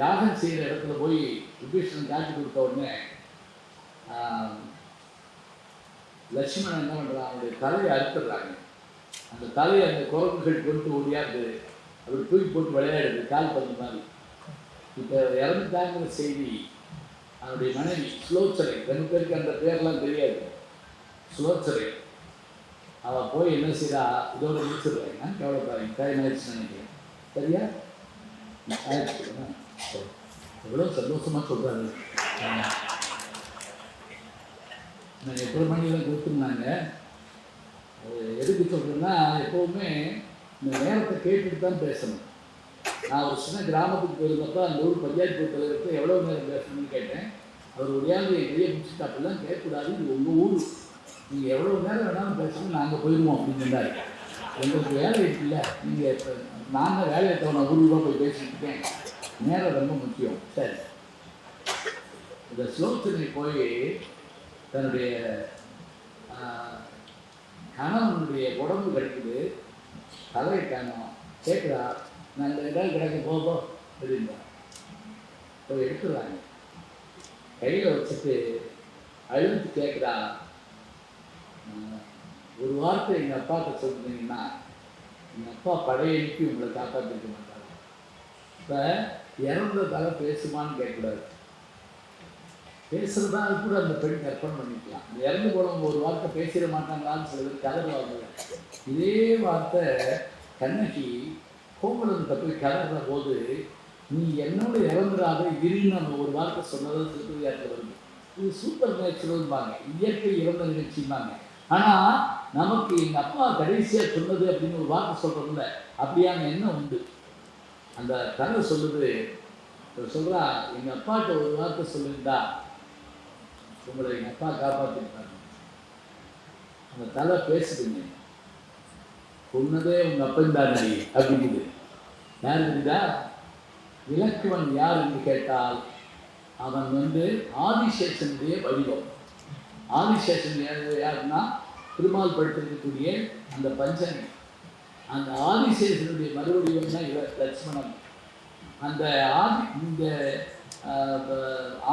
யாகம் செய்கிற இடத்துல போய் விபீஷணன் காட்சி கொடுத்த உடனே லட்சுமணன் என்ன பண்ணுறான்? அவனுடைய தலையை அறுத்துடுறாங்க. அந்த தலையை அந்த குரங்குகள் கொண்டு ஓடியாது அப்படி தூக்கி போட்டு விளையாடுது, கால் பண்ண மாதிரி. இப்போ இறந்துட்டாங்கிற செய்தி அவனுடைய மனைவி சுலோச்சனை, 2 பேருக்கு அந்த பேர்லாம் தெரியாது, சுலோச்சனை, அவள் போய் என்ன செய்யறா? இதோட முடிச்சிடுறேன், நான் கவலைப்பாருங்க, டைம் ஆயிடுச்சுன்னு நினைக்கிறேன். சரியா? ஆயிடுச்சு. எவ்வளோ சந்தோஷமாக சொல்கிறாரு. நான் 8 மணிக்கெல்லாம் கொடுத்துருந்தாங்க. அது எதுக்கு சொல்கிறேன்னா, எப்போவுமே இந்த நேரத்தை கேட்டுட்டு தான் பேசணும். நான் ஒரு சின்ன கிராமத்துக்கு போயிருந்தப்போ அந்த ஊர் பஞ்சாயத்து போர்ட் தலைவருக்கு எவ்வளோ நேரம் பேசணும்னு கேட்டேன். அவர் ஒடியாந்து என் கையை முடிச்சுட்டு, அப்படிலாம் கேட்கக்கூடாது, இது உங்கள் ஊர், நீங்கள் எவ்வளோ நேரம் வேணாலும் பேசணும், நாங்கள் போயிடுவோம் அப்படின்னு சொன்னார். எங்களுக்கு வேலை இருக்குல்ல, நீங்கள் இப்போ நான் தான் வேலையை தவணை ஊருக்கு போய் பேசிட்டு இருக்கேன், நேரம் ரொம்ப முக்கியம். சரி, இந்த ஸ்லோகத்தினை போய் தன்னுடைய கணவனுடைய உடம்பு கிடைக்குது, தலையை காணும், கேட்குறா, நான் இந்த இடம் கிடக்க போகோ அப்படின்னா போய் எடுத்துடுறாங்க. கையில் வச்சுட்டு அழுத்து கேட்குறா, ஒரு வார்த்தை எங்கள் அப்பாட்ட சொல்லிட்டீங்கன்னா எங்கள் அப்பா படையெழுப்பி உங்களை காப்பாற்றிருக்க மாட்டாங்க. இப்போ இறந்ததால பேசுமான்னு கேட்கக்கூடாது, பேசுகிறதா கூட அந்த பெண் கற்பனை பண்ணிக்கலாம். இந்த இறந்து போனவங்க ஒரு வார்த்தை பேசிட மாட்டாங்களான்னு சிலர் கதறுவாங்க. இதே வார்த்தை கண்ணகி கோமலன் தப்பி கதற போது, நீ என்னோட இறந்துடாத இருந்து நம்ம ஒரு வார்த்தை சொன்னது திருப்பதியாற்றில் வருது. இது சூப்பர் நேச்சுரல்பாங்க, இயற்கை இறந்த நிகழ்ச்சிம்பாங்க. ஆனால் நமக்கு எங்கள் அப்பா கடைசியாக சொன்னது அப்படின்னு ஒரு வார்த்தை சொல்கிறோம்ல, அப்படியான எண்ணம் உண்டு. அந்த கதை சொல்லுது, சொல்கிறா, எங்கள் அப்பாட்ட ஒரு வார்த்தை சொல்லியிருந்தா உங்களை எங்கள் அப்பா காப்பாற்றிருப்பாங்க. அந்த தலை பேசுதுங்க, சொன்னதே உங்கள் அப்பன் தான் அப்படிங்குது. யார் தெரியுதா? இலக்குவன் யார் என்று கேட்டால் அவன் ஆதிசேஷனுடைய வடிவம். ஆதிசேஷன் யாருன்னா திருமால் படுத்திருக்கக்கூடிய அந்த பஞ்சமி. அந்த ஆதிசேஷனுடைய மறுவடிவம் தான் லட்சுமணன். அந்த இந்த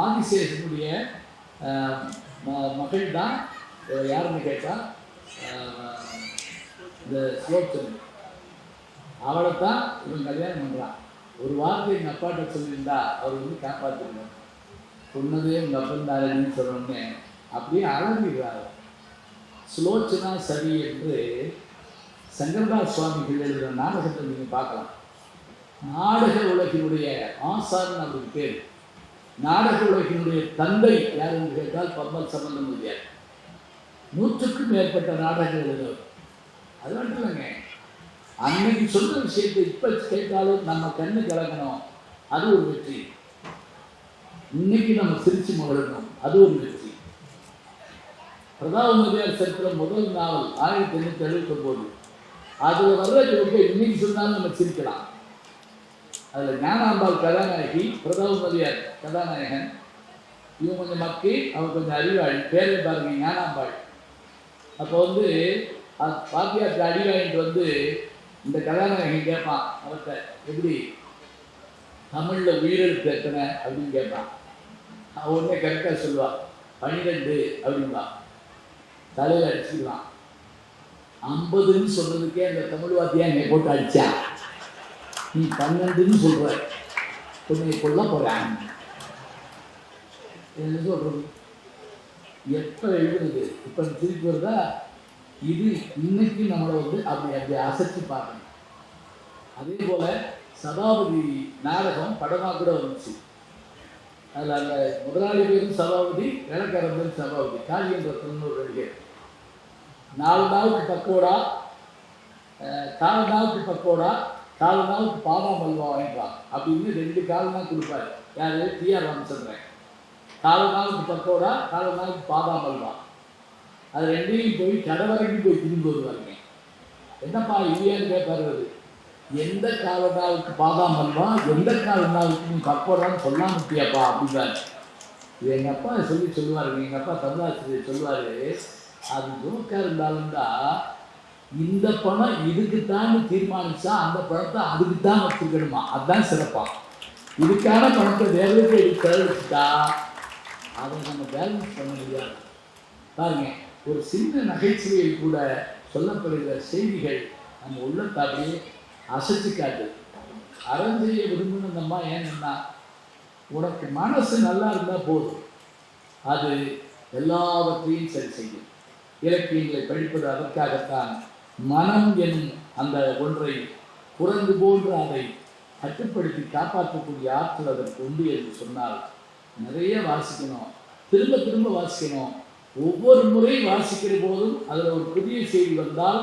ஆதிசேஷனுடைய மகள் தான் யாருன்னு கேட்டால் இந்த ஸ்லோச்சன் அவளை தான் இவன் கல்யாணம் பண்ணுறான். ஒரு வார்த்தை எங்கள் அப்பாட்ட சொல்லியிருந்தா அவர் வந்து காப்பாற்றிருந்தார். சொன்னதே உங்கள் அப்பன் தாரன்னு சொன்னோடனே அப்படியே அழகிடுறாரு. சுலோச்சனா சரி என்று சங்கரதாஸ் சுவாமிகள் எழுதுகிற நாடகத்தை நீங்கள் பார்க்கலாம். நாடக உலகினுடைய ஆசான் அவருக்கு பேர். நாடக உலகினுடைய தந்தை யார் என்று கேட்டால் பம்மல் சம்பந்தம் முடியாது. 100க்கும் மேற்பட்ட நாடகங்கள் எழுதுவர். அது மட்டும் இல்லைங்க, அன்னைக்கு சொன்ன விஷயத்தை இப்போ கேட்டாலும் நம்ம கண்ணு கலக்கணும், அது ஒரு வெற்றி. இன்னைக்கு நம்ம சிரிச்சு மகிழணும், அது ஒரு வெற்றி. பிரதாப முதலியார் சரித்திரம் முதல் நாவல் 1879. அதில் வர்ற ஜோக்கை இன்னைக்கு சொன்னாலும் நம்ம சிரிக்கலாம். அதில் ஞானாம்பாள் கதாநாயகி, பிரதாப முதலியார் கதாநாயகன். இவன் கொஞ்சம் மக்கி, அவன் கொஞ்சம் அறிவாளி. பேரை பாருங்க, ஞானாம்பாள். அப்போ வந்து அது பாத்தியாருக்கு அடி வாங்கிட்டு வந்து இந்த கதாநாயகன் கேட்பான் அவர்கிட்ட, எப்படி தமிழில் உயிரெழுத்து எத்தனை அப்படின்னு கேட்பான். அவன் உடனே கரெக்டாக சொல்லுவான், 12 அப்படின்பா. தலையில் அடிச்சுக்கலாம். 50ன்னு சொன்னதுக்கே அந்த தமிழ் வாத்தியா என்னை போட்டு அடித்தான். நீ 12ன்னு சொல்கிற, உன்னை கொல்ல போகிறான். என்ன சொல்கிறது? எப்போ எழுதுனது இப்போ திருப்பி வருதா? இது இன்னைக்கு நம்மளை வந்து அப்படி அசைச்சு பார்க்கணும். அதே போல் சபாபதி நாடகம் படமாக கூட வந்துச்சு. அதில் அந்த முதலாளி பேரும் சபாபதி, வேலைக்காரன் பேரும் சபாபதி. காளியன் ரத்னம்னு ஒரு நடிகர். 4 நாளுக்கு பக்கோடா, 4 நாளுக்கு பக்கோடா, 4 நாளுக்கு பாதாம் அல்வா வாங்கிப்பான் அப்படின்னு 2 காலம் தான் கொடுப்பாரு. யார்? டிஆர் ராமச்சந்திரன். 4 நாளுக்கு பக்கோடா, 4 நாளுக்கு பாதாம் அல்வா. அது 2ஐயும் போய் கடை வரைக்கும் போய் திரும்பி வருவாங்க. என்னப்பா இல்லையான்னு கேட்பாரு. எந்த கால நாளுக்கு பாதாம் அல்வா, எந்த கால நாளுக்கு நீ பக்கோடான்னு சொல்லாம முட்டியாப்பா அப்படின்றாரு. இது எங்கள் அப்பா சொல்லுவாருங்க. எங்கள் அப்பா தமிழாசிரியர் சொல்லுவார், அது ஜோக்கா இருந்தாலும் தான் இந்த பணம் இதுக்குத்தான் தீர்மானிச்சா அந்த பணத்தை அதுக்குத்தான் வச்சுக்கணுமா, அதுதான் சிறப்பாக. இதுக்கான பணத்தை வேலைக்கு செலவழிச்சுட்டா அதை நம்ம பேலன்ஸ் பண்ண முடியாது. பாருங்க, ஒரு சின்ன நகைச்சுவையில் கூட சொல்லப்படுகிற செய்திகள் நம்ம உள்ளத்தாலேயே அசைச்சு காட்டு. அறஞ்செய்ய விரும்பணும்மா. ஏன்னா உனக்கு மனசு நல்லா இருந்தால் போதும், அது எல்லாவற்றையும் சரி செய்யும். இலக்கியங்களை படிப்பது அதற்காகத்தான். மனம் எனும் அந்த ஒன்றை குரங்கு போன்று அதை கட்டுப்படுத்தி காப்பாற்றக்கூடிய ஆற்றல் அதற்கு உண்டு என்று சொன்னால் நிறைய வாசிக்கணும், திரும்ப திரும்ப வாசிக்கணும். ஒவ்வொரு முறை வாசிக்கிற போதும் அதில் ஒரு புதிய செய்தி வந்தால்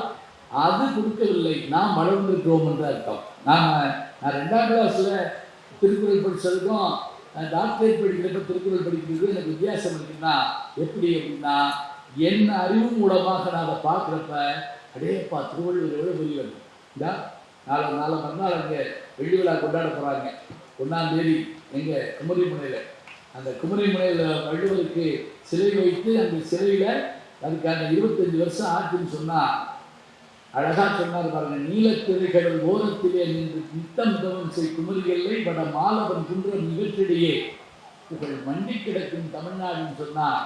அது கொடுக்கவில்லை, நாம் வளர்ந்துருக்கிறோம் என்று அர்த்தம். நான் 2ஆம் கிளாஸில் திருக்குறள் படித்ததுக்கும் டாக்டரேட் படிக்கிறப்ப திருக்குறள் படிக்கிறது எனக்கு வித்தியாசம் இருக்குன்னா எப்படி அப்படின்னா, என் அறிவு மூலமாக நான் அதை பார்க்குறப்ப அடேப்பா திருவள்ளுவர் எவ்வளோ பெரியவர். இந்த நாளை மறுநாள் அங்கே வெள்ளி விழா கொண்டாட போகிறாங்க. 1ஆம் தேதி எங்கள் குமரிமுனையில். அந்த குமரிமுனையில் வள்ளுவருக்கு சிலை வைத்து அந்த சிலையில் அதுக்கான 25 வருஷம் ஆச்சுன்னு சொன்னால் அழகாக சொன்னார் பாருங்க. நீலத்திரைகள் ஓரத்திலே நின்று நித்தம் தவம் செய் குமரியல்லை வட மாலவன் குன்றம் நிகழ்ச்சிடையே புகழ் மண்டி கிடக்கும் தமிழ்நாடுன்னு சொன்னால்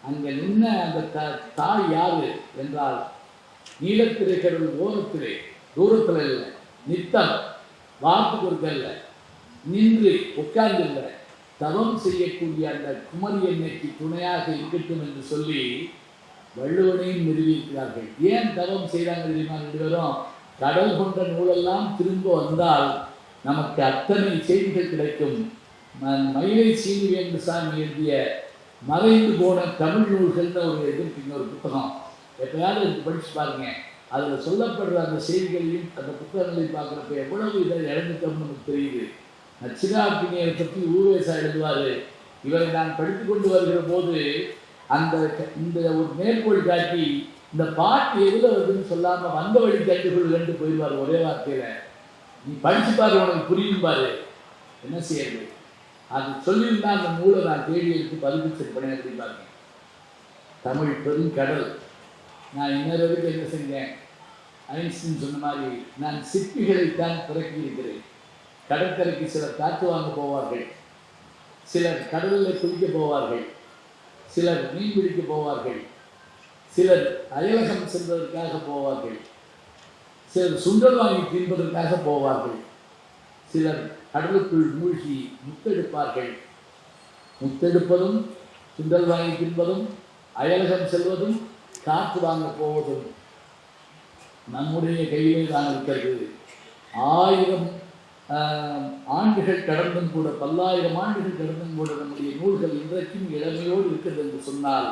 அங்கே நின்ன அந்த தாய் யாரு என்றால் நீலத்திரைகள் ஓரத்திலே, தூரத்தில் இல்லை, நித்தம் வார்த்து கொடுக்கல, நின்று உட்கார்ந்துள்ள தவம் செய்யக்கூடிய அந்த குமரி எண்ணெய்க்கு துணையாக இருக்கட்டும் என்று சொல்லி வள்ளுவனையும் நிறுவியிருக்கிறார்கள். ஏன் தவம் செய்தாங்க தெரியுமா? 2 பேரும் கடல் கொண்ட நூலெல்லாம் திரும்ப வந்தால் நமக்கு அத்தனை செய்திகள் கிடைக்கும். மயிலை சீனிவேந்து சாமி எழுதிய மறைந்து போன தமிழ் நூல்கள்னு ஒரு எதிர்ப்பு இன்னொரு புத்தகம், எப்பயாவது எடுத்து படித்து பாருங்க. அதில் சொல்லப்படுற அந்த செய்திகளையும் அந்த புத்தகங்களையும் பார்க்குறப்ப எவ்வளவு இதை இழந்துட்டோம்னு நமக்கு தெரியுது. நச்சினார்த்தினியை பற்றி ஊவேசா எழுதுவார். இவரை நான் படித்து கொண்டு வருகிற போது இந்த ஒரு மேற்கோள் காட்டி இந்த பாட்டு எதில் வருதுன்னு சொல்லாமல் வந்த வழி கண்டுகொள்ளுன்னு போயிடுவார் ஒரே வார்த்தையில். நீ படித்து பாரு, உனக்கு புரியும் பாரு. என்ன செய்யறது? அது சொல்லியிருந்தா அந்த நூலை நான் தேடி எடுத்து பதிவு பண்ணேன் அப்படின்னு பாருங்க. தமிழ் பெரும் கடல். நான் இன்னொரு வரைக்கும் என்ன செஞ்சேன்? ஐன்ஸ்டீன் சொன்ன மாதிரி நான் சிற்பிகளைத்தான் பிறக்கி இருக்கிறேன். கடற்கரைக்கு சிலர் காற்று வாங்க போவார்கள், சிலர் கடலில் குளிக்க போவார்கள், சிலர் மீன் பிடிக்க போவார்கள், சிலர் அயலகம் செல்வதற்காக போவார்கள், சிலர் சுண்டல் வாங்கி தின்பதற்காக போவார்கள், சிலர் கடலுக்குள் மூழ்கி முத்தெடுப்பார்கள். முத்தெடுப்பதும் சுண்டல் வாங்கி தின்பதும் அயலகம் செல்வதும் காற்று வாங்க போவதும் நம்முடைய கையிலே தான் இருக்கிறது. 1000 ஆண்டுகள் கடந்தும் கூட, 10,000 ஆண்டுகள் கடந்தும் கூட நம்முடைய நூல்கள் இன்றைக்கும் இளமையோடு இருக்கிறது என்று சொன்னால்,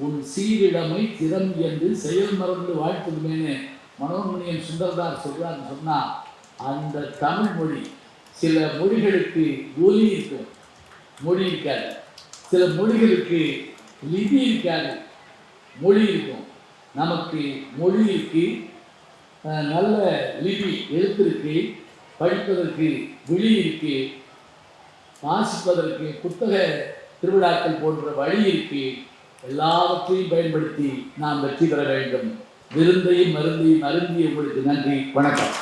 உன் சீரிழமை திறம் என்று செயல் மறந்து வாழ்த்துதுமேனு மனோன்மணியன் சுந்தரதார் சொல்றான்னு சொன்னால், அந்த தமிழ் மொழி சில மொழிகளுக்கு ஒலி இருக்கும், மொழி இருக்காது. சில மொழிகளுக்கு லிபி இருக்காது, மொழி இருக்கும். நமக்கு மொழி இருக்கு, நல்ல லிபி எழுத்து இருக்கு, படிப்பதற்கு விழி இருக்கு, வாசிப்பதற்கு புத்தக திருவிழாக்கள் போன்ற வழி இருக்கு. எல்லாவற்றையும் பயன்படுத்தி நாம் வெற்றி பெற வேண்டும். விருந்தையும் மருந்தையும் அருந்திய உங்களுக்கு நன்றி, வணக்கம்.